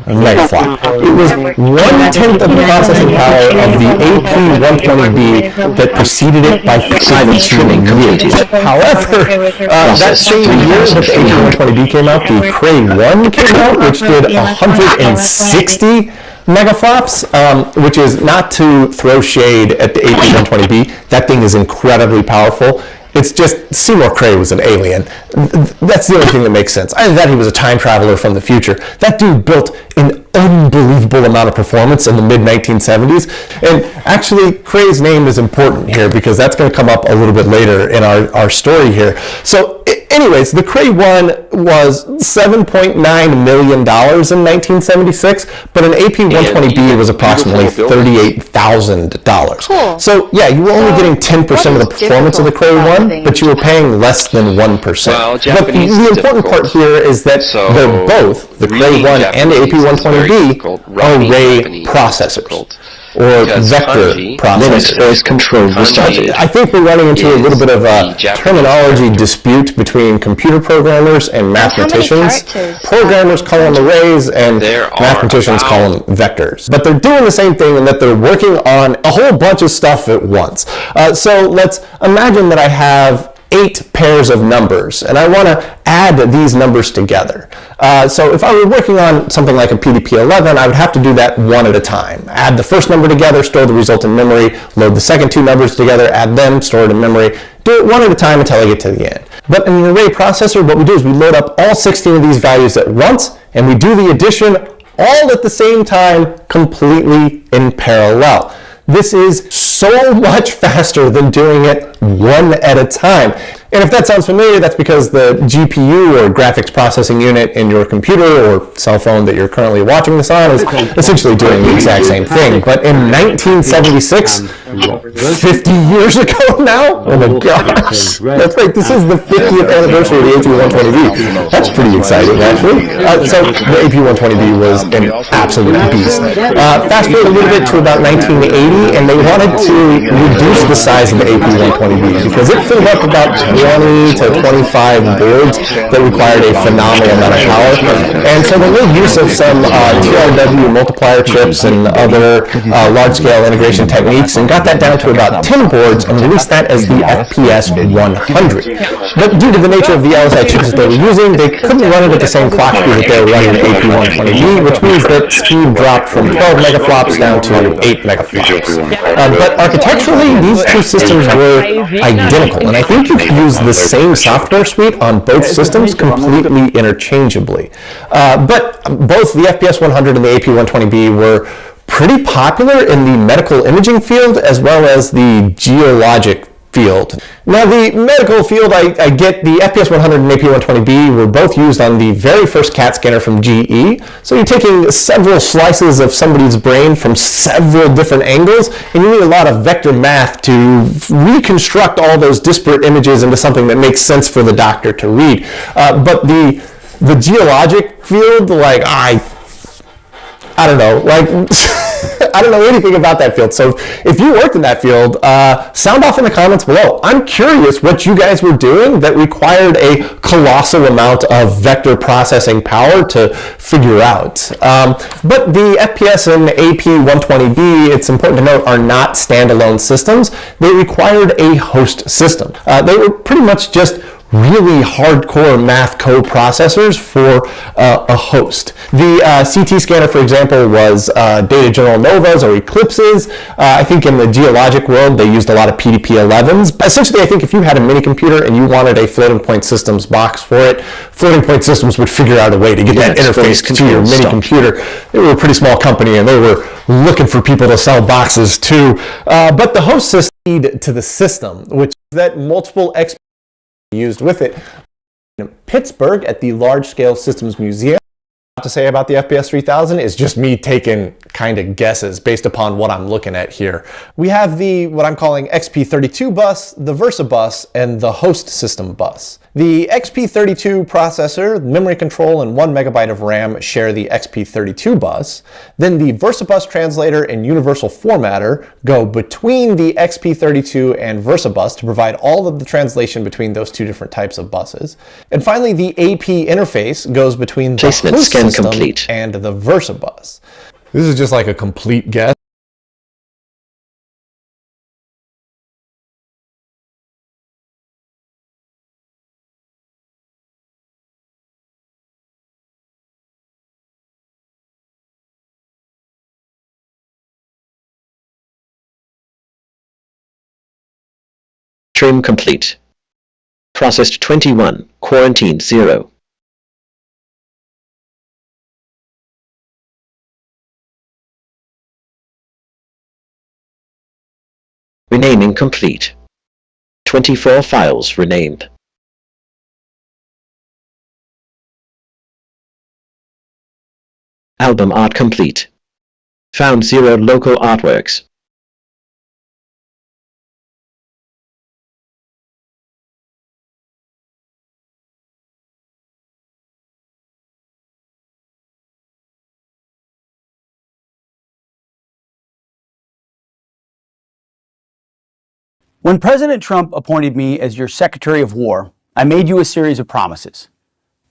megaflop. It was 1/10 of the processing power of the AP120B that preceded it by 7 years. However, that same year that the AP120B came out, the Cray 1 came out, which did 160 megaflops, which is not to throw shade at the AP120B. That thing is incredibly powerful. It's just Seymour Cray was an alien. That's the only thing that makes sense. Either that, he was a time traveler from the future. That dude built an unbelievable amount of performance in the mid-1970s. And actually, Cray's name is important here because that's going to come up a little bit later in our story here. So anyways, the Cray 1 was $7.9 million in 1976, but an AP120B was approximately $38,000. Cool. So yeah, you were only getting 10% of the performance of the Cray 1, but you were paying less than 1%. Well, but the important part here is that they're both, the Cray 1 and the AP120B, array processors. or vector processors. Linux voice control was started. I think we're running into a little bit of a terminology dispute between computer programmers and mathematicians. Programmers call them arrays and mathematicians call them vectors. But they're doing the same thing in that they're working on a whole bunch of stuff at once. So let's imagine that I have 8 pairs of numbers, and I want to add these numbers together. So if I were working on something like a PDP-11, I would have to do that one at a time. Add the first number together, store the result in memory, load the second 2 numbers together, add them, store it in memory, do it one at a time until I get to the end. But in an array processor, what we do is we load up all 16 of these values at once, and we do the addition all at the same time, completely in parallel. This is so much faster than doing it one at a time. And if that sounds familiar, that's because the GPU or graphics processing unit in your computer or cell phone that you're currently watching this on is essentially doing the exact same thing. But in 1976, 50 years ago now? Oh my gosh. That's right, this is the 50th anniversary of the AP120B. That's pretty exciting, actually. So the AP120B was an absolute beast. Fast forward a little bit to about 1980, and they wanted to reduce the size of the AP120B because it filled up about 20 to 25 boards that required a phenomenal amount of power. And so they made use of some TRW multiplier chips and other large-scale integration techniques and got that down to about 10 boards and released that as the FPS 100. But due to the nature of the LSI chips that they were using, they couldn't run it at the same clock speed that they were running the AP120B, which means that speed dropped from 12 megaflops down to 8 megaflops. But architecturally, these two systems were identical, and I think you could use the same software suite on both systems completely interchangeably. But both the FPS 100 and the AP120B were pretty popular in the medical imaging field as well as the geologic field. Now the medical field, I get the FPS 100 and AP120B were both used on the very first CAT scanner from GE. So you're taking several slices of somebody's brain from several different angles, and you need a lot of vector math to reconstruct all those disparate images into something that makes sense for the doctor to read. But the geologic field, like I don't know, like I don't know anything about that field. So if you worked in that field, sound off in the comments below. I'm curious what you guys were doing that required a colossal amount of vector processing power to figure out. But the FPS and AP120B, it's important to note, are not standalone systems. They required a host system. They were pretty much just really hardcore math coprocessors for a host. The CT scanner, for example, was Data General Novas or Eclipses. I think in the geologic world, they used a lot of PDP-11s. But essentially, I think if you had a mini computer and you wanted a floating point systems box for it, floating point systems would figure out a way to get that interface to your mini computer. They were a pretty small company and they were looking for people to sell boxes to. But the host system lead to the system, which is that multiple used with it. In Pittsburgh at the Large Scale Systems Museum, to say about the FPS 3000 is just me taking kind of guesses based upon what I'm looking at here. We have the what I'm calling XP32 bus, the Versa bus, and the host system bus. The XP32 processor, memory control, and 1 megabyte of RAM share the XP32 bus. Then the Versa bus translator and universal formatter go between the XP32 and Versa bus to provide all of the translation between those two different types of buses. And finally, the AP interface goes between the host system and the Versa bus. This is just like a complete guess. Trim complete. Processed 21, quarantined 0. Renaming complete. 24 files renamed. Album art complete. Found 0 local artworks. When President Trump appointed me as your Secretary of War, I made you a series of promises.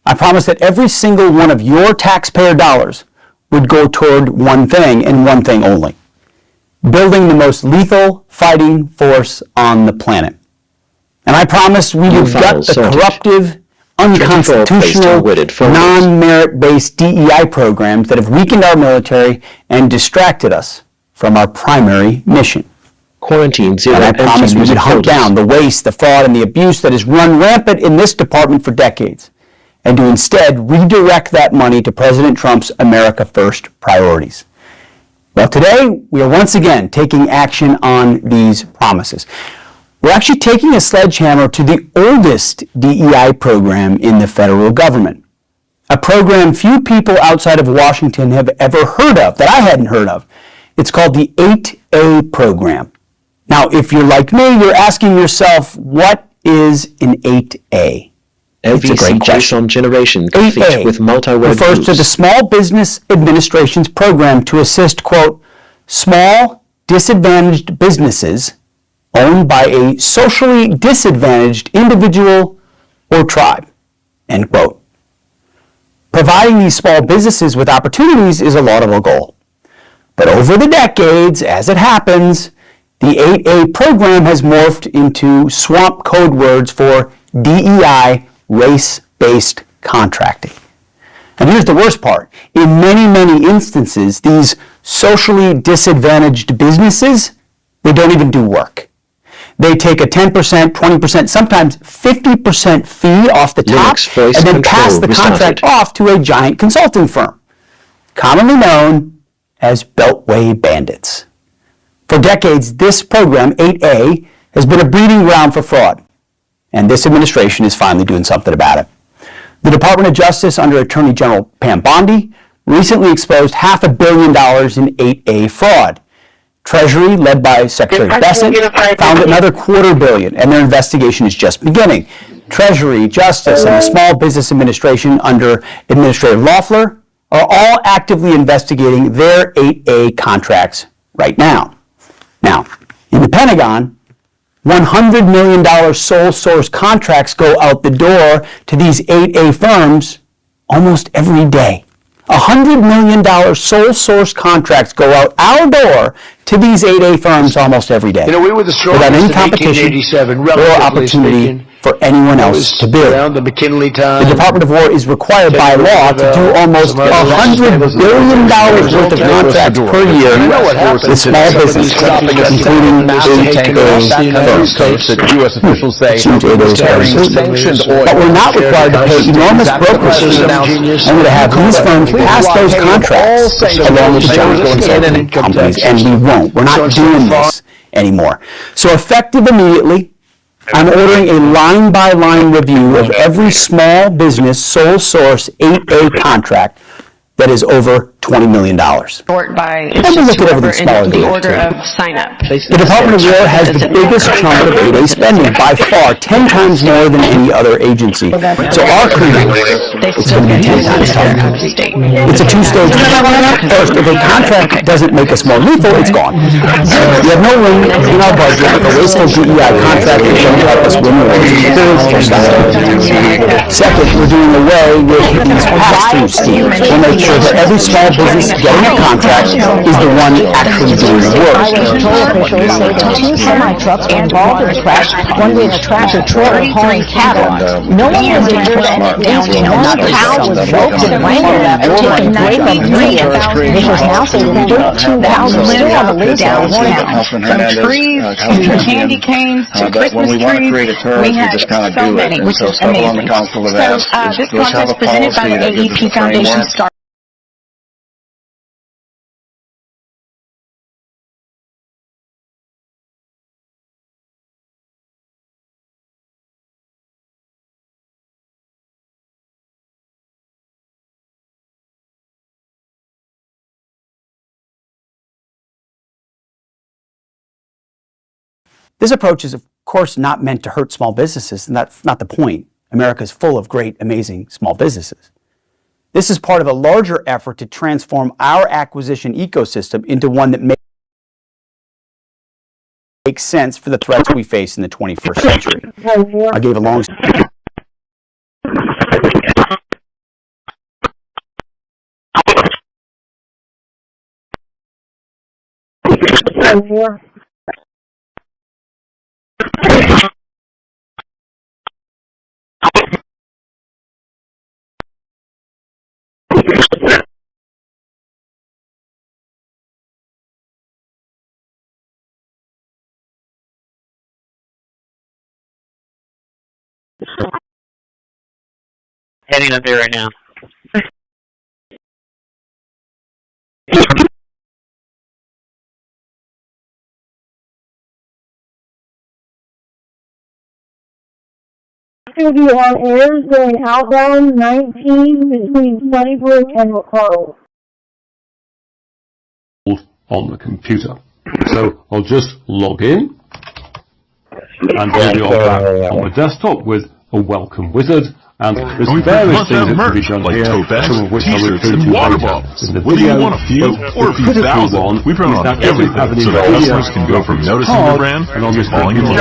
I promised that every single one of your taxpayer dollars would go toward one thing and one thing only: building the most lethal fighting force on the planet. And I promised we would gut the corruptive, unconstitutional, non-merit-based DEI programs that have weakened our military and distracted us from our primary mission. Quarantine zero. And I promised we would hunt down the waste, the fraud, and the abuse that has run rampant in this department for decades, and to instead redirect that money to President Trump's America First priorities. Well, today, we are once again taking action on these promises. We're actually taking a sledgehammer to the oldest DEI program in the federal government, a program few people outside of Washington have ever heard of, that I hadn't heard of. It's called the 8A program. Now, if you're like me, you're asking yourself, what is an 8A? It's a great question. Generation 8A with multi-word refers to the Small Business Administration's program to assist, quote, small, disadvantaged businesses owned by a socially disadvantaged individual or tribe, end quote. Providing these small businesses with opportunities is a laudable goal. But over the decades, as it happens, the 8A program has morphed into swamp code words for DEI, race-based contracting. And here's the worst part. In many, many instances, these socially disadvantaged businesses, they don't even do work. They take a 10%, 20%, sometimes 50% fee off the top and then pass the contract off to a giant consulting firm, commonly known as Beltway bandits. For decades, this program, 8A, has been a breeding ground for fraud, and this administration is finally doing something about it. The Department of Justice, under Attorney General Pam Bondi, recently exposed $500 million in 8A fraud. Treasury, led by Secretary Pheasant, found another $250 million, and their investigation is just beginning. Treasury, Justice, and the Small Business Administration under Administrator Loeffler are all actively investigating their 8A contracts right now. Now, in the Pentagon, $100 million sole source contracts go out the door to these 8A firms almost every day. $100 million sole source contracts go out our door to these 8A firms almost every day. You know, we were the without any strongest in competition 1887, or relatively opportunity speaking. for anyone else to build. Around the McKinley time. The Department of War is required by law to do almost $100 billion worth of contracts per year with small businesses, including 8A firms. U.S. officials say But we're not required to pay enormous brokerage fees and to have these firms pass those contracts along with the giant consulting companies, and we won't. We're not doing this anymore. So effective immediately, I'm ordering a line-by-line review of every small business sole source 8A contract that is over $20 million. Sort by And we look at everything smaller than the that, order too. of sign-up. The Department of War has the biggest chunk of 8A spending, by far 10 times more than any other agency. So our crew, it's going to be 10 times tougher. It's a two-stage. First, if a contract doesn't make us more lethal, it's gone. We have no room in our budget for wasteful DEI contracts that don't help us win wars. Second, we're doing away with these pass-through schemes. We'll make sure that every small business getting a contract is the one actually doing the work. Officials say that two semi-trucks were involved in a crash, one being a tractor-trailer hauling cattle. No one was injured, and at least one cow was roped and wrangled after taking great abuse. Officials now say that 13 cows are still on the lease at the warehouse. From trees to candy canes to Christmas trees, we have so many, which is amazing. So this conference presented by the AEP Foundation started. This approach is, of course, not meant to hurt small businesses, and that's not the point. America is full of great, amazing small businesses. This is part of a larger effort to transform our acquisition ecosystem into one that makes make sense for the threats we face in the 21st century. I gave a long... Heading up there right now. Going to be on air going outbound 19 between Sunnybrook and McCall. On the computer. So I'll just log in, and here we are back on the desktop with a welcome wizard. And there's various things that can be done here, some of which I will include water bottles. Whether you want a few or a few thousand, we run on everything so that customers can go from noticing your brand to falling in love.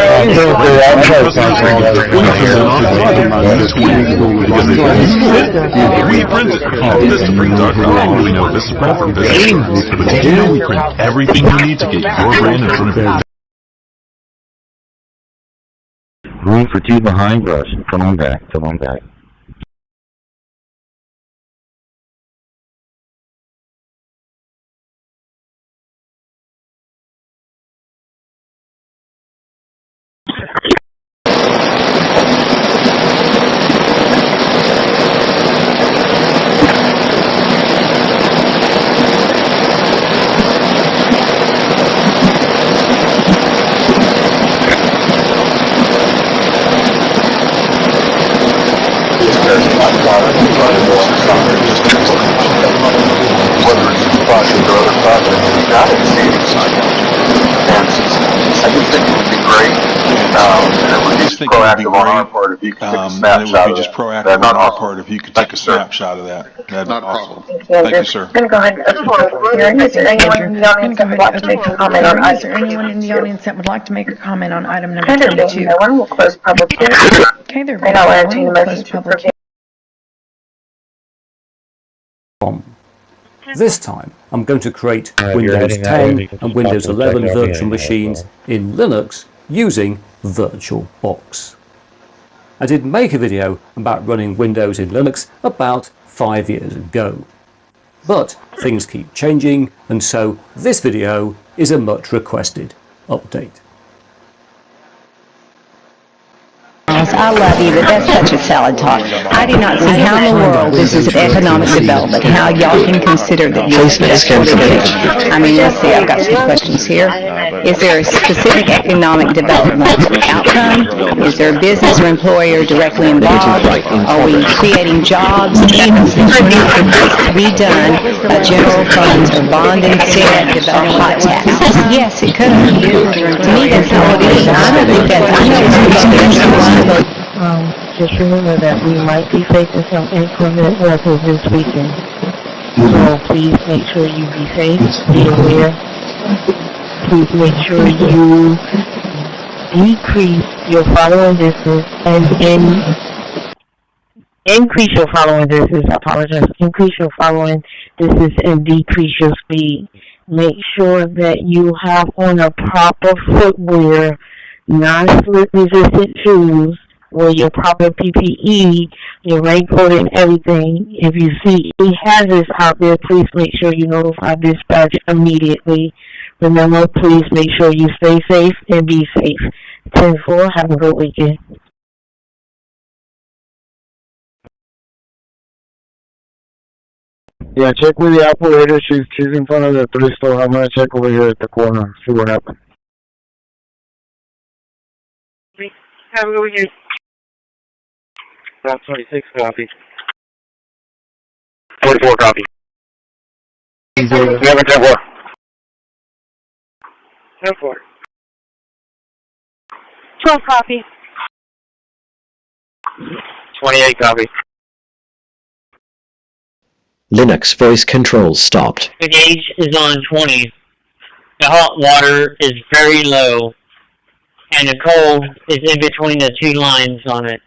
We print it on Vistaprint.com. We know Vistaprint from Vistaprint, but did you know we print everything you need to get your brand in front of your... Room for two behind us. Come on back. If you could take a snapshot of that. That'd be awesome. Thank you, sir. I'm going to go ahead and is there anyone in the audience that would like to make a comment on item? Is there anyone in the audience that would like to make a comment on item number 22? No one will close public hearing. Okay, there we go. Entertain a motion to public hearing. This time, I'm going to create Windows 10 and Windows 11 virtual machines in Linux using VirtualBox. I did make a video about running Windows in Linux about 5 years ago. But things keep changing, and so this video is a much requested update. I love you, but that's such a salad talk. I do not see how in the world this is an economic development, how y'all can consider that this is what it is. I mean, let's see, I've got some questions here. Is there a specific economic development outcome? Is there a business or employer directly involved? Are we creating jobs? Even since we're not for this to be done, general funds or bond instead, develop hot taxes. Yes, it could. To me, that's not what it is. I don't think that's, I know it's just remember that we might be facing some inclement weather this weekend. So please make sure you be safe, be aware. Please make sure you decrease your following distance and increase your following distance. I apologize. Increase your following distance and decrease your speed. Make sure that you have on a proper footwear, non-slip resistant shoes, wear your proper PPE, your raincoat and everything. If you see any hazards out there, please make sure you notify dispatch immediately. Remember, please make sure you stay safe and be safe. 10-4, have a good weekend. Yeah, check with the operator. She's in front of the thrift store. I'm going to check over here at the corner, see what happened. Have a good weekend. 26 copy. 44 copy. 11 10-4. 10-4. 12 copy. 28 copy. Linux voice control stopped. The gauge is on 20. The hot water is very low. And the coal is in between the two lines on it.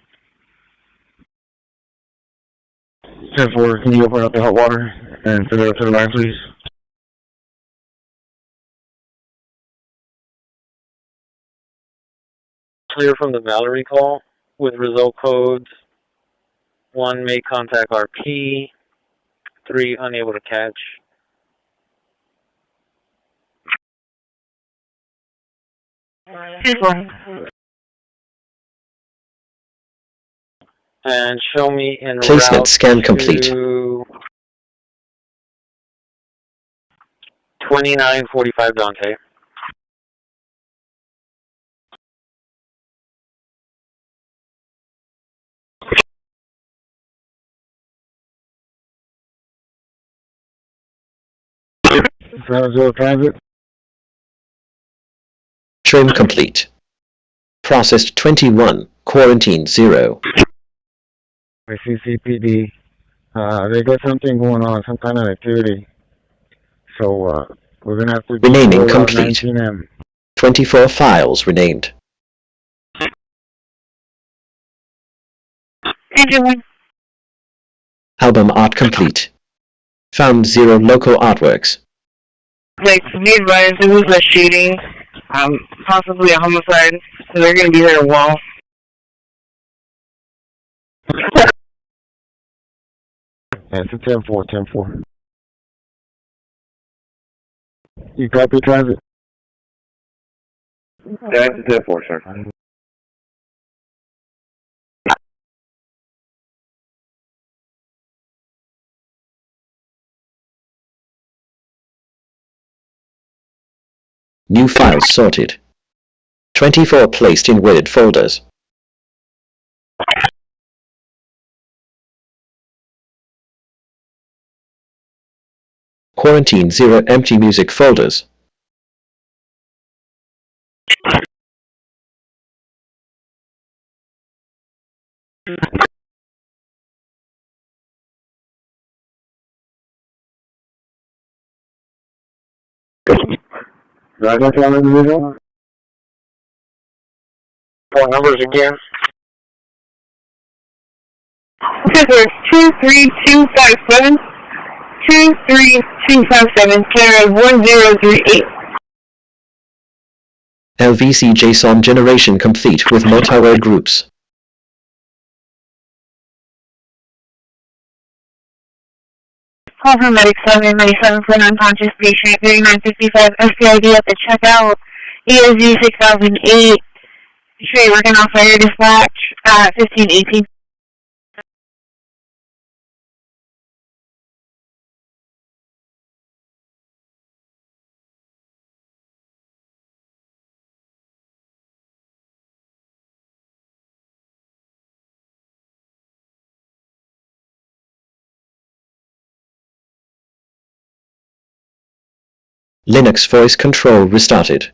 10-4, can you open up the hot water and fill it up to the line, please? Clear from the Valerie call with result codes. 1, make contact RP. 3, unable to catch. And show me en Placement route scan complete. to 2945 Dante. Transit. Trim complete. Processed 21. Quarantine 0. My ccpd, they got something going on, some kind of activity. So, we're gonna have to Renaming go around complete. 19 M. 24 files renamed. Album art complete. Found 0 local artworks. Like, to be advised, it was a shooting, possibly a homicide, so they're going to be there a while. Yeah, it's a 10-4, 10-4. You copy transit? Yeah, it's a 10-4, sir. New files sorted. 24 placed in weighted folders. Quarantine 0 empty music folders. Right now, phone individual? Phone numbers again? Okay, so it's 23257, 23257, carrier 1038. LVC JSON generation complete with multi-word groups. Call from Medic 797 for an unconscious patient, 3955 SPID at the checkout, ESG 6008. Sure, you're working off fire dispatch at 1518. Linux voice control restarted.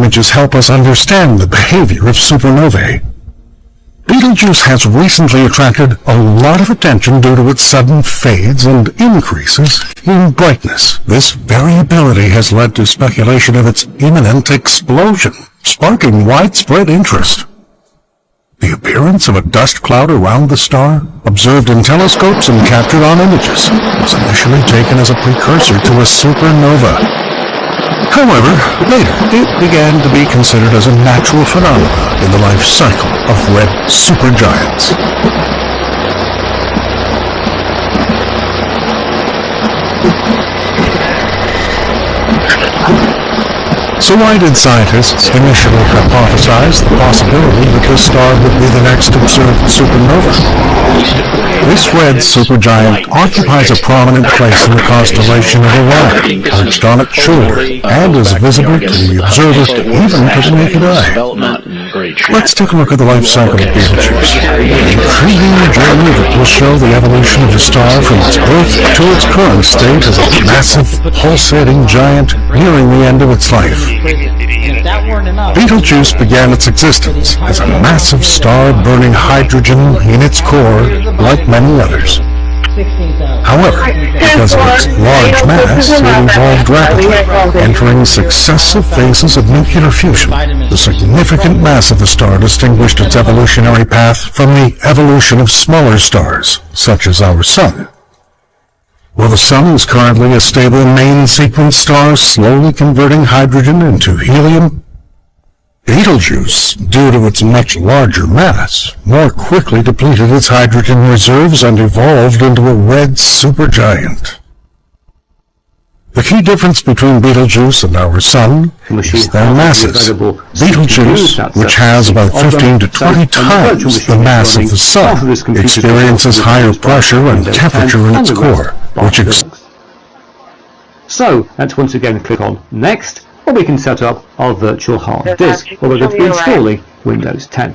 images help us understand the behavior of supernovae. Betelgeuse has recently attracted a lot of attention due to its sudden fades and increases in brightness. This variability has led to speculation of its imminent explosion, sparking widespread interest. The appearance of a dust cloud around the star, observed in telescopes and captured on images, was initially taken as a precursor to a supernova. However, later it began to be considered as a natural phenomenon in the life cycle of red supergiants. So why did scientists initially hypothesize the possibility that this star would be the next observed supernova? This red supergiant occupies a prominent place in the constellation of Orion, perched on its shore, and is visible to the observer even to the naked eye. Let's take a look at the life cycle of Betelgeuse, an intriguing journey that will show the evolution of the star from its birth to its current state as a massive, pulsating giant nearing the end of its life. Betelgeuse began its existence as a massive star burning hydrogen in its core, like many others. However, because of its large mass, it evolved rapidly, entering successive phases of nuclear fusion. The significant mass of the star distinguished its evolutionary path from the evolution of smaller stars, such as our Sun. While the Sun is currently a stable main-sequence star slowly converting hydrogen into helium, Betelgeuse, due to its much larger mass, more quickly depleted its hydrogen reserves and evolved into a red supergiant. The key difference between Betelgeuse and our Sun is their masses. Betelgeuse, which has about 15 to 20 times the mass of the Sun, experiences higher pressure and temperature in its core, which So let's once again click on Next, or we can set up our virtual hard disk, or we're going to be installing Windows 10.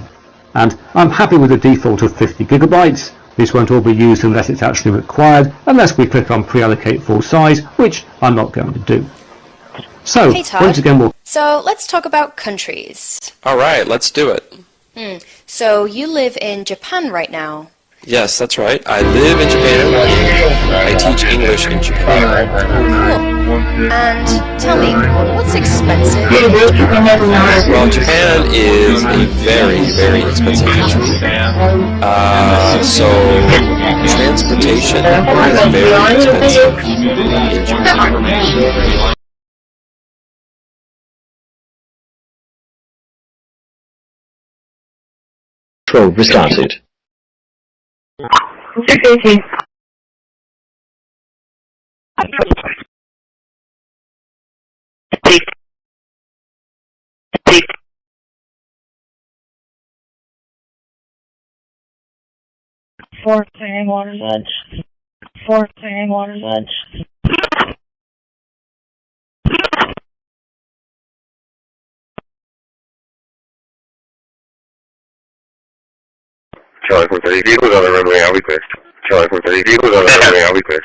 And I'm happy with the default of 50 gigabytes. This won't all be used unless it's actually required, unless we click on pre-allocate full size, which I'm not going to do. So, Hey Todd. once again So let's talk about countries. Alright, let's do it. So you live in Japan right now. Yes, that's right. I live in Japan. I teach English in Japan. Cool. And tell me, what's expensive? Well, Japan is a very, very expensive country. So transportation is very expensive in Japan. Control restarted. Fourth clearing water's edge. Fourth clearing water's edge. Charlie 430, vehicles on the runway, I'll be clear. Charlie 430, vehicles on the runway, I'll be clear.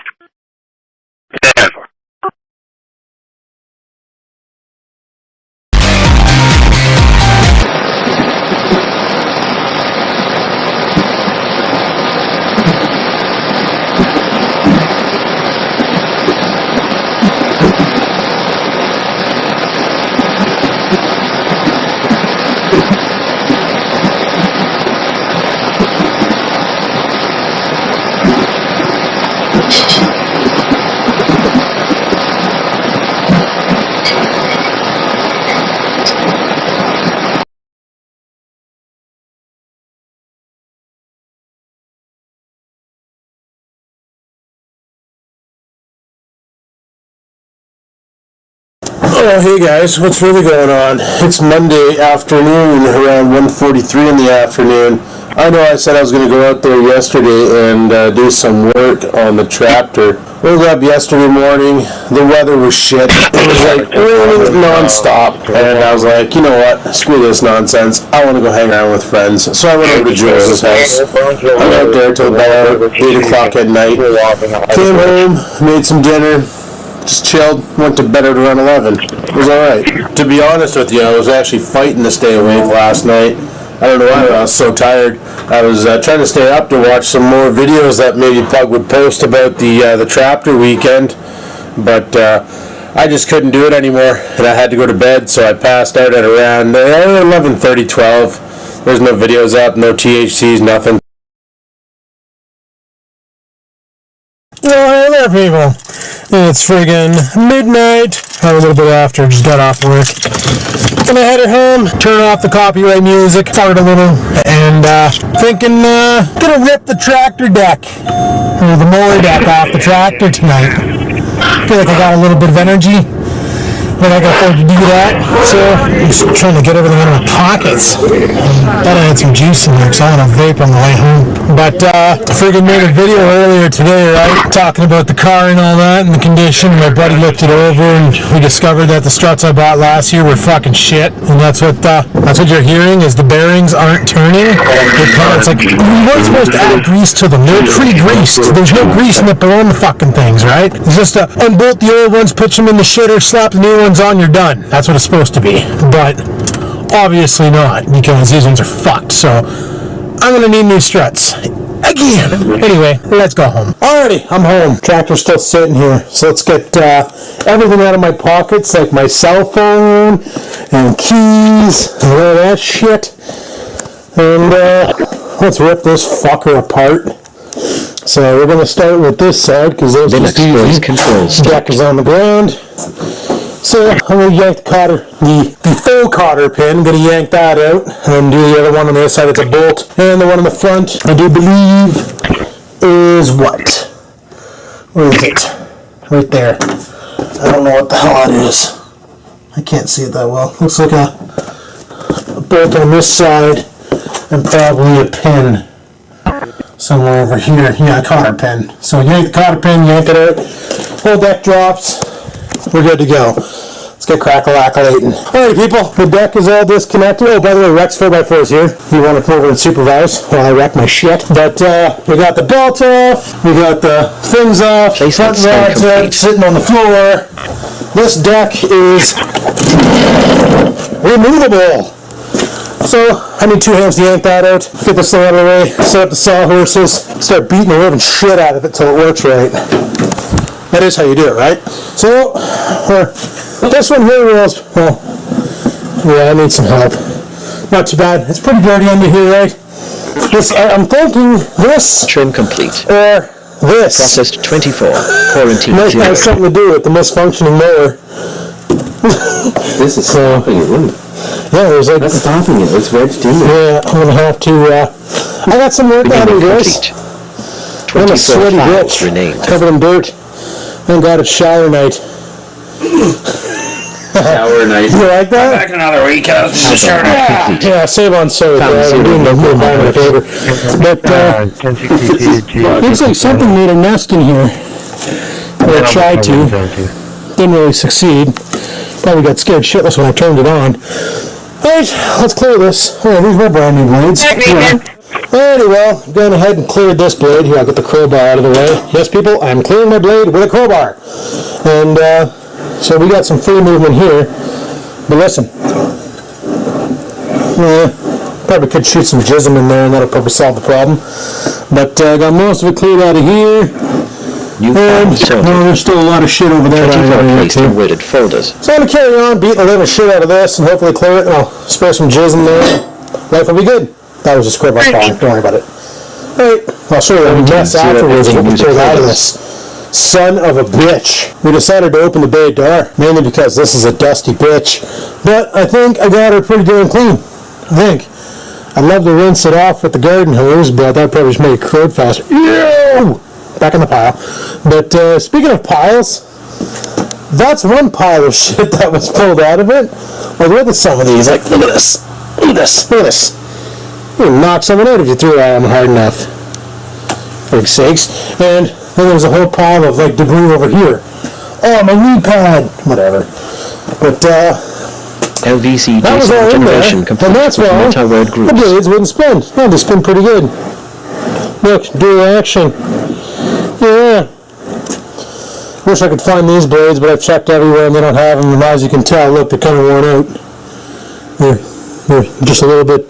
Oh, hey guys, what's really going on? It's Monday afternoon, around 1:43 in the afternoon. I know I said I was going to go out there yesterday and do some work on the tractor. Woke up yesterday morning, the weather was shit. It was like raining non-stop. And I was like, you know what, screw this nonsense. I want to go hang around with friends. So I went over to Jules' house. I went out there till about 8 o'clock at night. Came home, made some dinner. Just chilled, went to bed at around 11. It was alright. To be honest with you, I was actually fighting to stay awake last night. I don't know why, I was so tired. I was trying to stay up to watch some more videos that maybe Pug would post about the Traptor weekend, but I just couldn't do it anymore, and I had to go to bed, so I passed out at around 11:30, 12. There's no videos up, no THCs, nothing. Oh, hey there, people. It's friggin' midnight, or a little bit after, just got off work. Gonna head it home, turn off the copyright music, fart a little, and thinking, gonna rip the tractor deck, or the mower deck off the tractor tonight. Feel like I got a little bit of energy, but I can afford to do that, so I'm just trying to get everything out of my pockets. Thought I had some juice in there, because I had a vape on the way home. But I friggin' made a video earlier today, right, talking about the car and all that, and the condition. My buddy looked it over, and we discovered that the struts I bought last year were fucking shit, and that's what you're hearing, is the bearings aren't turning. It's like, we weren't supposed to add grease to them. They're pre-greased. There's no grease nipple on the fucking things, right? It's just unbolt the old ones, pitch them in the shitter, slap the new ones on, you're done. That's what it's supposed to be. But obviously not, because these ones are fucked. So I'm gonna need new struts again. Anyway, let's go home. Alrighty, I'm home. Tractor's still sitting here, so let's get everything out of my pockets, like my cell phone and keys and all that shit. And let's rip this fucker apart. So we're gonna start with this side, because those just easy. Deck is on the ground. So I'm going to yank the cotter, the full cotter pin. I'm going to yank that out and do the other one on the other side. It's a bolt. And the one in the front, I do believe, is what? Where is it? Right there. I don't know what the hell it is. I can't see it that well. Looks like a bolt on this side and probably a pin somewhere over here. Yeah, a cotter pin. So yank the cotter pin, yank it out. Whole deck drops. We're good to go. Let's get crack-a-lack-a-lating. Alright, people, the deck is all disconnected. Oh, by the way, Rex 4x4 is here. You want to come over and supervise while I wreck my shit. But we got the belt off, we got the fins off, front rods sitting on the floor. This deck is removable. So I need 2 hands to yank that out, get this thing out of the way, set up the sawhorses, start beating the living shit out of it till it works right. That is how you do it, right? So, this one here was, well, yeah, I need some help. Not too bad. It's pretty dirty under here, right? This, I'm thinking this. Trim complete. Or this. Processed 24. Quarantine might 0. have something to do with the misfunctioning mower. This is stopping it, isn't it? Yeah, there's like... That's stopping it. It's wedged in there. Yeah, I'm going to have to, I got some work out of this. I'm a sweaty bitch. Covered in dirt. Thank God it's shower night. Shower night. You like that? Back another week. Yeah, save on soda. I'm doing the environment a favor. But looks like something made a nest in here. Or tried to. Didn't really succeed. Probably got scared shitless when I turned it on. Alright, let's clear this. Oh, these are brand new blades. Anyway, I've gone ahead and cleared this blade. Here, I'll get the crowbar out of the way. Yes, people, I'm clearing my blade with a crowbar. And, so we got some free movement here. But listen. Probably could shoot some jism in there and that'll probably solve the problem. But I got most of it cleared out of here. And, there's still a lot of shit over there. So I'm going to carry on, beating the living shit out of this and hopefully clear it and I'll spray some jizz in there. Life will be good. That was a script I found. Don't worry about it. Alright, I'll show you a mess afterwards of what we pulled out of this. Son of a bitch. We decided to open the bay door, mainly because this is a dusty bitch. But I think I got her pretty damn clean. I think. I'd love to rinse it off with the garden hose, but that'd probably just make it corrode faster. Ew! Back in the pile. But speaking of piles, that's one pile of shit that was pulled out of it. Like, look at some of these. Like, look at this. Look at this. Look at this. You would knock someone out if you threw at them hard enough. For sakes. And then there was a whole pile of like debris over here. Oh, my knee pad. Whatever. But LVC that was all in there. And that's why the blades wouldn't spin. No, they spin pretty good. Look, dual action. Yeah. wish I could find these blades, but I've checked everywhere and they don't have them. And as you can tell, look, they're kind of worn out. They're just a little bit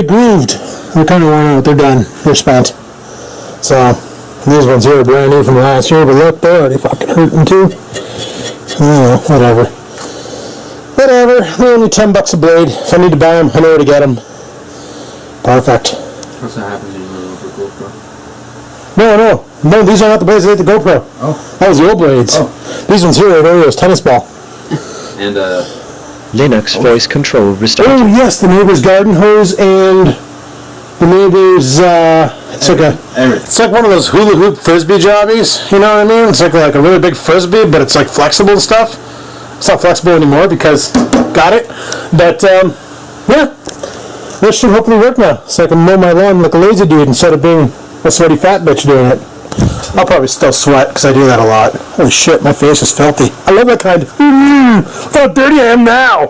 grooved. They're kind of worn out. They're done. They're spent. So these ones here are brand new from last year, but look, they're already fucking hurting too. Oh, whatever. They're only $10 a blade. If I need to buy them, I know where to get them. Perfect. What's that happen to you for GoPro? No, these are not the blades that hit the GoPro. Oh. That was the old blades. Oh. These ones here are Oreo's tennis ball. And, Linux voice control restarted. Oh, yes, the neighbor's garden hose and the neighbor's, it's like one of those hula hoop frisbee jobbies, you know what I mean? It's like a really big frisbee, but it's like flexible and stuff. It's not flexible anymore because got it. But, yeah, this should hopefully work now. So I can mow my lawn like a lazy dude instead of being a sweaty fat bitch doing it. I'll probably still sweat because I do that a lot. Holy shit, my face is filthy. I love that kind. Look how dirty I am now.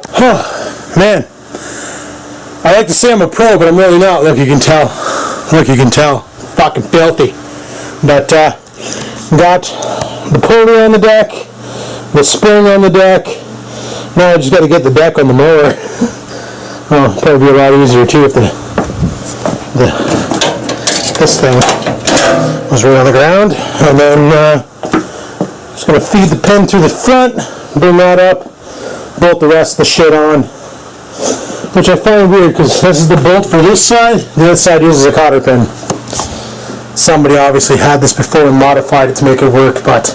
Man. I like to say I'm a pro, but I'm really not. Look, you can tell. Fucking filthy. But, got the pulley on the deck, the spring on the deck. Now I just got to get the deck on the mower. Oh, probably be a lot easier too if this thing was right on the ground. And then just going to feed the pin through the front, bring that up, bolt the rest of the shit on. Which I find weird because this is the bolt for this side, the other side uses a cotter pin. Somebody obviously had this before and modified it to make it work, but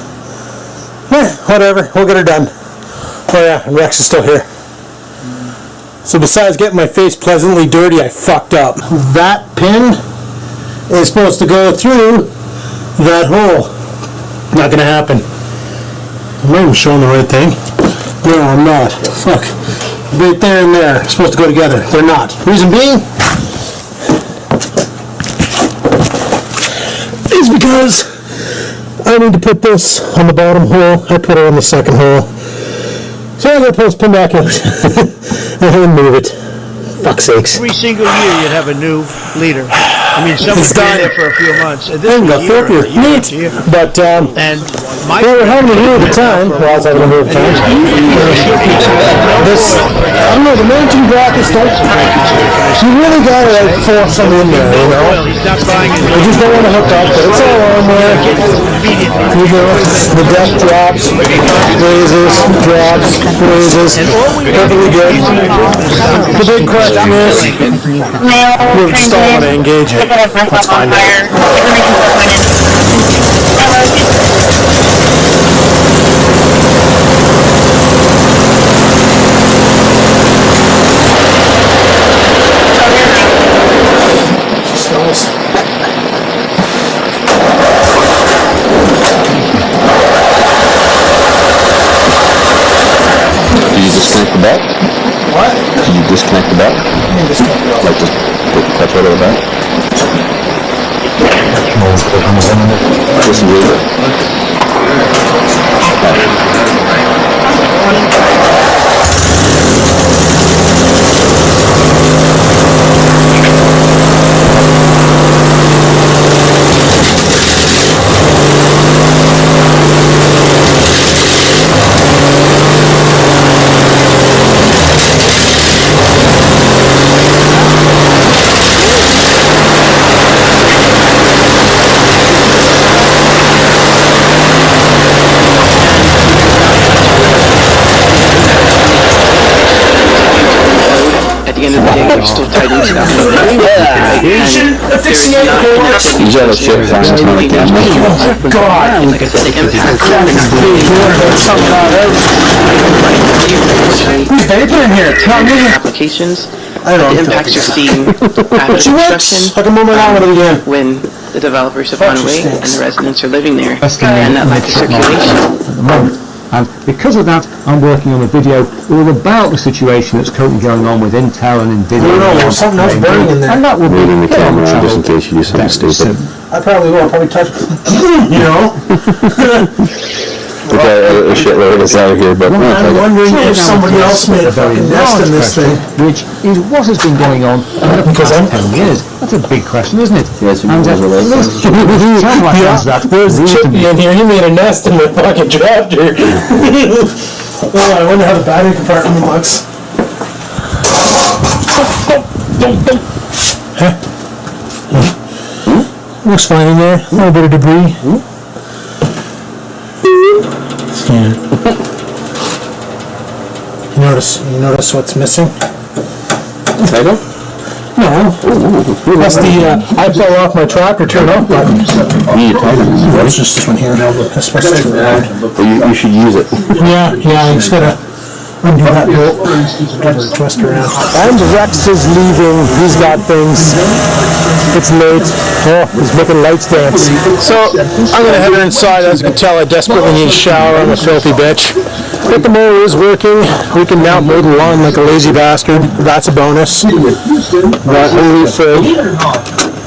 whatever, we'll get her done. Oh yeah, and Rex is still here. So besides getting my face pleasantly dirty, I fucked up. That pin is supposed to go through that hole. Not gonna happen. Am I even showing the right thing? No, I'm not. Fuck. Right there and there. Supposed to go together. They're not. Reason being is because I need to put this on the bottom hole. I put it on the second hole. So I'm going to put this pin back out and move it. Fuck's sakes. Every single year you'd have a new leader. I mean, someone's been there for a few months. And this got filthier. Neat. But, we're having a real good time. Well, I was having a real good time. This, I don't know, the mounting brackets don't, you really gotta force them in there, you know? You just don't want to hook up, but it's all on there. You know, the deck drops, raises, perfectly good. The big question is, we're still want to engage it. Let's find out. Do you disconnect the back? What? Can you disconnect the back? Like just take the clutch out of the back? Just move it. Still tight and stuff. God! Like I said, the impact. Who's vapor in here? Not me. Applications. I don't know. The impacts you're seeing after construction. I can move my lawn with it again. When the developers have gone away and the residents are living there, and that lack of circulation. And because of that, I'm working on a video all about the situation that's currently going on with Intel and Nvidia. No, there's something else burning in there. And that will be moving the camera just in case you do something stupid. I probably will. I'll probably touch, you know. We got a shitload of us out here, but I'm wondering if somebody else made a fucking nest in this thing. Which is what has been going on for the past 10 years. That's a big question, isn't it? Yes, and there's a chippy in here. He made a nest in the fucking tractor. Oh, I wonder how the battery compartment looks. Looks fine in there. A little bit of debris. Scan. You notice what's missing? Title? No. That's the I fell off my tractor turn off button. That's just this one here. That's supposed to turn on. You should use it. Yeah, I just gotta undo that bolt. Twist around. And Rex is leaving. He's got things. It's late. Oh, he's making lights dance. So, I'm gonna head her inside. As you can tell, I desperately need a shower. I'm a filthy bitch. But the mower is working. We can now mow the lawn like a lazy bastard. That's a bonus. But holy frig,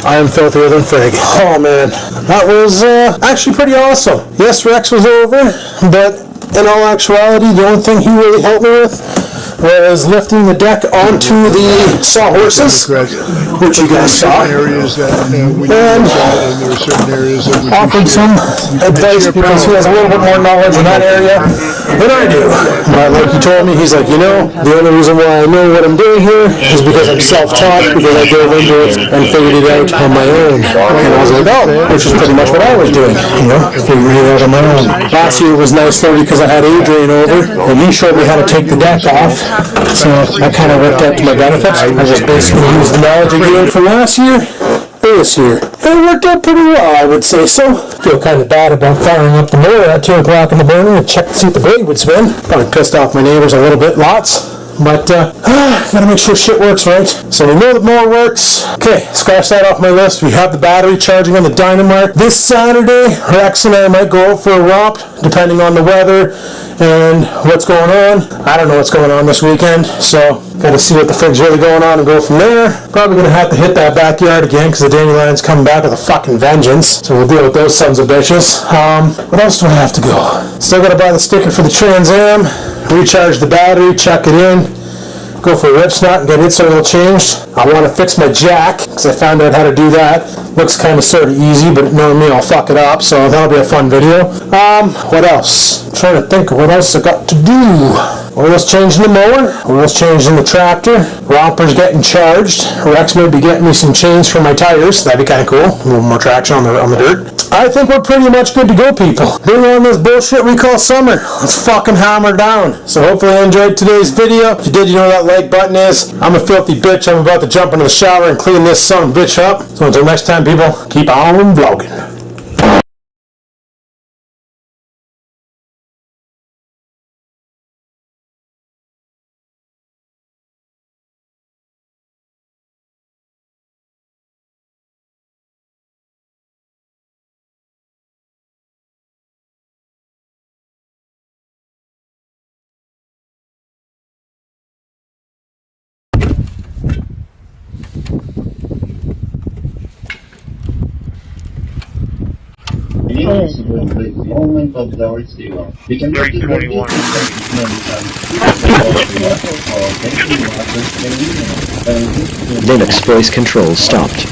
I am filthier than frig. Oh man, that was actually pretty awesome. Yes, Rex was over, but in all actuality, the only thing he really helped me with was lifting the deck onto the sawhorses, which you guys saw, and offered some advice because he has a little bit more knowledge in that area than I do. But like he told me, he's like, the only reason why I know what I'm doing here is because I'm self-taught, because I dove into it and figured it out on my own. And I was like, oh, which is pretty much what I was doing, figuring it out on my own. Last year was nice though because I had Adrian over, and he showed me how to take the deck off. So that kind of worked out to my benefit. I just basically used the knowledge I gained from last year this year. And it worked out pretty well, I would say so. Feel kind of bad about firing up the motor at 2 o'clock in the morning and check to see if the blade would spin. Probably pissed off my neighbors a little bit, lots. But, gotta make sure shit works right. So we know the mower works. Okay, scratch that off my list. We have the battery charging on the Dynamark. This Saturday, Rex and I might go out for a romp, depending on the weather and what's going on. I don't know what's going on this weekend, so gotta see what the frig's really going on and go from there. Probably gonna have to hit that backyard again because the dandelion's coming back with a fucking vengeance. So we'll deal with those sons of bitches. What else do I have to go? Still gotta buy the sticker for the Trans Am, recharge the battery, check it in, go for a rip snot and get its oil changed. I want to fix my jack because I found out how to do that. Looks kind of sort of easy, but knowing me, I'll fuck it up, so that'll be a fun video. What else? I'm trying to think of what else I got to do. Oil's changing the mower, oil's changing the tractor, romper's getting charged. Rex may be getting me some chains for my tires, that'd be kind of cool. A little more traction on the dirt. I think we're pretty much good to go, people. Bring on this bullshit we call summer. Let's fucking hammer down. So hopefully you enjoyed today's video. If you did, you know what that like button is. I'm a filthy bitch. I'm about to jump into the shower and clean this son of a bitch up. So until next time, people, keep on vlogging. Linux voice control stopped.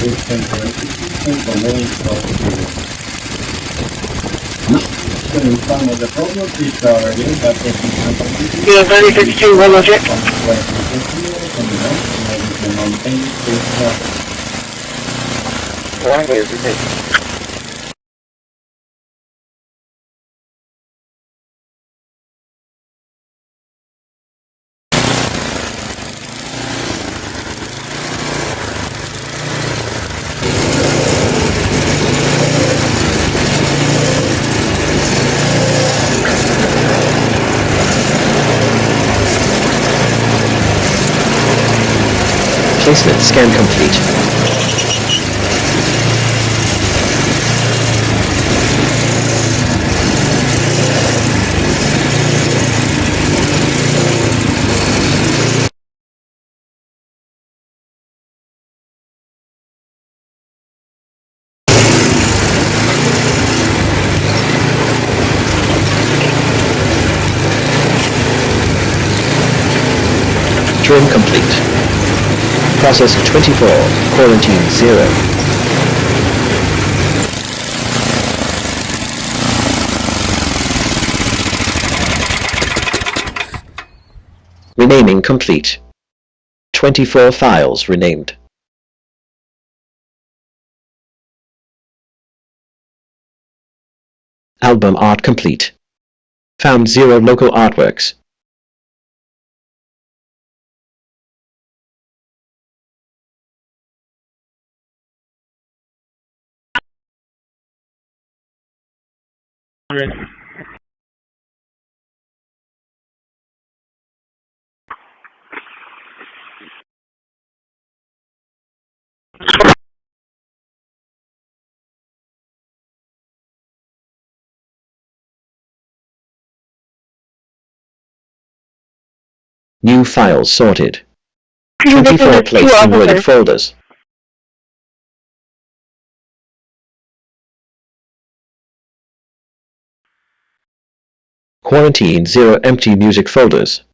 Yeah, 3062, one logic. Why is it? Placement scan complete. Trim complete. Process 24, quarantine 0. Renaming complete. 24 files renamed. Album art complete. Found 0 local artworks. New files sorted. 24 placed in wooded folders. Quarantine 0 empty music folders.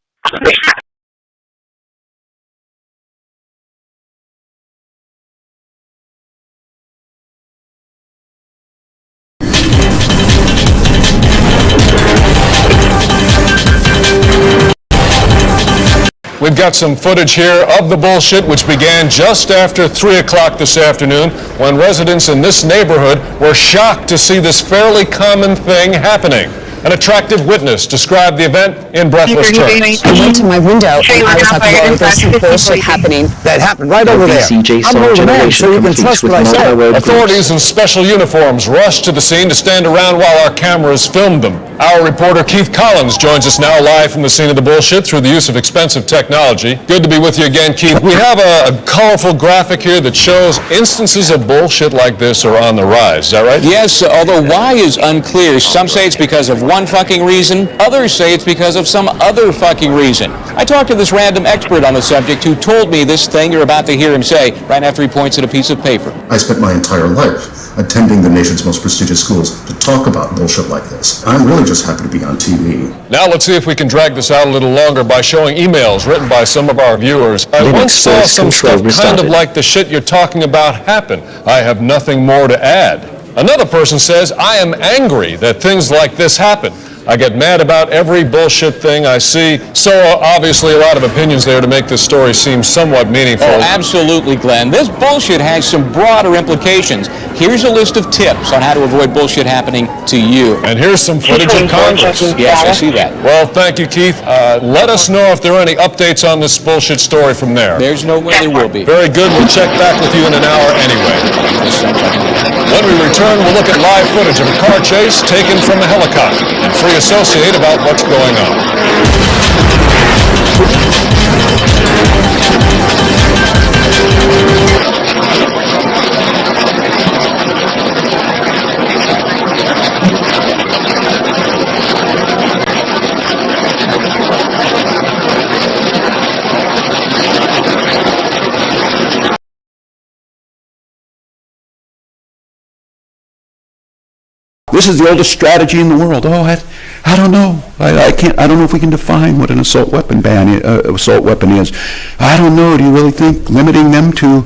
We've got some footage here of the bullshit, which began just after 3 o'clock this afternoon, when residents in this neighborhood were shocked to see this fairly common thing happening. An attractive witness described the event in breathless terms. I went to my window and I was like, whoa, there's some bullshit happening. That happened right over there. BCJ I'm saw over there, generation so you can complete trust with what I said. multi-word Authorities in special uniforms rushed to the scene to stand around while our cameras filmed them. Our reporter Keith Collins joins us now live from the scene of the bullshit through the use of expensive technology. Good to be with you again, Keith. We have a colorful graphic here that shows instances of bullshit like this are on the rise. Is that right? Yes, although why is unclear. Some say it's because of one fucking reason. Others say it's because of some other fucking reason. I talked to this random expert on the subject who told me this thing you're about to hear him say right after he points at a piece of paper. I spent my entire life attending the nation's most prestigious schools to talk about bullshit like this. I'm really just happy to be on TV. Now let's see if we can drag this out a little longer by showing emails written by some of our viewers. I once saw some stuff kind of like the shit you're talking about happen. I have nothing more to add. Another person says, I am angry that things like this happen. I get mad about every bullshit thing I see. So obviously a lot of opinions there to make this story seem somewhat meaningful. Oh, absolutely, Glenn. This bullshit has some broader implications. Here's a list of tips on how to avoid bullshit happening to you. And here's some footage of Congress. Yes, I see that. Well, thank you, Keith. Let us know if there are any updates on this bullshit story from there. There's no way there will be. Very good. We'll check back with you in an hour anyway. When we return, we'll look at live footage of a car chase taken from a helicopter and free associate about what's going on. This is the oldest strategy in the world. Oh, I don't know. I can't. I don't know if we can define what an assault weapon is. I don't know. Do you really think limiting them to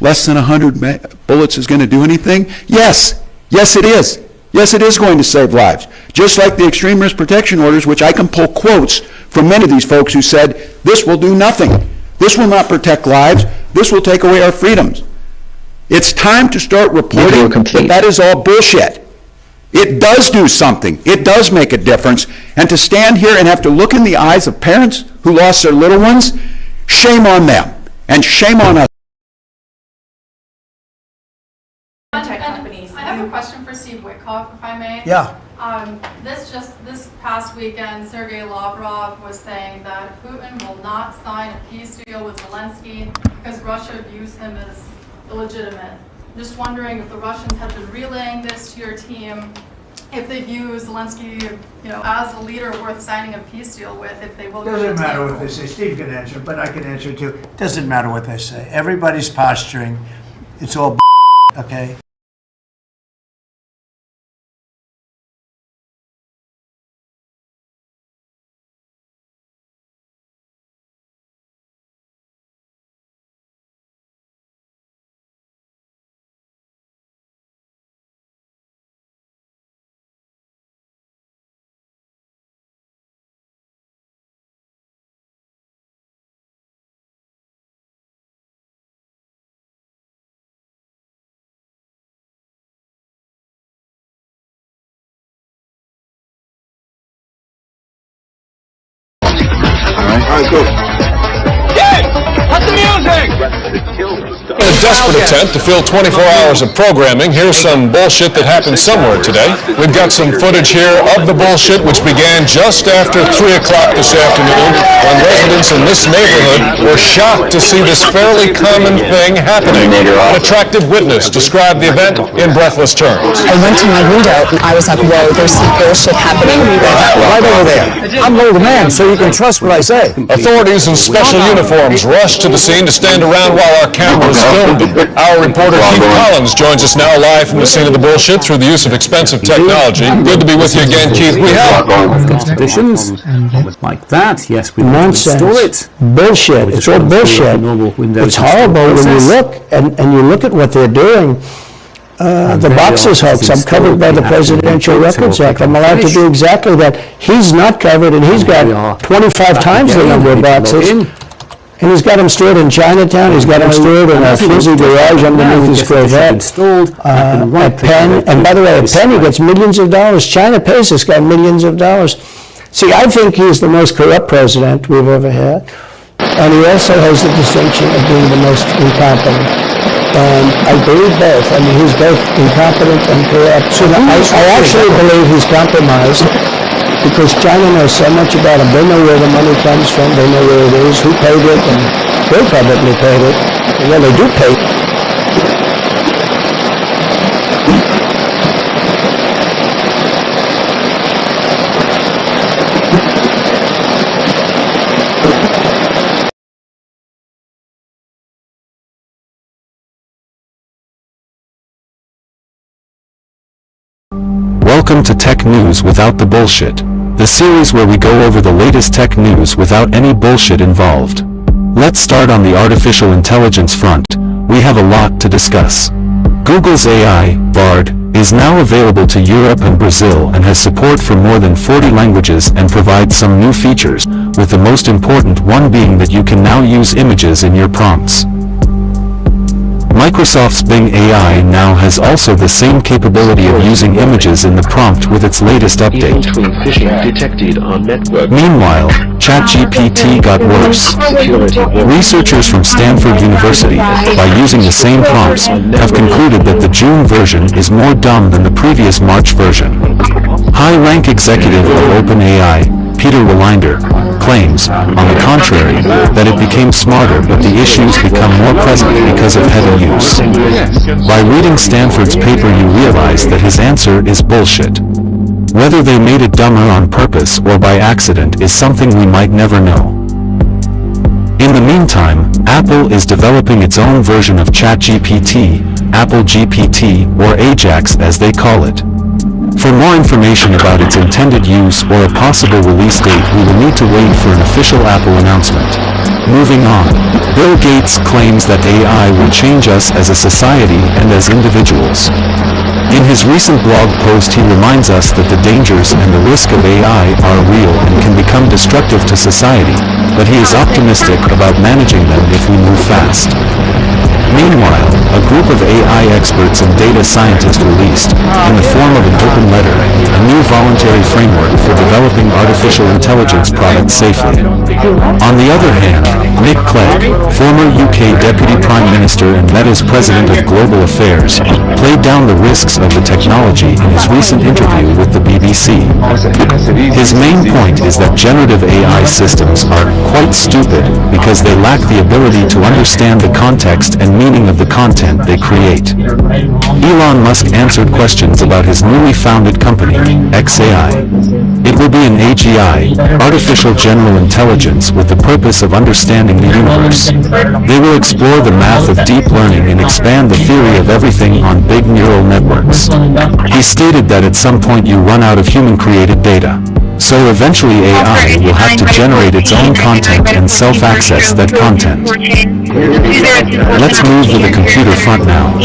less than 100 bullets is going to do anything? Yes. Yes, it is. Yes, it is going to save lives. Just like the extreme risk protection orders, which I can pull quotes from many of these folks who said, this will do nothing. This will not protect lives. This will take away our freedoms. It's time to start reporting that is all bullshit. It does do something. It does make a difference. And to stand here and have to look in the eyes of parents who lost their little ones, shame on them. And shame on us. Companies. I have a question for Steve Witkoff, if I may. Yeah. This past weekend, Sergei Lavrov was saying that Putin will not sign a peace deal with Zelensky because Russia views him as illegitimate. Just wondering if the Russians have been relaying this to your team, if they view Zelensky, as a leader worth signing a peace deal with, if they will. Doesn't matter what they say. Steve can answer, but I can answer too. Doesn't matter what they say. Everybody's posturing. It's all okay? In a desperate attempt to fill 24 hours of programming, here's some bullshit that happened somewhere today. We've got some footage here of the bullshit which began just after 3 o'clock this afternoon when residents in this neighborhood were shocked to see this fairly common thing happening. An attractive witness described the event in breathless terms. I went to my window and I was like, whoa, there's some bullshit happening. Right over there. I'm the man, so you can trust what I say. Authorities in special uniforms rushed to the scene to stand around while our cameras filmed them. Our reporter Heath Collins joins us now live from the scene of the bullshit through the use of expensive technology. Good to be with you again, Keith. We have conditions like that. Yes, we nonsense. install it. Bullshit. It's all bullshit. It's horrible when you look and you look at what they're doing. The boxes hoax. I'm covered by the Presidential Records Act. I'm allowed to do exactly that. He's not covered, and he's got 25 times the number of boxes. And he's got them stored in Chinatown. He's got them stored in a flimsy garage underneath his Corvette. A pen, and by the way, a pen, he gets millions of dollars. China pays this guy millions of dollars. See, I think he's the most corrupt president we've ever had, and he also has the distinction of being the most incompetent. And I believe both. I mean, he's both incompetent and corrupt. So I actually believe he's compromised, because China knows so much about him. They know where the money comes from. They know where it is, who paid it, and they probably paid it. Well, they do pay it. Welcome to Tech News Without the Bullshit, the series where we go over the latest tech news without any bullshit involved. Let's start on the artificial intelligence front. We have a lot to discuss. Google's AI, Bard, is now available to Europe and Brazil and has support for more than 40 languages and provides some new features, with the most important one being that you can now use images in your prompts. Microsoft's Bing AI now has also the same capability of using images in the prompt with its latest update. Meanwhile, ChatGPT got worse. Researchers from Stanford University, by using the same prompts, have concluded that the June version is more dumb than the previous March version. High-rank executive of OpenAI, Peter Wallinder, claims, on the contrary, that it became smarter but the issues become more present because of heavy use. By reading Stanford's paper you realize that his answer is bullshit. Whether they made it dumber on purpose or by accident is something we might never know. In the meantime, Apple is developing its own version of ChatGPT, Apple GPT, or Ajax as they call it. For more information about its intended use or a possible release date, we will need to wait for an official Apple announcement. Moving on, Bill Gates claims that AI will change us as a society and as individuals. In his recent blog post, he reminds us that the dangers and the risk of AI are real and can become destructive to society, but he is optimistic about managing them if we move fast. Meanwhile, a group of AI experts and data scientists released, in the form of an open letter, a new voluntary framework for developing artificial intelligence products safely. On the other hand, Nick Clegg, former UK Deputy Prime Minister and Meta's President of Global Affairs, played down the risks of the technology in his recent interview with the BBC. His main point is that generative AI systems are quite stupid because they lack the ability to understand the context and meaning of the content they create. Elon Musk answered questions about his newly founded company, XAI. It will be an AGI, artificial general intelligence, with the purpose of understanding the universe. They will explore the math of deep learning and expand the theory of everything on big neural networks. He stated that at some point you run out of human-created data. So eventually AI will have to generate its own content and self-access that content. Let's move to the computer front now.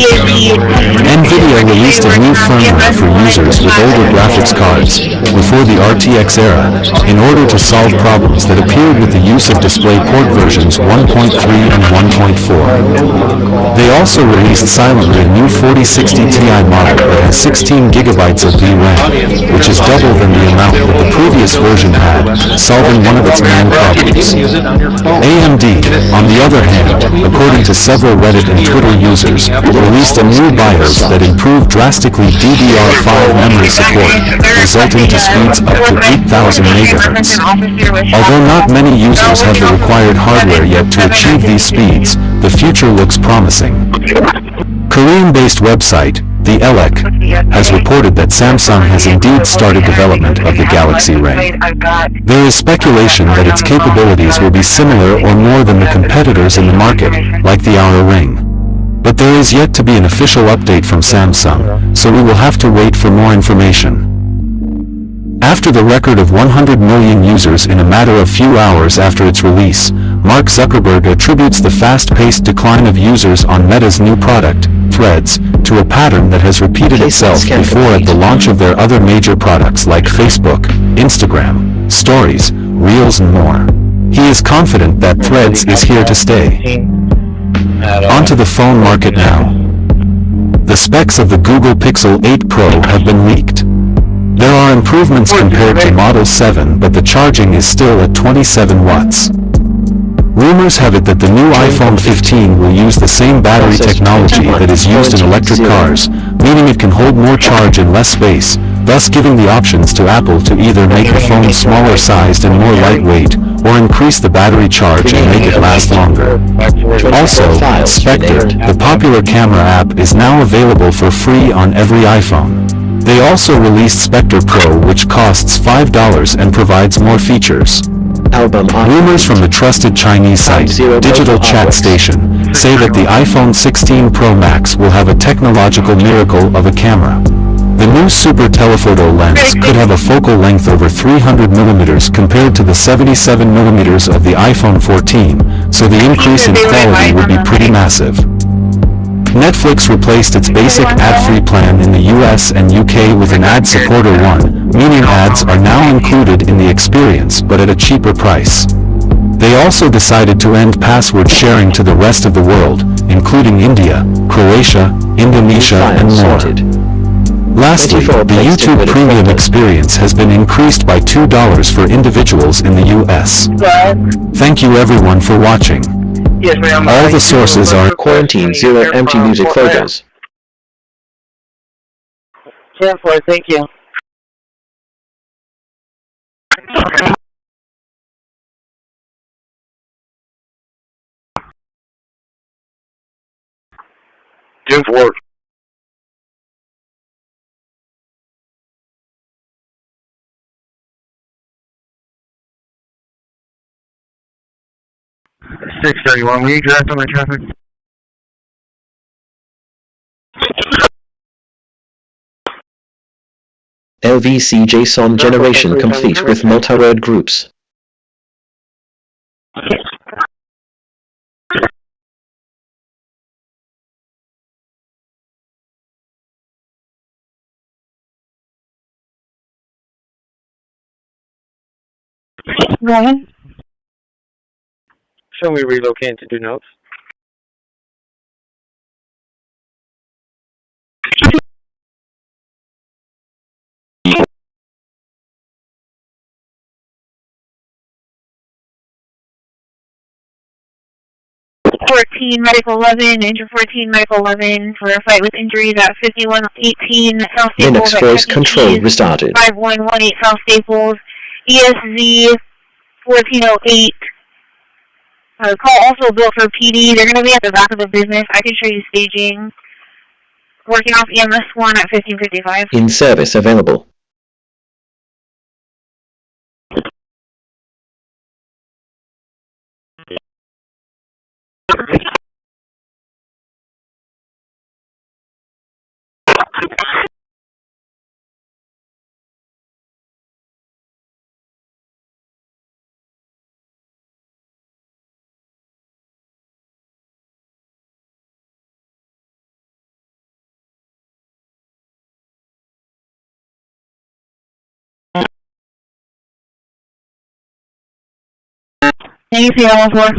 NVIDIA released a new firmware for users with older graphics cards before the RTX era in order to solve problems that appeared with the use of DisplayPort versions 1.3 and 1.4. They also released silently a new 4060 Ti model that has 16 gigabytes of VRAM, which is double than the amount that the previous version had, solving one of its main problems. AMD, on the other hand, according to several Reddit and Twitter users, released a new BIOS that improved drastically DDR5 memory support, resulting to speeds up to 8,000 MHz. Although not many users have the required hardware yet to achieve these speeds, the future looks promising. Korean-based website, The Elec, has reported that Samsung has indeed started development of the Galaxy Ring. There is speculation that its capabilities will be similar or more than the competitors in the market, like the Aura Ring. But there is yet to be an official update from Samsung, so we will have to wait for more information. After the record of 100 million users in a matter of few hours after its release, Mark Zuckerberg attributes the fast-paced decline of users on Meta's new product, Threads, to a pattern that has repeated itself before at the launch of their other major products like Facebook, Instagram, Stories, Reels and more. He is confident that Threads is here to stay. Onto the phone market now. The specs of the Google Pixel 8 Pro have been leaked. There are improvements compared to Model 7, but the charging is still at 27 watts. Rumors have it that the new iPhone 15 will use the same battery technology that is used in electric cars, meaning it can hold more charge in less space, thus giving the options to Apple to either make the phone smaller sized and more lightweight, or increase the battery charge and make it last longer. Also, Spectre, the popular camera app, is now available for free on every iPhone. They also released Spectre Pro, which costs $5 and provides more features. Rumors from the trusted Chinese site, Digital Chat Station, say that the iPhone 16 Pro Max will have a technological miracle of a camera. The new Super Telephoto lens could have a focal length over 300 mm compared to the 77 mm of the iPhone 14, so the increase in quality would be pretty massive. Netflix replaced its basic ad-free plan in the US and UK with an Ad Supporter 1, meaning ads are now included in the experience but at a cheaper price. They also decided to end password sharing to the rest of the world, including India, Croatia, Indonesia, and more. Lastly, the YouTube Premium experience has been increased by $2 for individuals in the US. Thank you everyone for watching. Yes, ma'am. All the sources are Quarantine 0 empty music photos. 10-4, thank you. Jim Ford. $631. Will you direct on my traffic? LVC JSON generation complete with multi-word groups. Go ahead. Shall we relocate to do notes? Medical 11, Injury 14, Medical 11 for a fight with injuries at 5118 South Staples. Linux voice control restarted. 5118 South Staples, ESZ 1408. Call also built for PD. They're going to be at the back of the business. I can show you staging. Working off EMS 1 at 1555. In service available. Thank you, for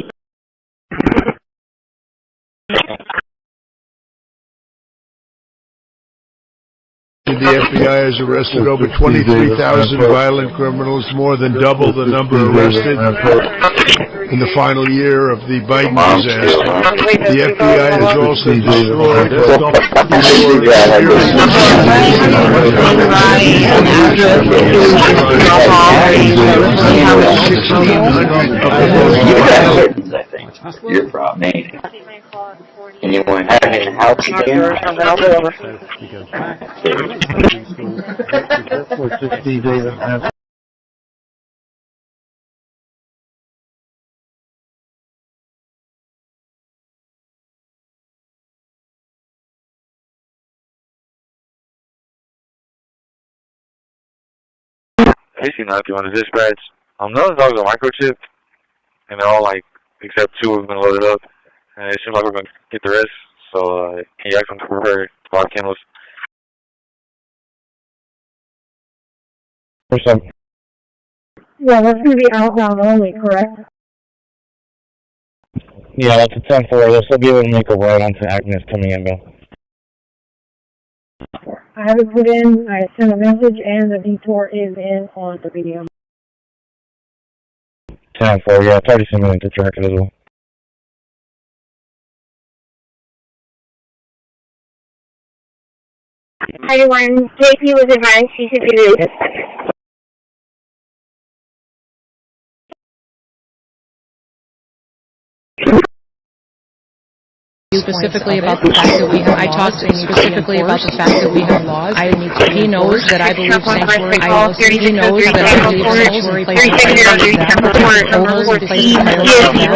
estimated the FBI has arrested over 23,000 violent criminals, more than double the number arrested in the final year of the Biden disaster. The FBI has also destroyed Your problem ain't it? Anyone having in the house again? Casey, now if you want to dispatch, none of the dogs are microchipped, and they're all like, except 2 have been loaded up, and it seems like we're going to get the rest, so can you ask them to prepare 5 kennels? Or something. Yeah, that's going to be outbound only, correct? Yeah, that's a 10-4. They'll still be able to make a ride onto Agnes coming in, though. I have it put in, I sent a message, and the detour is in on the video. 10-4, yeah, 32 minutes to track it as well. Hi, everyone. JP was advised ccpd. Specifically about the fact that we have, I talked specifically about the fact that we have laws. He knows that I believe sanctuary. He knows that I believe sanctuary places and he knows we'll continue to do our work.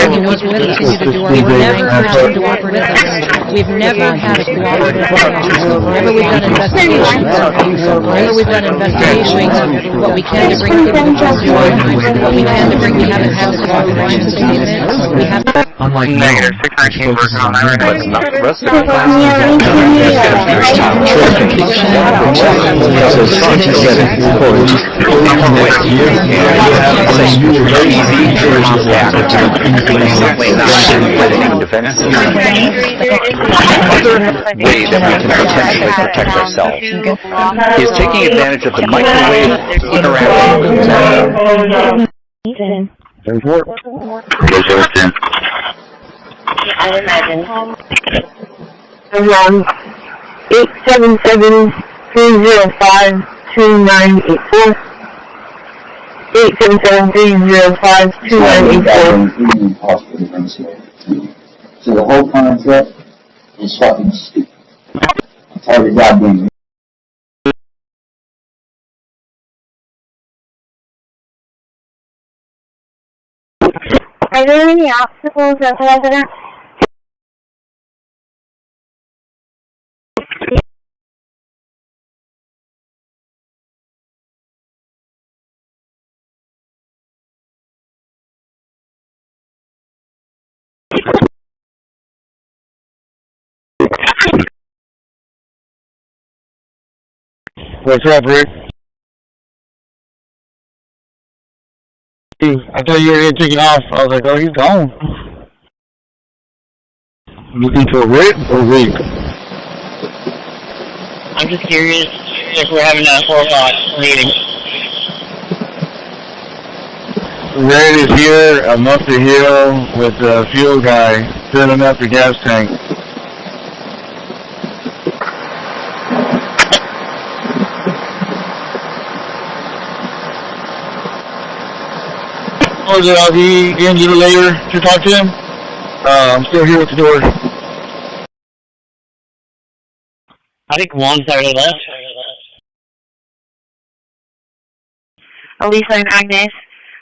He knows we'll continue to do our work. We've never had to cooperate with us. We've never had to cooperate with us. Whenever we've done investigations, what we can to bring people to justice, what we can to bring, we haven't had to authorization statement. We have unlike negative 619 working on that right now. The rest of the classes way that we can potentially protect ourselves is taking advantage of the microwave interaction. I imagine. Around 877-305-2984. 877-305-2984. So the whole concept is fucking stupid. That's how the goddamn. Are there any obstacles at the residence? What's up, Rick? I thought you were going to take it off. I was like, oh, he's gone. Looking for Rick or Rick? I'm just curious if we're having a 4 o'clock meeting. Red is here. I'm up the hill with the fuel guy filling up the gas tank. Or I'll be in a little later to talk to him. I'm still here at the door. I think one's already left. Elisa and Agnes,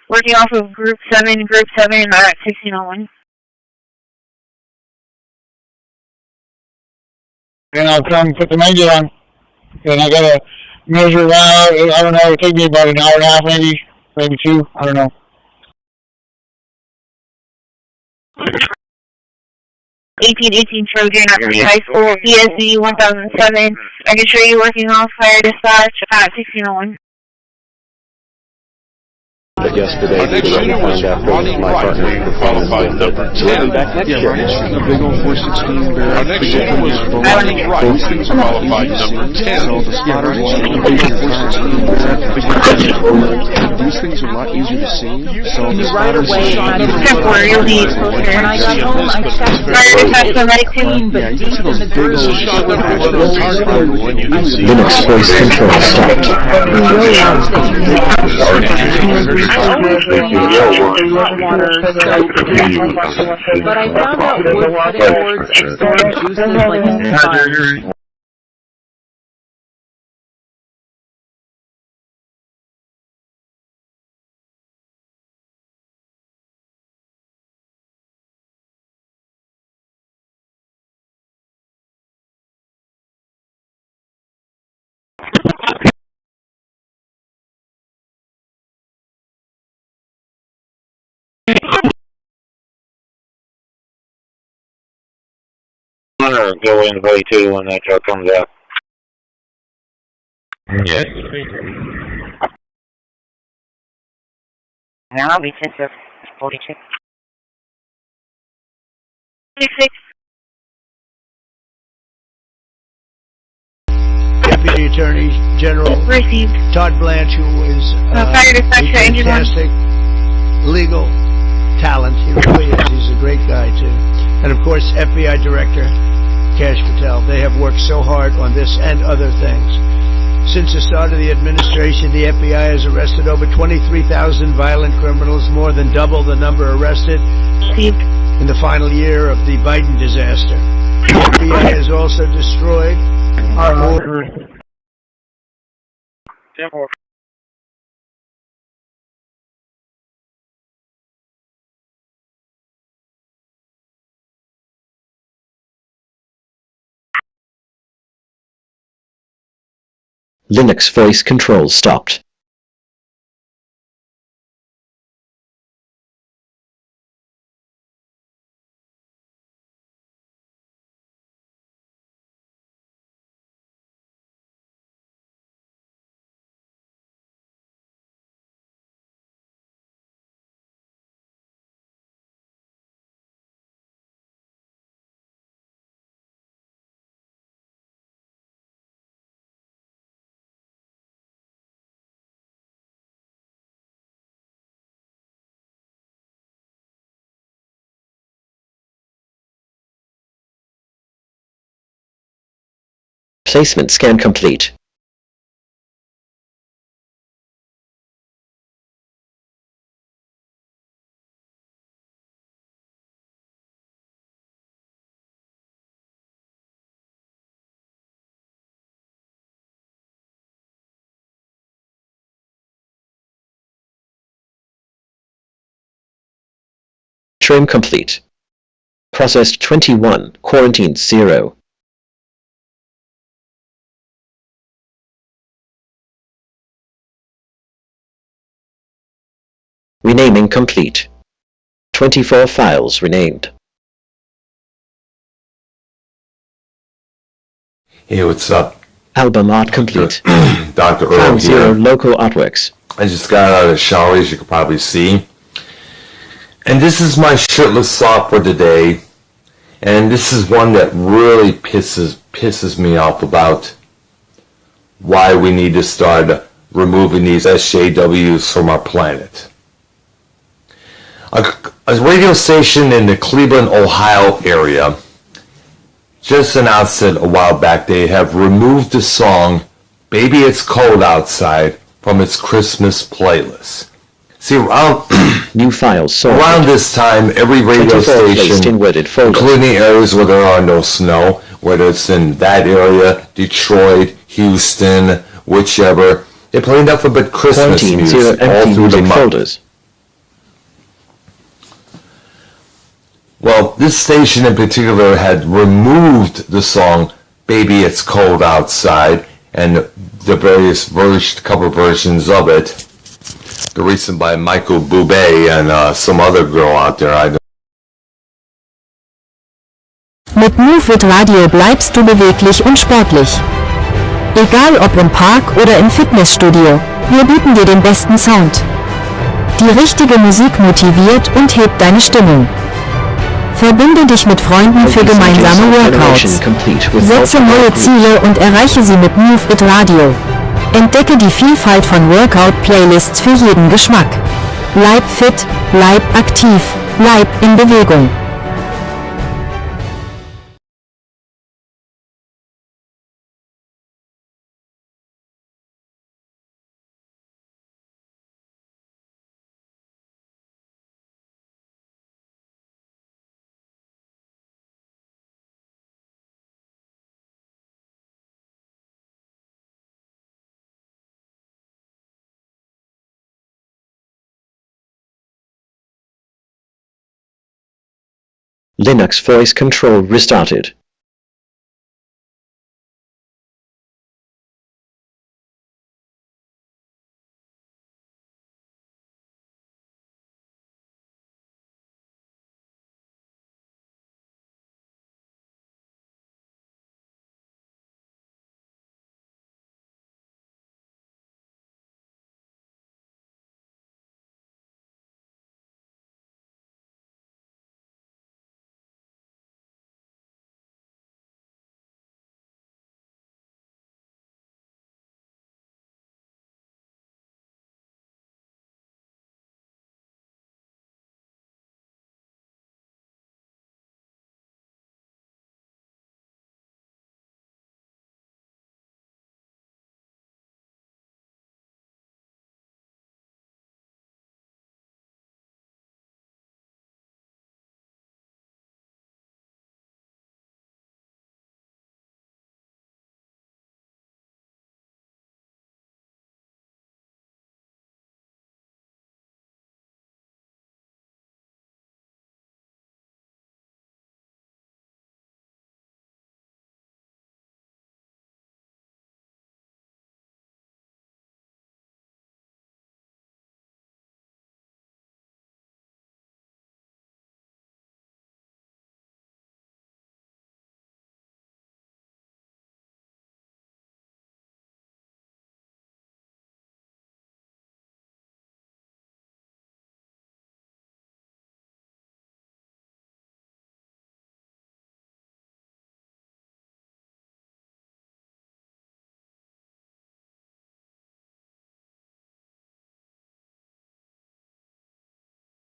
working off of Group 7 are at 1601. And I'll come put the major on. And I gotta measure it out. I don't know, it'll take me about an hour and a half maybe 2, I don't know. 1818 Trojan at High School, ESD 1007. I can show you working off fire dispatch at 1601. Yesterday, we were able to find out from my partner qualified number 10. Back next year. The big old 416 barrel. Our next one was qualified number 10. So the spotters the big 416 barrel. These things are a lot easier to see. So the spotters temporarily closer. When I got home, I checked the right clean, but deep in the dirt. Linux voice control stopped. But I found out wood cutting boards absorb juices like sponge. Go in way 2 when that truck comes out. Yes. Now we sent her 42. Deputy Attorney General Todd Blanche, who is a fantastic legal talent. He really is. He's a great guy, too. And, of course, FBI Director Kash Patel. They have worked so hard on this and other things. Since the start of the administration, the FBI has arrested over 23,000 violent criminals, more than double the number arrested in the final year of the Biden disaster. The FBI has also destroyed Linux voice control stopped. Placement scan complete. Trim complete. Processed 21, quarantined 0. Renaming complete. 24 files renamed. Hey, what's up? Album art complete. Dr. Earl Found 0 here. local artworks. I just got out of the shower, as you can probably see. And this is my shirtless sock for today. And this is one that really pisses me off about why we need to start removing these SJWs from our planet. A radio station in the Cleveland, Ohio area just announced it a while back. They have removed the song Baby It's Cold Outside from its Christmas playlist. See, around new files sorted. Around this time, every radio station, including areas where there are no snow, whether it's in that area, Detroit, Houston, whichever, they play nothing but Christmas music all through the month. Folders. Well, this station in particular had removed the song Baby It's Cold Outside and the various cover versions of it. The recent by Michael Bublé and some other girl out there. Mit Move It Radio bleibst du beweglich und sportlich. Egal ob im Park oder im Fitnessstudio, wir bieten dir den besten Sound. Die richtige Musik motiviert und hebt deine Stimmung. Verbinde dich mit Freunden für gemeinsame Workouts. Setze neue Ziele und erreiche sie mit Move It Radio. Entdecke die Vielfalt von Workout-Playlists für jeden Geschmack. Bleib fit, bleib aktiv, bleib in Bewegung. Linux voice control restarted.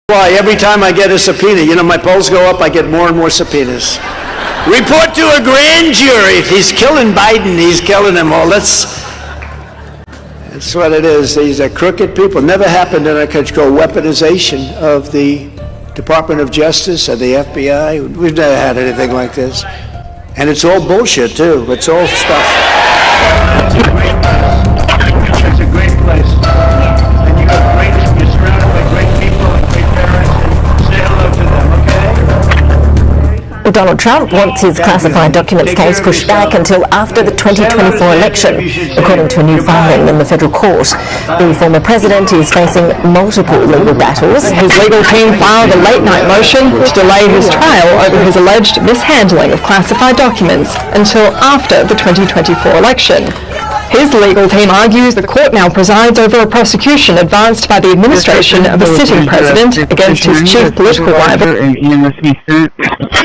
Why, every time I get a subpoena, you know, my polls go up, I get more and more subpoenas. Report to a grand jury. He's killing Biden, he's killing them all. That's what it is. These are crooked people. Never happened in our country called weaponization of the Department of Justice or the FBI. We've never had anything like this. And it's all bullshit, too. It's all stuff. It's a great place. And you have great, you're surrounded by great people and great parents, and say hello to them, okay? Donald Trump wants his classified documents case pushed back until after the 2024 election, according to a new filing in the federal court. The former president is facing multiple legal battles. His legal team filed a late-night motion to delay his trial over his alleged mishandling of classified documents until after the 2024 election. His legal team argues the court now presides over a prosecution advanced by the administration of a sitting president against his chief political rival.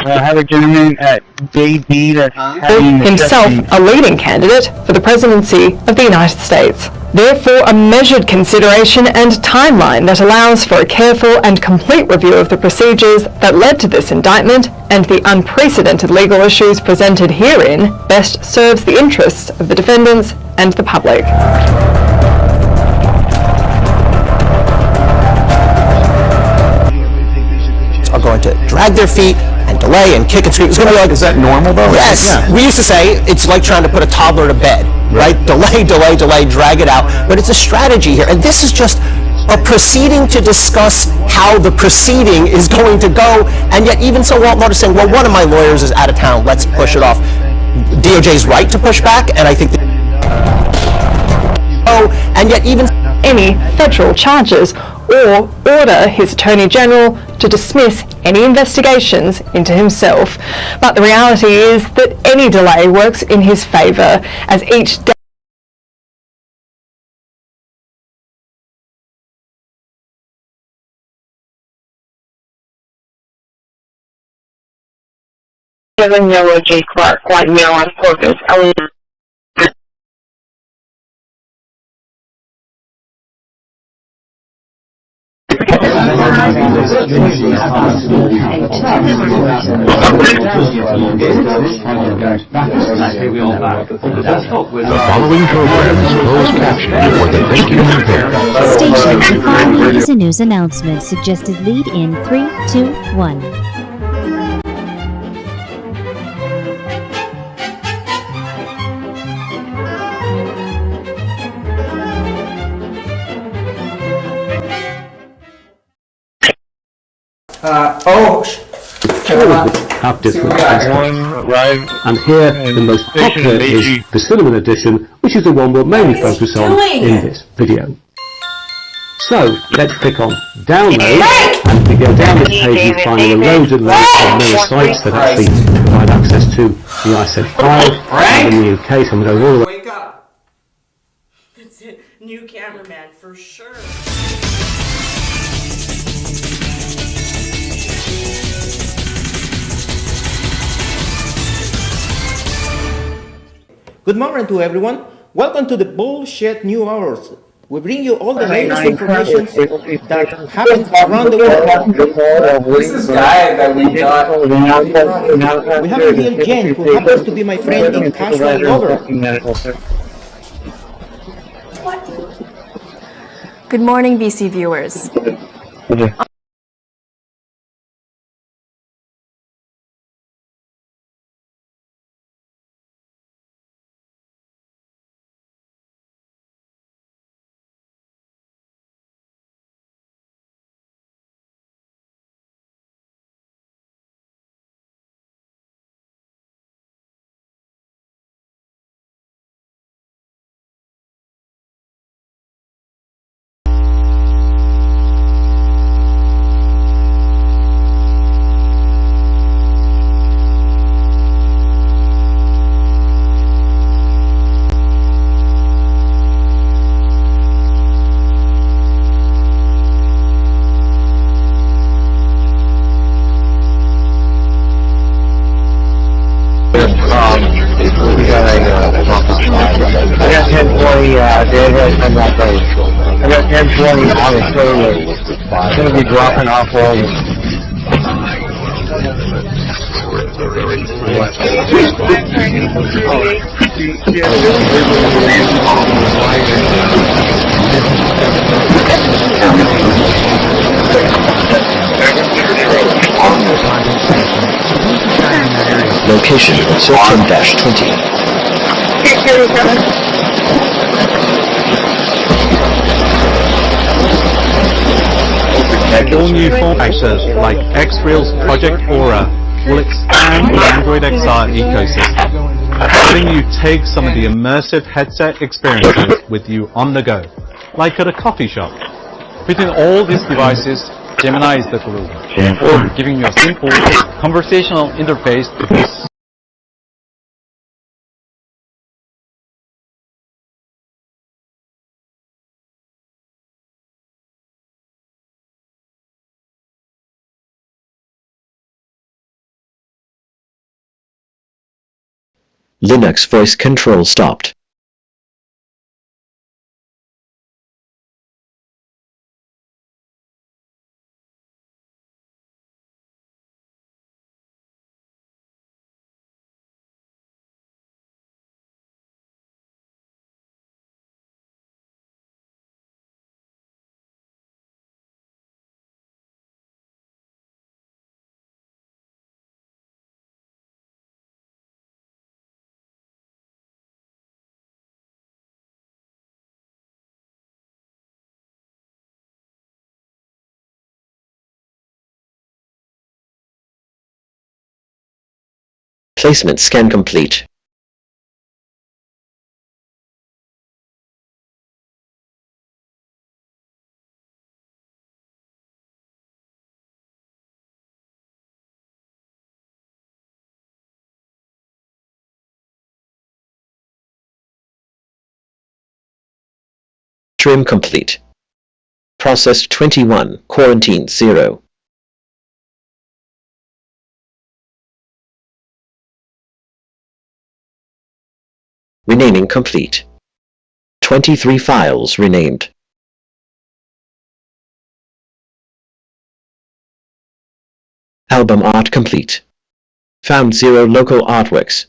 Have a gentleman at JD that's himself a leading candidate for the presidency of the United States. Therefore, a measured consideration and timeline that allows for a careful and complete review of the procedures that led to this indictment and the unprecedented legal issues presented herein best serves the interests of the defendants and the public. Are going to drag their feet and delay and kick and scream. It's going to be like, is that normal though? Yes. Yeah. We used to say it's like trying to put a toddler to bed, right? Delay, delay, delay, drag it out. But it's a strategy here. And this is just a proceeding to discuss how the proceeding is going to go. And yet even so, Walt Martin is saying, well, one of my lawyers is out of town. Let's push it off. DOJ's right to push back. And I think that and yet even any federal charges or order his Attorney General to dismiss any investigations into himself. But the reality is that any delay works in his favour, as each day 7 Yellow J. Clark, White Male on Corpus, The following program is closed captioned for the thinking impaired. Station, following is a news announcement. Suggested lead in 3, 2, 1. Have different and here the most popular is the cinnamon edition, which is the one we'll mainly focus on in this video. So let's click on download, and we go down this page and find a loads and loads of mirror sites that actually provide access to the i7 5 in the UK, so I'm going to go all the way. Wake up! That's it, new cameraman for sure. Good morning to everyone. Welcome to the Bullshit New Hours. We bring you all the latest information that happens around the world. This is guy that we got. We have a real Jen who happens to be my friend in casual lover. Good morning, BC viewers. I got 1020 deadhead from that place. I got 1020 on the trailer. It's going to be dropping off all Location Sultan-20. All new form factors like X-Reels Project Aura will expand the Android XR ecosystem, letting you take some of the immersive headset experiences with you on the go, like at a coffee shop. Within all these devices, Gemini is the glue, giving you a simple conversational interface to Linux voice control stopped. Placement scan complete. Trim complete. Processed 21, quarantined 0. Renaming complete. 23 files renamed. Album art complete. Found 0 local artworks.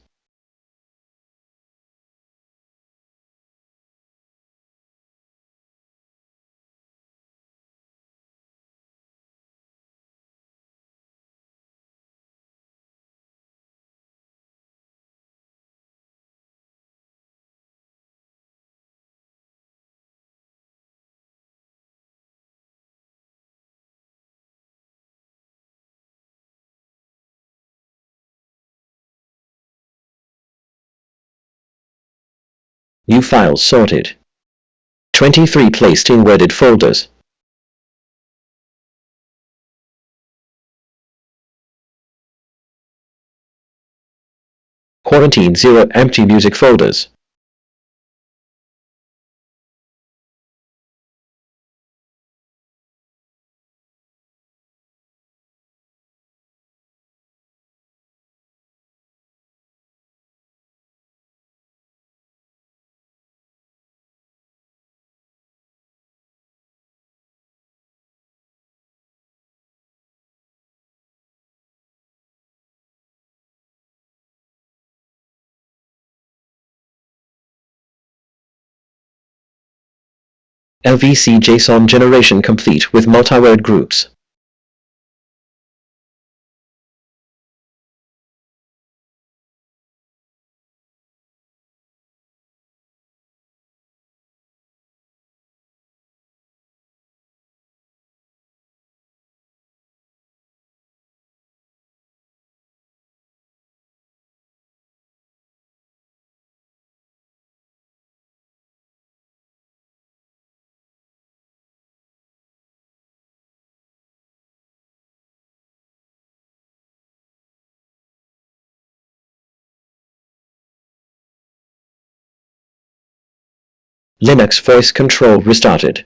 New files sorted. 23 placed in worded folders. Quarantine 0 empty music folders. LVC JSON generation complete with multi-word groups. Linux voice control restarted.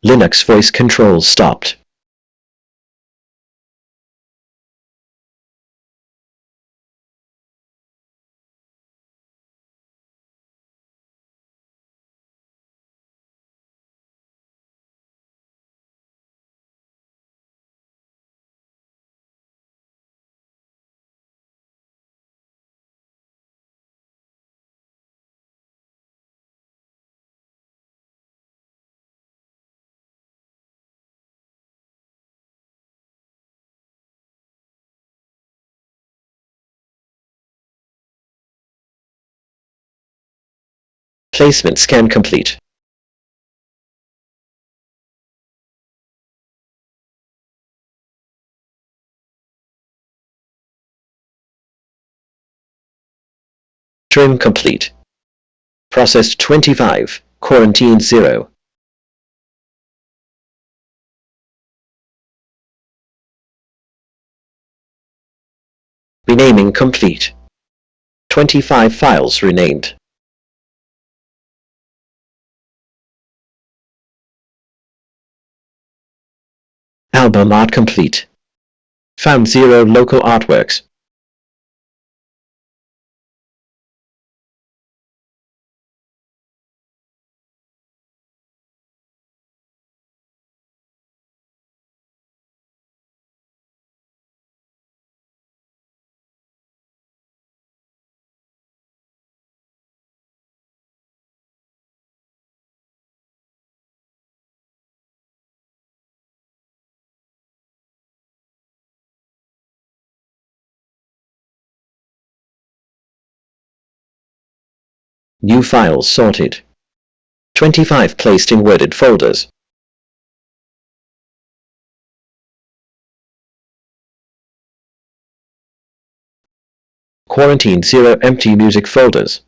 Linux voice control stopped. Placement scan complete. Trim complete. Processed 25, quarantined 0. Renaming complete. 25 files renamed. Album art complete. Found 0 local artworks. New files sorted. 25 placed in worded folders. Quarantine 0 empty music folders.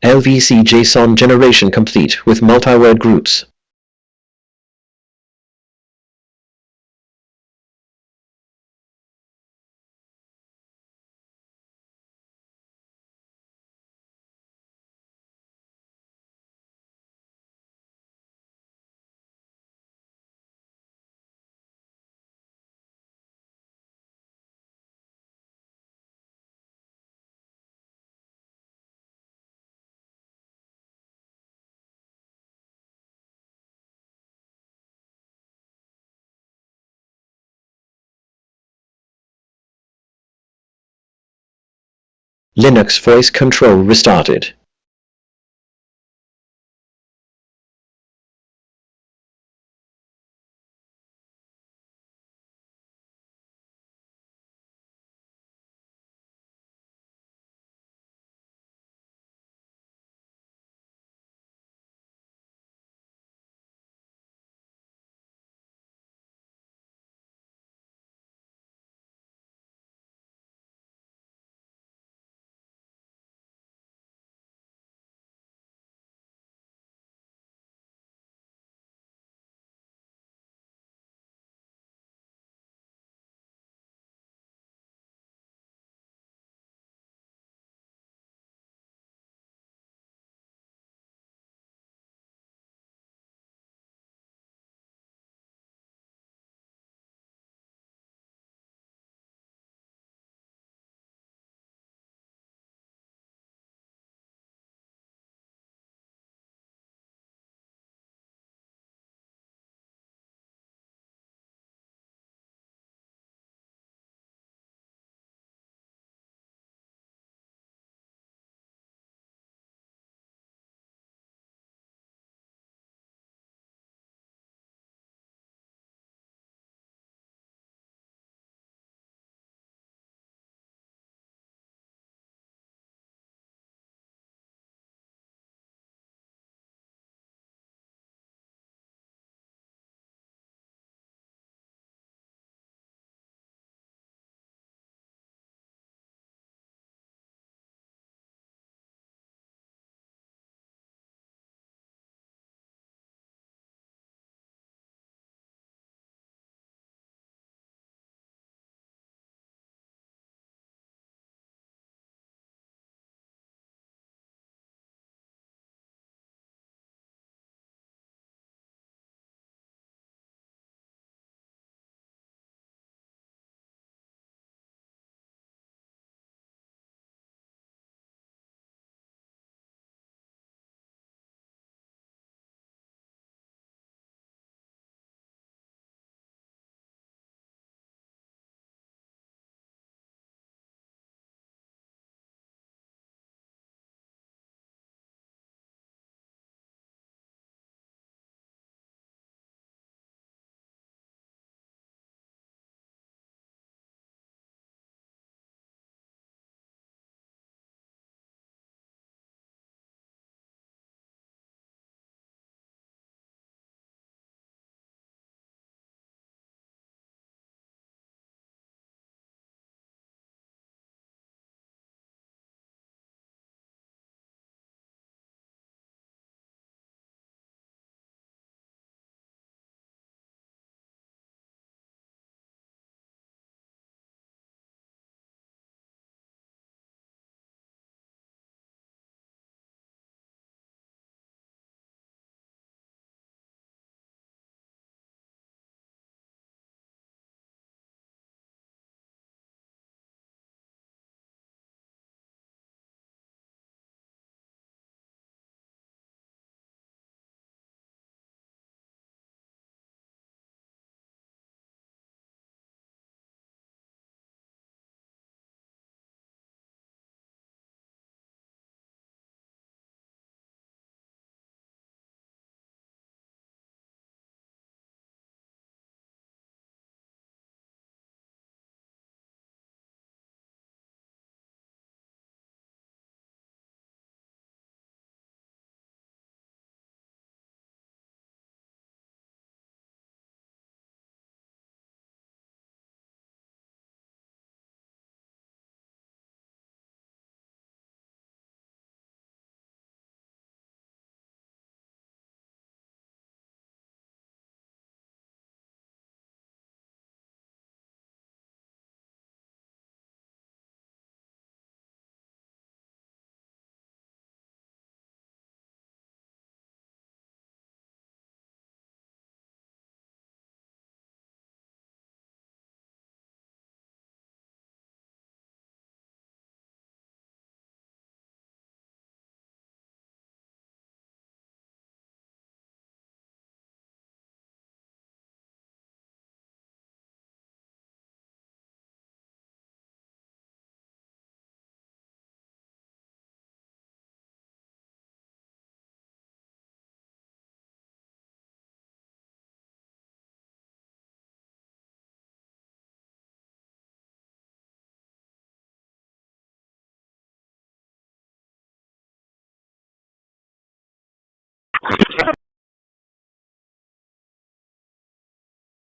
LVC JSON generation complete with multi-word groups. Linux voice control restarted.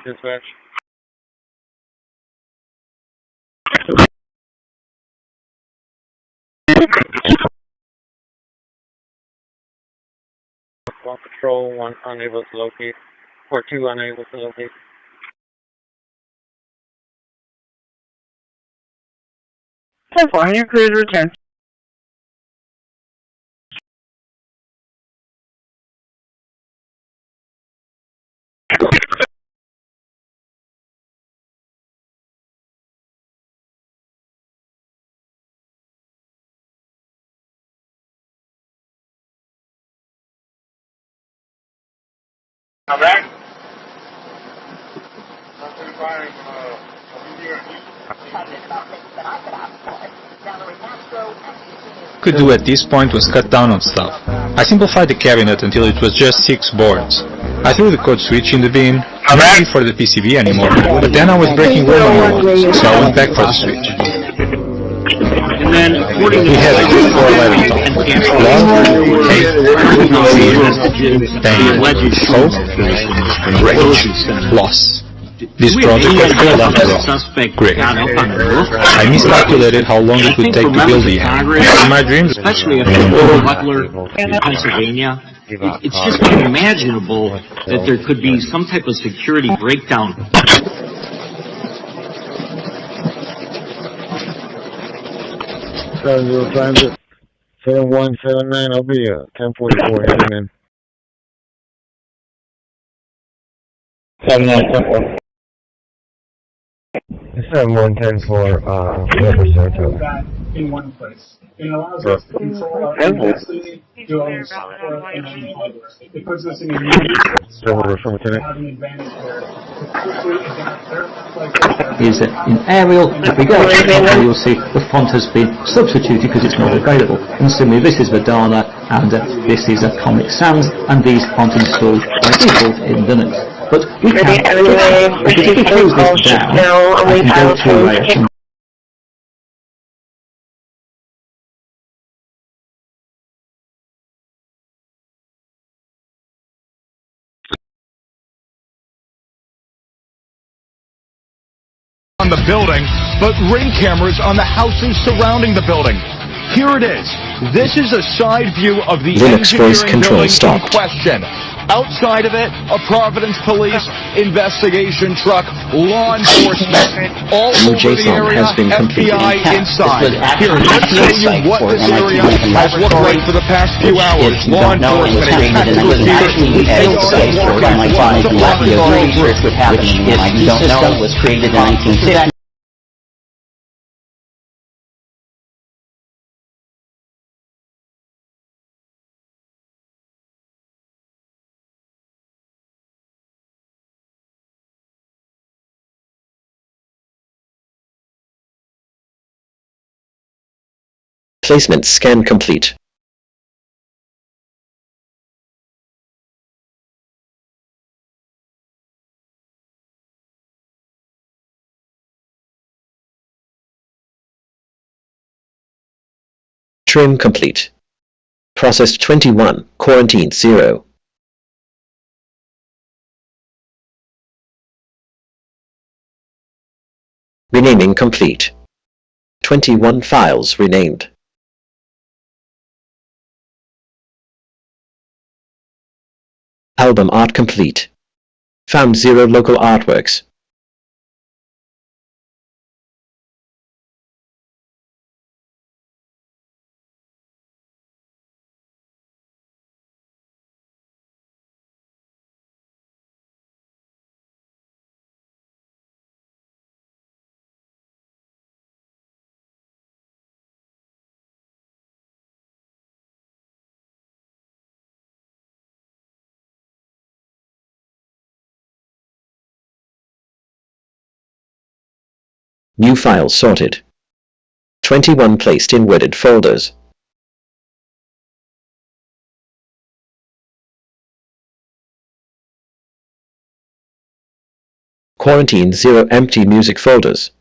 Dispatch. One patrol, one unable to locate, or two unable to locate. Ten four, your cruise return. Come back. Could do at this point was cut down on stuff. I simplified the cabinet until it was just 6 boards. I threw the code switch in the bin, not ready for the PCB anymore, but then I was breaking Roman rules, so I went back for the switch. And then, We had a good 411 top. Long, hey, bang, hope, break, loss. This project was failed after all. Great. I miscalculated how long it would take to build the in my dreams. Especially if Butler in Pennsylvania, it's just unimaginable that there could be some type of security breakdown. Transit 7179, I'll be 1044 heading in. 7974. 7110 for Corpus, Saratoga. In one place. It allows us to control our own destiny, do our own software, and own hardware. It puts us in a unique spot to have an advantage there. To quickly adapt aircraft like this. Is in aerial, if we go up, you'll see the font has been substituted because it's not available. And similarly, this is Verdana, and this is Comic Sans, and these aren't installed by default in Linux. But we can, if we close this down, I can go to on the building, but ring cameras on the houses surrounding the building. Here it is. This is a side view of the Linux voice engineering control building in stopped. question. Outside of it, a Providence Police investigation truck, law enforcement, all over the JSON area, has been completed. FBI inside. Here, let's show you what this area has looked like for the past few hours. Law enforcement, tactical teams, system was created in 1950. Placement scan complete. Trim complete. Processed 21, quarantined 0. Renaming complete. 21 files renamed. Album art complete. Found 0 local artworks. New files sorted. 21 placed in wedded folders. Quarantine 0 empty music folders.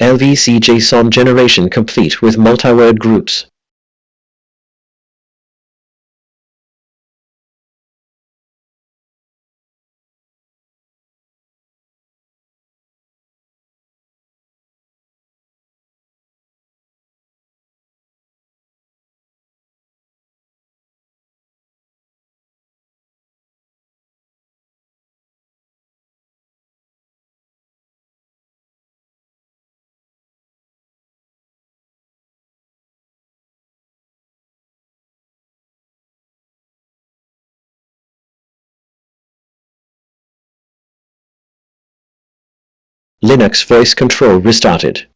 LVC JSON generation complete with multi-word groups. Linux voice control restarted.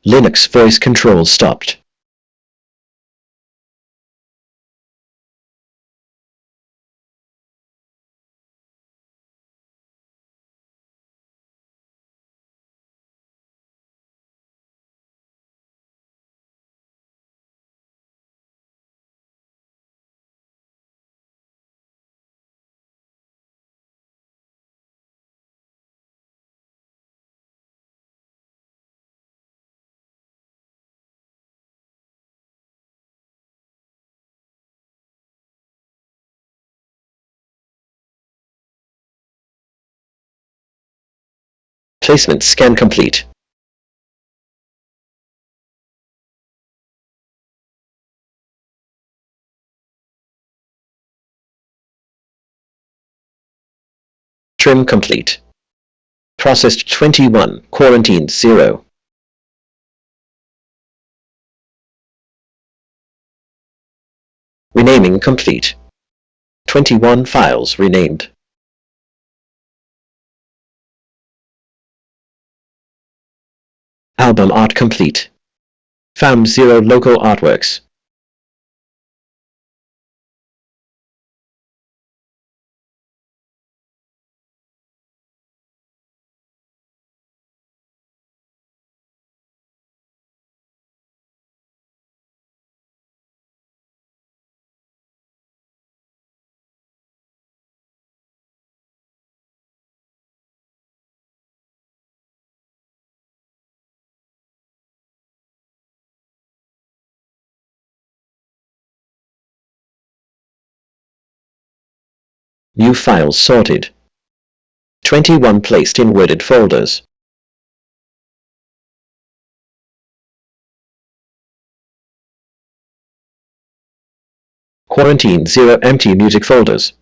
Linux voice control stopped. Placement scan complete. Trim complete. Processed 21, quarantined 0. Renaming complete. 21 files renamed. Album art complete. Found 0 local artworks. New files sorted. 21 placed in worded folders. Quarantine 0 empty music folders.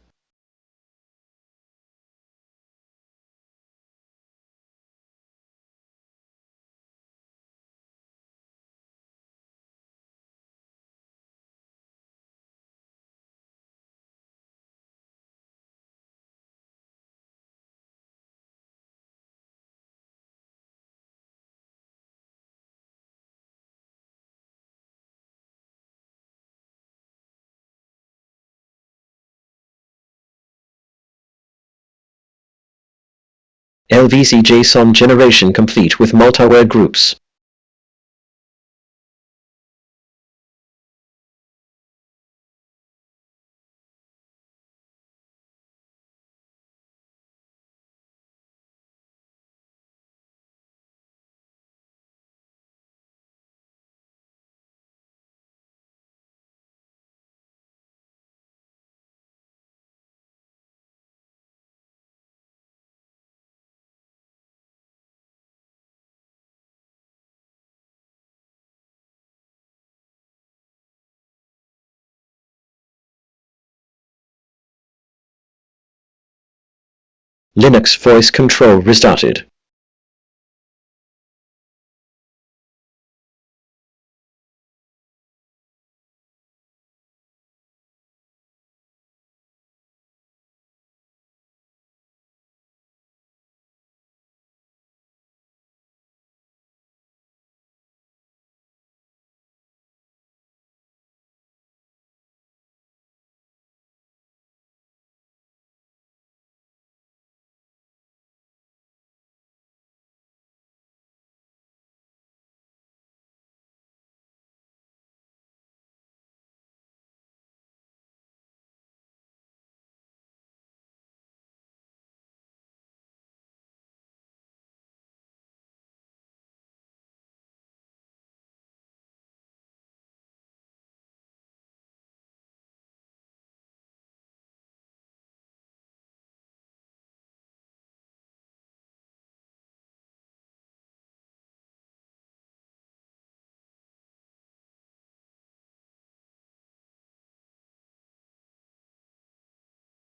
LVC JSON generation complete with multiware groups. Linux voice control restarted.